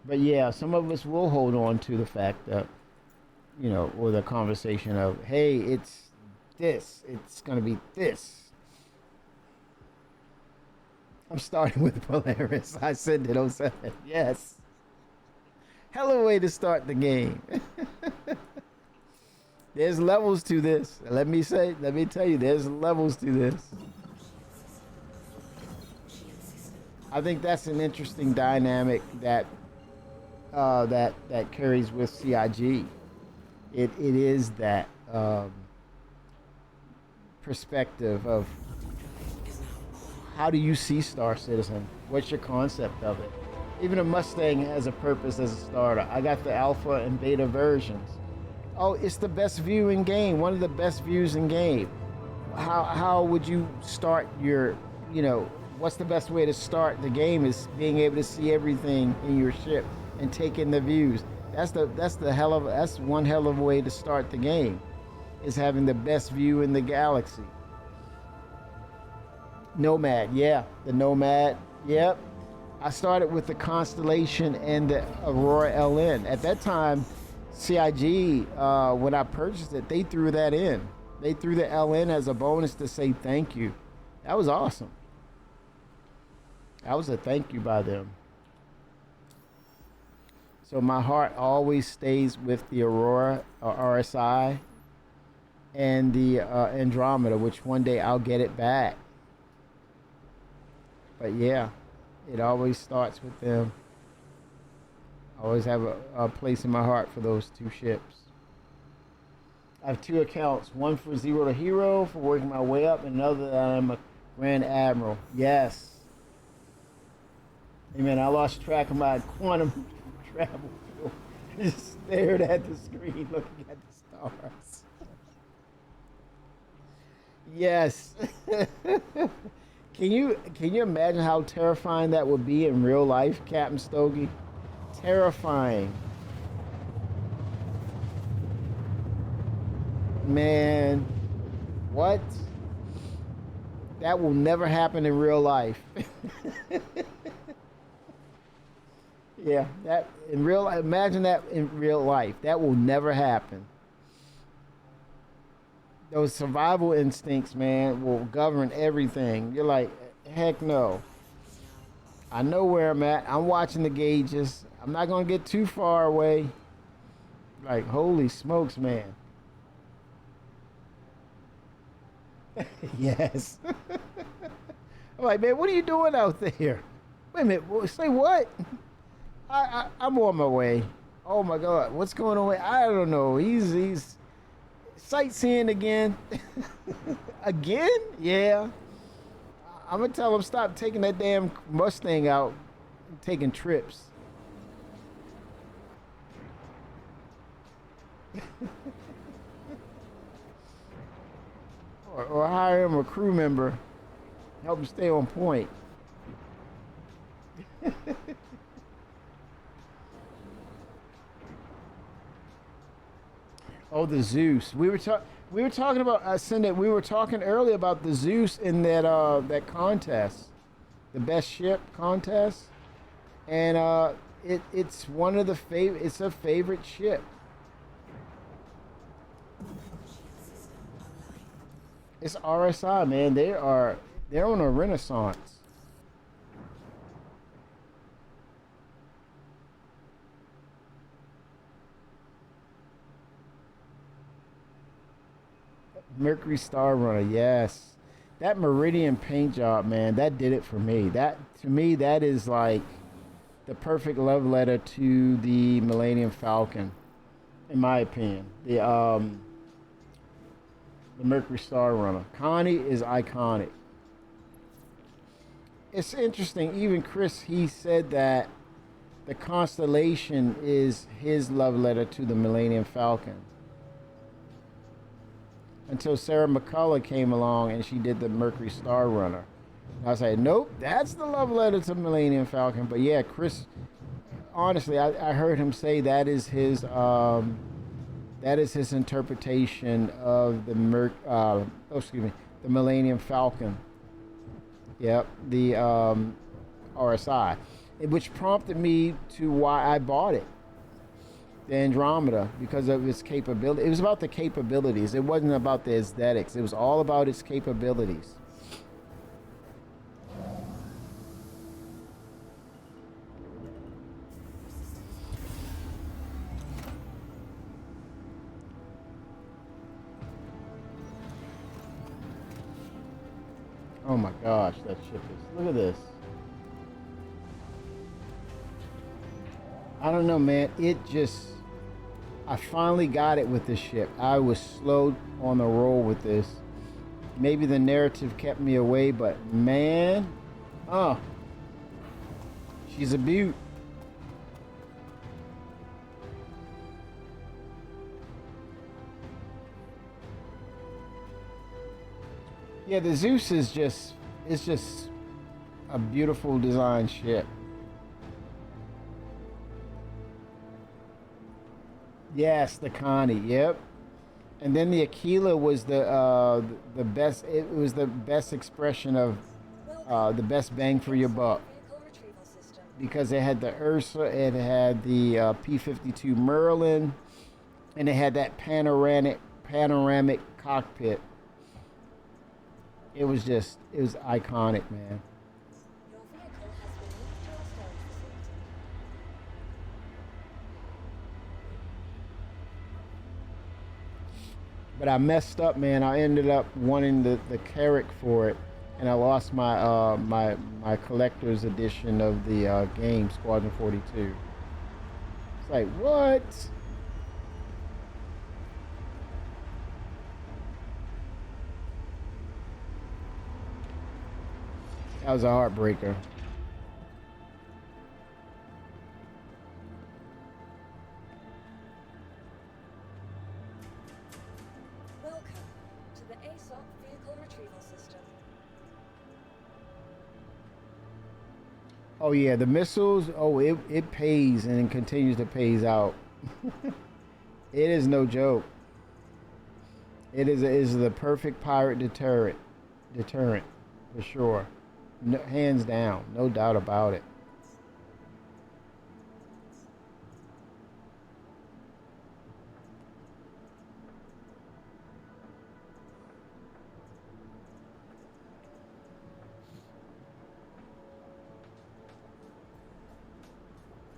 But yeah, some of us will hold on to the fact that, or the conversation of, hey, it's this. It's going to be this. I'm starting with Polaris. I said it 07. Yes. Hell of a way to start the game. There's levels to this. Let me tell you, there's levels to this. I think that's an interesting dynamic that carries with CIG. It is that perspective of how do you see Star Citizen? What's your concept of it? Even a Mustang has a purpose as a starter. I got the alpha and beta versions. Oh, it's the best view in game. One of the best views in game. How would you start your, what's the best way to start the game is being able to see everything in your ship and take in the views. That's one hell of a way to start the game, is having the best view in the galaxy. Nomad, yeah, the Nomad, yep. I started with the Constellation and the Aurora LN. At that time, CIG, when I purchased it, they threw that in. They threw the LN as a bonus to say thank you. That was awesome. That was a thank you by them. So my heart always stays with the Aurora or RSI and the Andromeda, which one day I'll get it back. But yeah, it always starts with them. I always have a place in my heart for those two ships. I have two accounts, one for Zero to Hero for working my way up, and another that I'm a Grand Admiral. Yes. Hey man, I lost track of my quantum travel. I just stared at the screen looking at the stars. Yes. Can you imagine how terrifying that would be in real life, Captain Stogie? Terrifying. Man, what? That will never happen in real life. Yeah, that in real. Imagine that in real life. That will never happen. Those survival instincts, man, will govern everything. You're like, heck no. I know where I'm at. I'm watching the gauges. I'm not gonna get too far away. Like, holy smokes, man. Yes. I'm like, man, what are you doing out there? Wait a minute. Say what? I'm on my way. Oh my God, what's going on? I don't know. He's sightseeing again. Again? Yeah. I'm gonna tell him stop taking that damn Mustang out, and taking trips. Or hire him a crew member, help him stay on point. Oh, the Zeus. We were talking about Cindy. We were talking earlier about the Zeus in that contest, the best ship contest, and it's one of the It's a favorite ship. It's RSI, man. They're on a renaissance. Mercury Star Runner, yes. That Meridian paint job, man, that did it for me. That, to me, that is like the perfect love letter to the Millennium Falcon, in my opinion. The Mercury Star Runner. Connie is iconic. It's interesting, even Chris, he said that the Constellation is his love letter to the Millennium Falcon. Until Sarah McCullough came along and she did the Mercury Star Runner. And I was like, nope, that's the love letter to Millennium Falcon. But yeah, Chris, honestly, I heard him say that is his interpretation of the the Millennium Falcon. Yep, the RSI, which prompted me to why I bought it. The Andromeda, because of its capability. It was about the capabilities. It wasn't about the aesthetics. It was all about its capabilities. Oh my gosh, that ship is. Look at this. I don't know, man. I finally got it with this ship. I was slow on the roll with this. Maybe the narrative kept me away, but man, she's a beaut. Yeah, the Zeus is it's just a beautiful design ship. Yes, the Connie. Yep. And then the Aquila was the best. It was the best expression of the best bang for your buck, because it had the Ursa, it had the P-52 Merlin, and it had that panoramic cockpit. It was iconic, man. But I messed up, man. I ended up wanting the Carrack for it, and I lost my my collector's edition of the game, Squadron 42. It's like, what? That was a heartbreaker. Welcome to the ASOP Vehicle Retrieval System. Oh yeah, the missiles. Oh, it pays and it continues to pays out. It is no joke. It is the perfect pirate deterrent for sure. No, hands down, no doubt about it.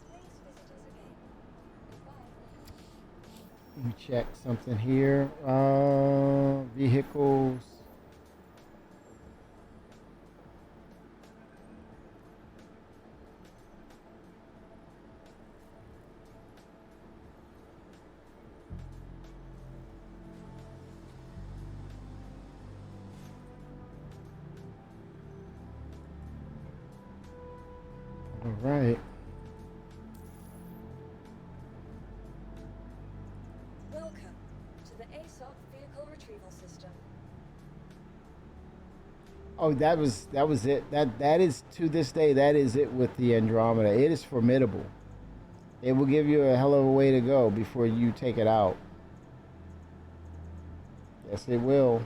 Today's visitors again. Goodbye. Let me check something here. Vehicles. All right. Welcome to the ASOP Vehicle Retrieval System. Oh, that was it. That is, to this day, that is it with the Andromeda. It is formidable. It will give you a hell of a way to go before you take it out. Yes, it will.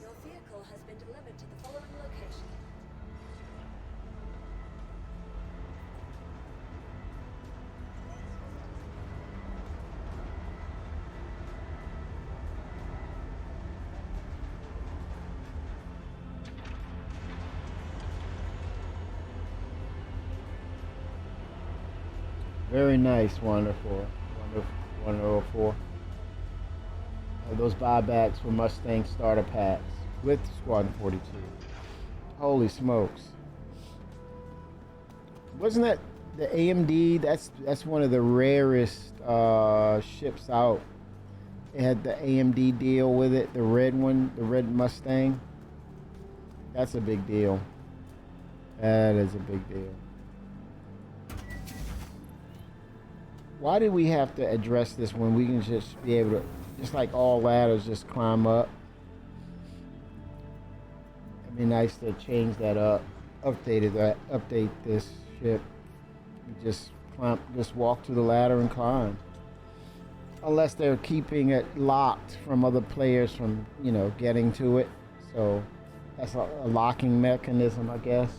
Your vehicle has been delivered to the following location. Very nice, wonderful, 104. Those buybacks for Mustang starter packs with Squadron 42. Holy smokes! Wasn't that the AMD? That's one of the rarest ships out. It had the AMD deal with it, the red one, the red Mustang. That's a big deal. That is a big deal. Why do we have to address this when we can just be able to, just like all ladders, just climb up? It'd be nice to change that up, update this ship. You just climb, just walk to the ladder and climb. Unless they're keeping it locked from other players from, getting to it. So that's a locking mechanism, I guess.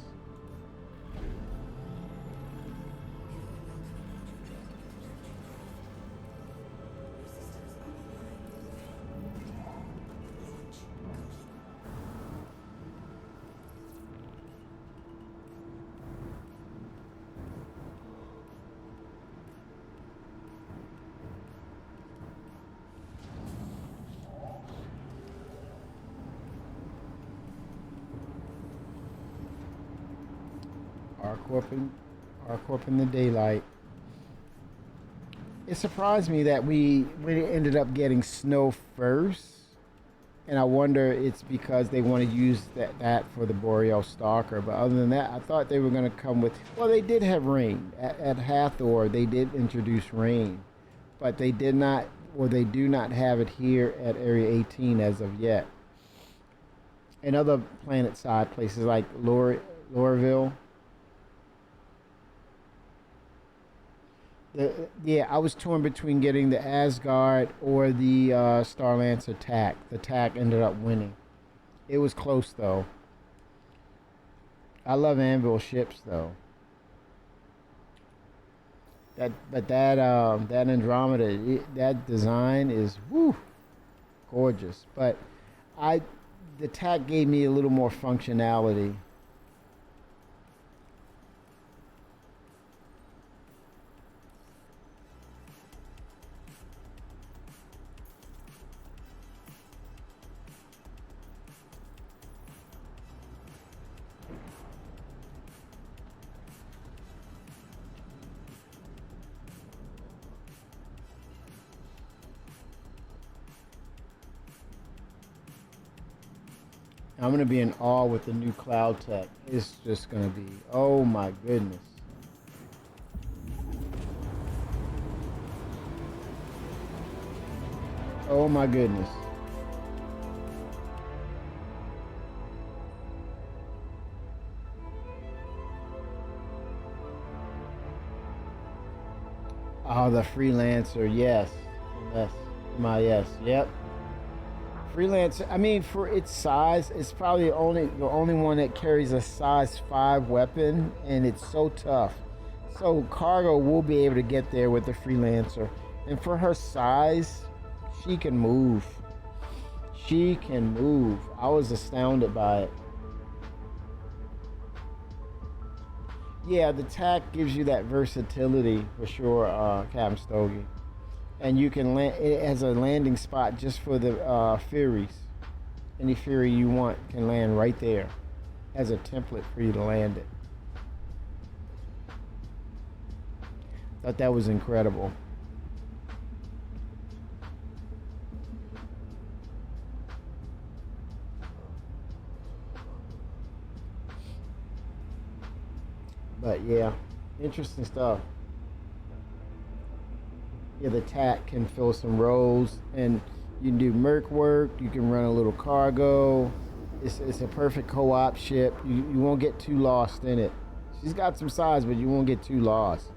R-Corp in the daylight. It surprised me that we ended up getting snow first, and I wonder it's because they want to use that for the Boreal Stalker. But other than that, I thought they were going to come with. Well, they did have rain at Hathor. They did introduce rain, but they did not, or they do not have it here at Area 18 as of yet. In other planet side places like Lorville. Yeah, I was torn between getting the Asgard or the Starlancer TAC. The TAC ended up winning. It was close though. I love Anvil ships though. That Andromeda, that design is gorgeous. But the TAC gave me a little more functionality. I'm going to be in awe with the new Cloud Tech. It's just going to be, oh my goodness. Oh my goodness. Oh, the Freelancer, yes. Yes. MIS, yep. Freelancer, I mean, for its size, it's probably the only one that carries a size 5 weapon, and it's so tough. So Cargo will be able to get there with the Freelancer. And for her size, she can move. She can move. I was astounded by it. Yeah, the TAC gives you that versatility for sure, Captain Stogie. And you can land, it has a landing spot just for the Furies. Any Fury you want can land right there. Has a template for you to land it. Thought that was incredible. But yeah, interesting stuff. Yeah, the TAC can fill some roles, and you can do merc work. You can run a little cargo. It's a perfect co-op ship. You won't get too lost in it. She's got some size, but you won't get too lost.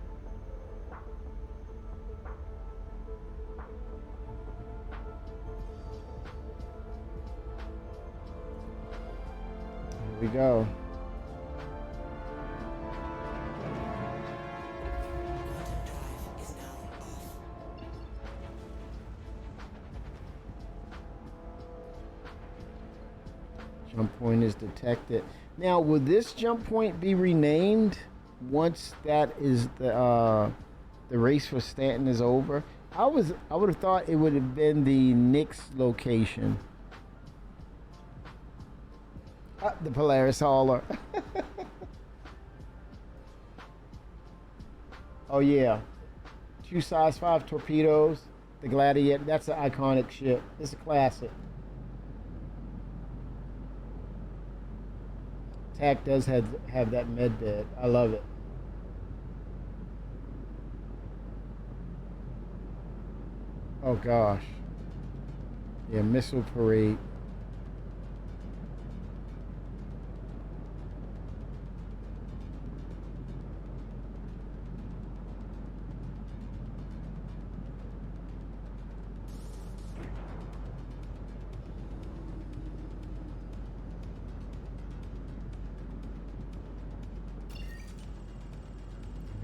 Here we go. Jump point is detected. Now, will this jump point be renamed once that is the race for Stanton is over? I would have thought it would have been the Nyx location. The Polaris Hauler. Oh yeah, 2 size 5 torpedoes. The Gladiator. That's an iconic ship. It's a classic. TAC does have that med bed. I love it. Oh gosh. Yeah, missile parade.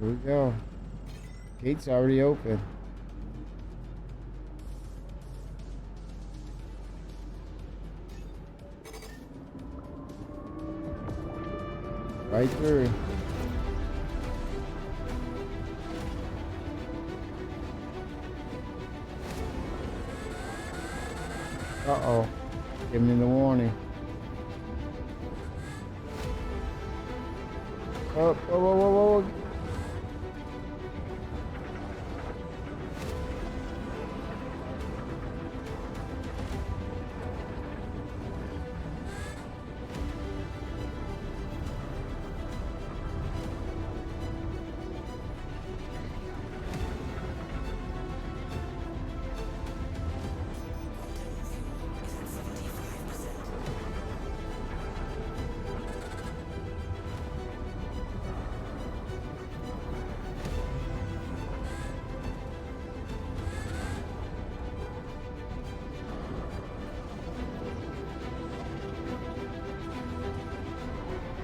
Here we go. Gate's already open. Right through. Uh-oh. Give me the warning. Oh, whoa, whoa, whoa, whoa.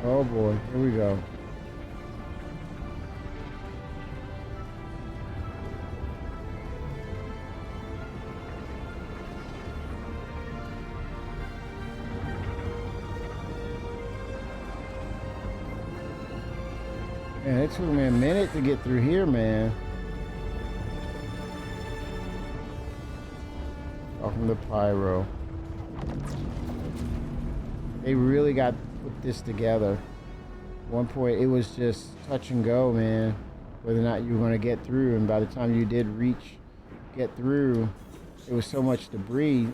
Oh boy, here we go. Man, it took me a minute to get through here, man. Off from the pyro. They really got put this together. At one point it was just touch and go, man, whether or not you were going to get through, and by the time you did get through, it was so much debris.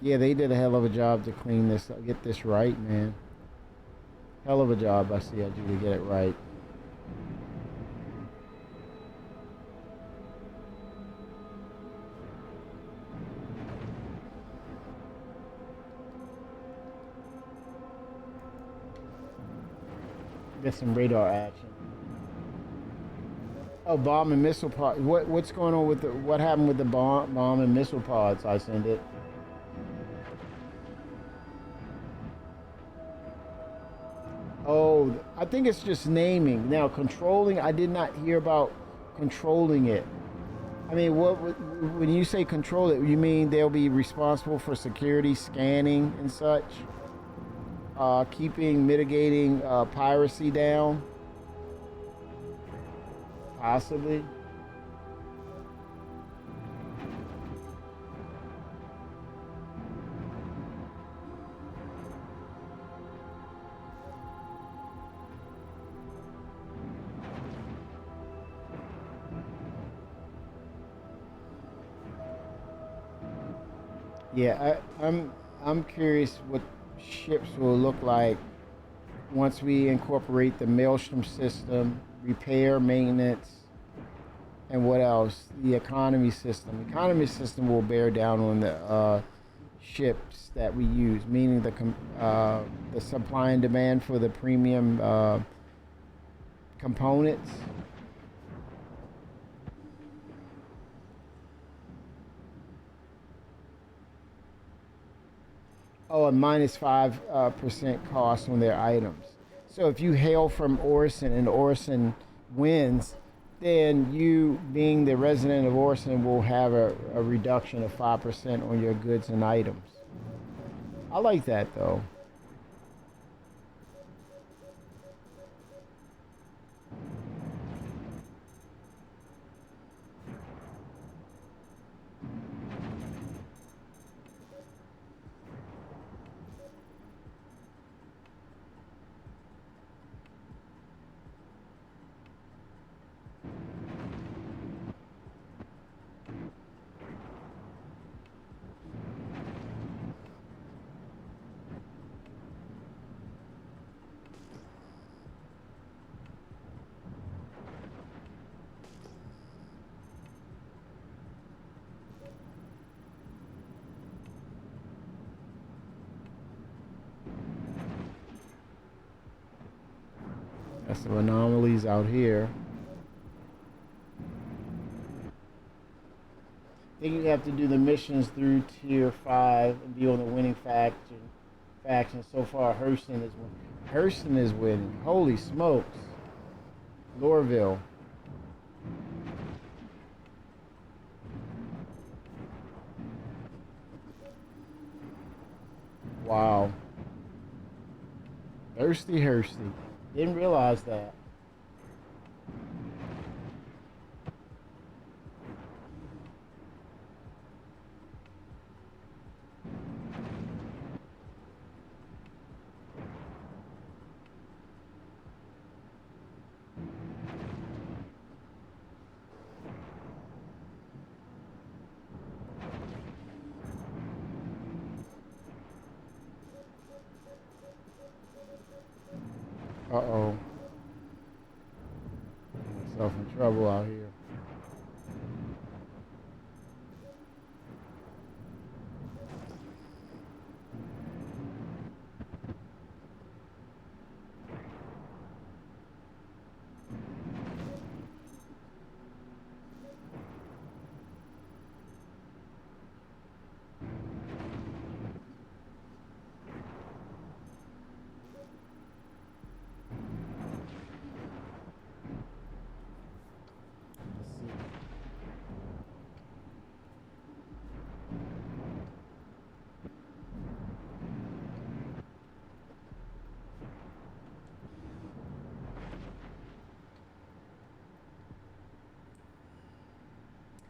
Yeah, they did a hell of a job to clean this, get this right, man. Hell of a job, I see, I do to get it right. Get some radar action. Oh, bomb and missile pod. What's going on with what happened with the bomb and missile pods? I send it. Oh, I think it's just naming. Now controlling, I did not hear about controlling it. I mean, when you say control it, you mean they'll be responsible for security, scanning, and such, mitigating piracy down, possibly. Yeah, I'm curious what ships will look like once we incorporate the Maelstrom system, repair, maintenance, and what else? The economy system. Economy system will bear down on the ships that we use, meaning the supply and demand for the premium components. Oh, a minus 5% cost on their items. So if you hail from Orison and Orison wins, then you, being the resident of Orison, will have a reduction of 5% on your goods and items. I like that though. Got some anomalies out here. I think you have to do the missions through tier 5 and be on the winning faction. So far, Hurston is winning. Hurston is winning. Holy smokes. Lorville. Wow. Thirsty. Didn't realize that. Uh-oh. Myself in trouble out here.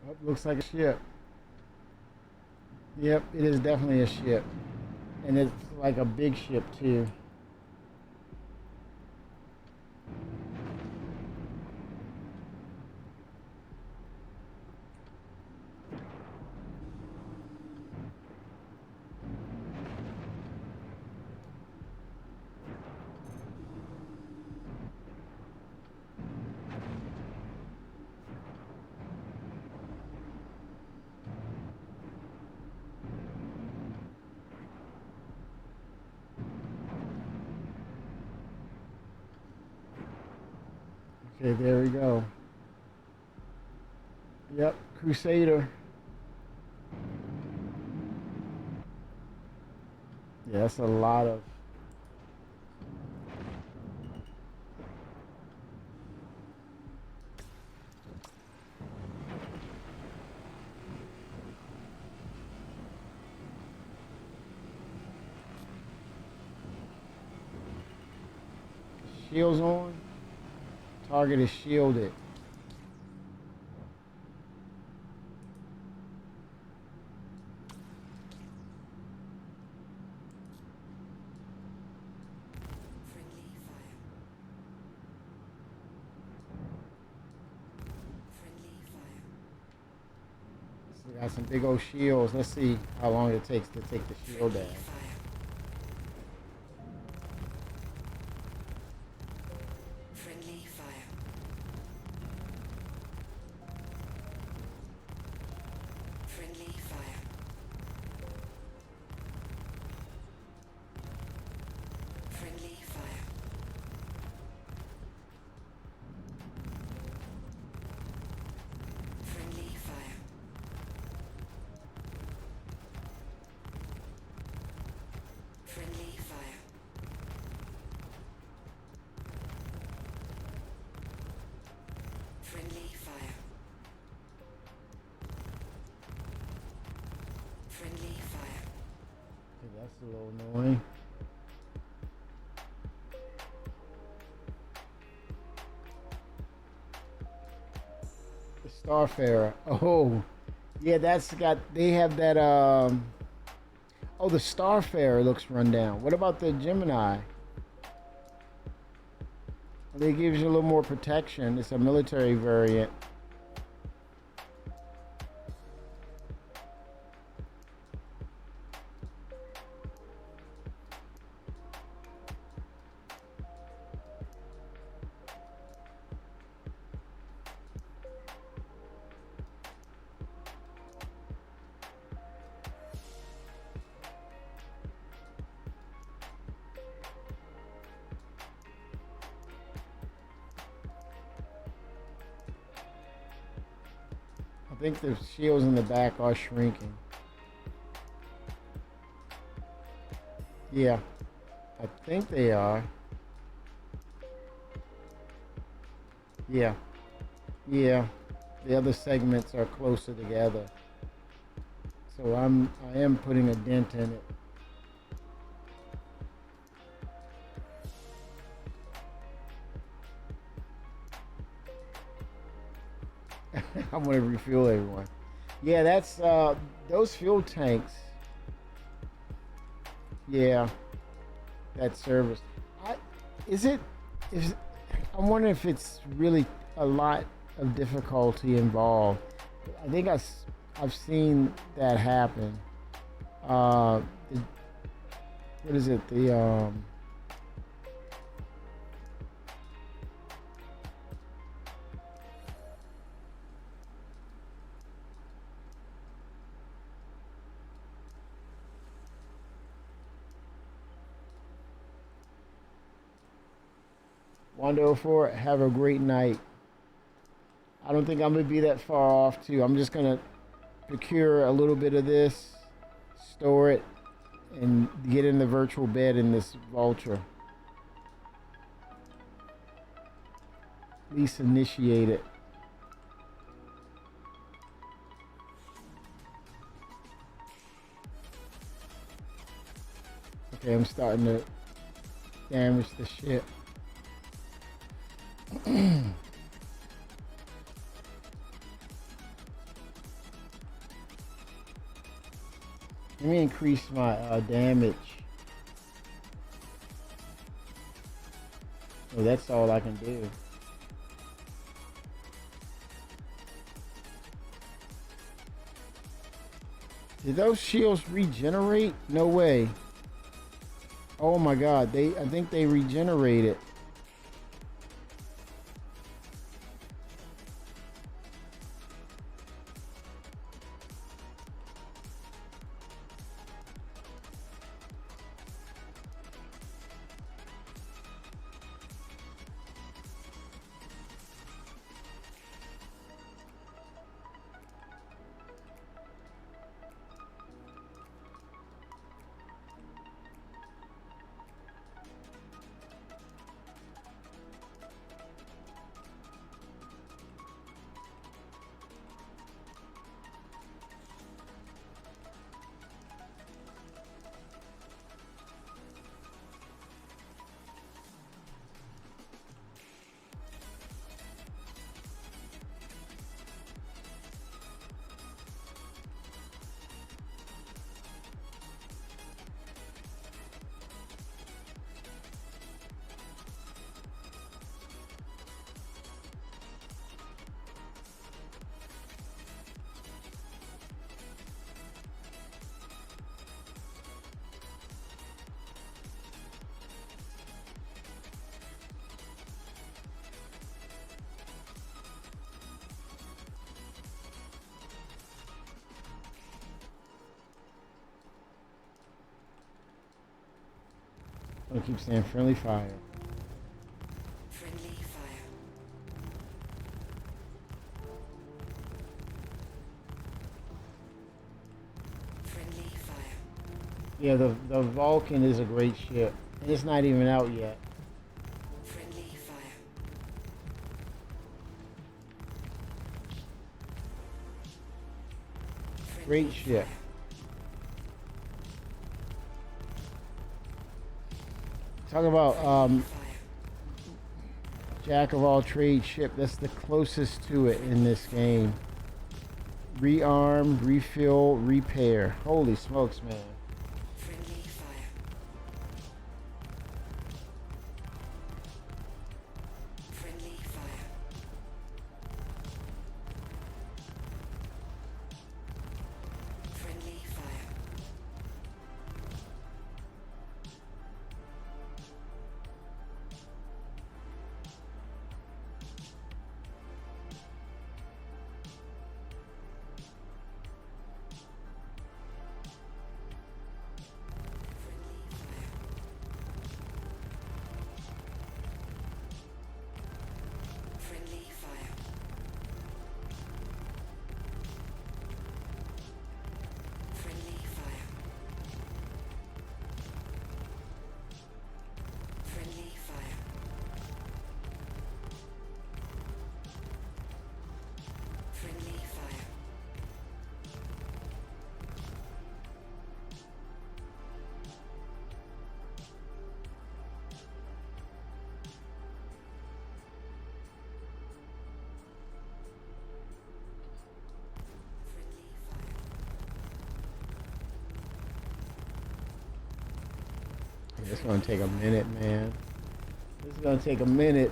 Oh, looks like a ship. Yep, it is definitely a ship. And it's like a big ship too. Okay, there we go. Yep, Crusader. Yeah, that's a lot of. Shields on. Target is shielded. Friendly fire. Friendly fire. So we got some big old shields. Let's see how long it takes to take the shield down. Friendly fire. Friendly fire. Friendly fire. Friendly fire. Friendly fire. Friendly fire. Friendly fire. Friendly fire. Okay, that's a little annoying. The Starfarer. Oh, yeah, that's got. They have that. Oh, the Starfarer looks run down. What about the Gemini? They gives you a little more protection. It's a military variant. I think the shields in the back are shrinking. Yeah, I think they are. Yeah, yeah. The other segments are closer together. So I am putting a dent in it. I'm gonna refuel everyone. Yeah, that's those fuel tanks. Yeah, that service. I, is it? Is I'm wondering if it's really a lot of difficulty involved. I think I've seen that happen. The, what is it? The 104. Have a great night. I don't think I'm gonna be that far off too. I'm just gonna procure a little bit of this, store it, and get in the virtual bed in this Vulture. At least initiate it. Okay, I'm starting to damage the ship. Let me increase my damage. Oh, that's all I can do. Did those shields regenerate? No way. Oh my god, I think they regenerated. gonna keep saying friendly fire. Friendly fire. Friendly fire. Yeah, the Vulcan is a great ship. And it's not even out yet. Friendly fire. Friendly Great ship. fire. Talk about Fire. jack of all trades ship. That's the closest to it in this game. Rearm, refill, repair. Holy smokes, man. Friendly fire. Friendly fire. Friendly fire. Friendly fire. Friendly fire. Friendly fire. Friendly fire. Friendly fire. It's gonna take a minute, man. This is gonna take a minute.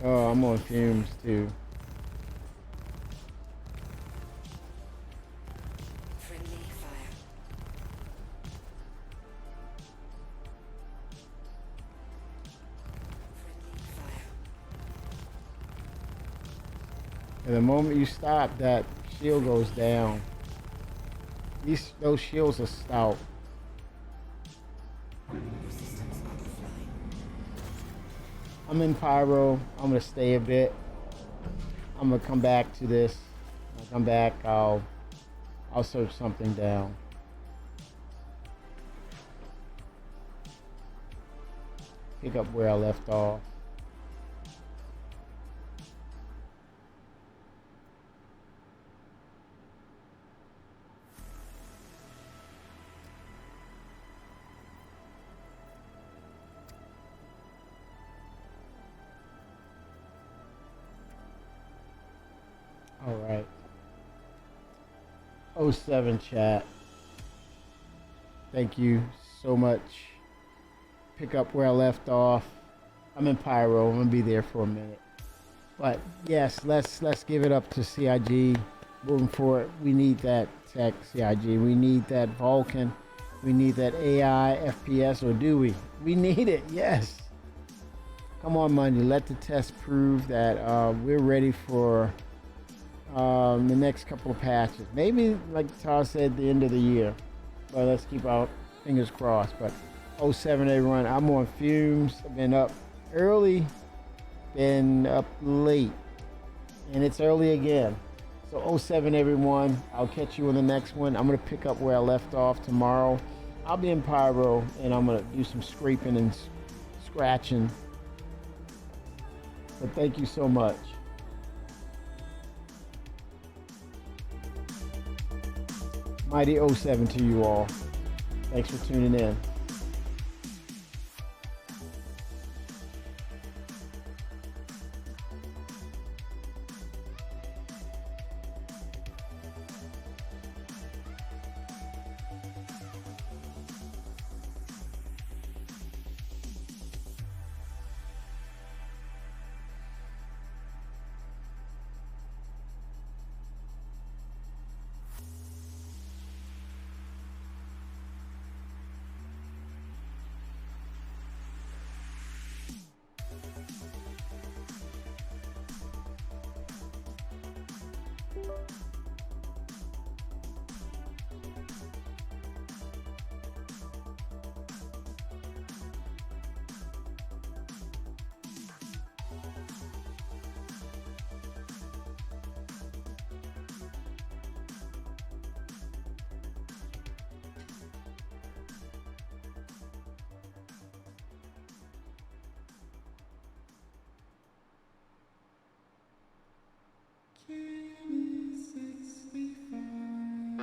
Oh, I'm on fumes too. Friendly fire. Friendly fire. And the moment you stop, that shield goes down. Those shields are stout. Systems offline. I'm in pyro. I'm gonna stay a bit. I'm gonna come back to this. When I come back, I'll search something down. Pick up where I left off. All right. '07 chat. Thank you so much. Pick up where I left off. I'm in pyro. I'm gonna be there for a minute. But yes, let's give it up to CIG. Moving forward, we need that tech, CIG. We need that Vulcan. We need that AI FPS, or do we? We need it. Yes. Come on, Monday. Let the test prove that we're ready for the next couple of patches. Maybe, like Todd said, the end of the year. But let's keep our fingers crossed. But '07 everyone, I'm on fumes. I've been up early, been up late, and it's early again. So '07 everyone, I'll catch you in the next one. I'm gonna pick up where I left off tomorrow. I'll be in pyro, and I'm gonna do some scraping and scratching. But thank you so much. Mighty '07 to you all. Thanks for tuning in.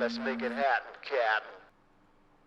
Let's make it happen, Captain.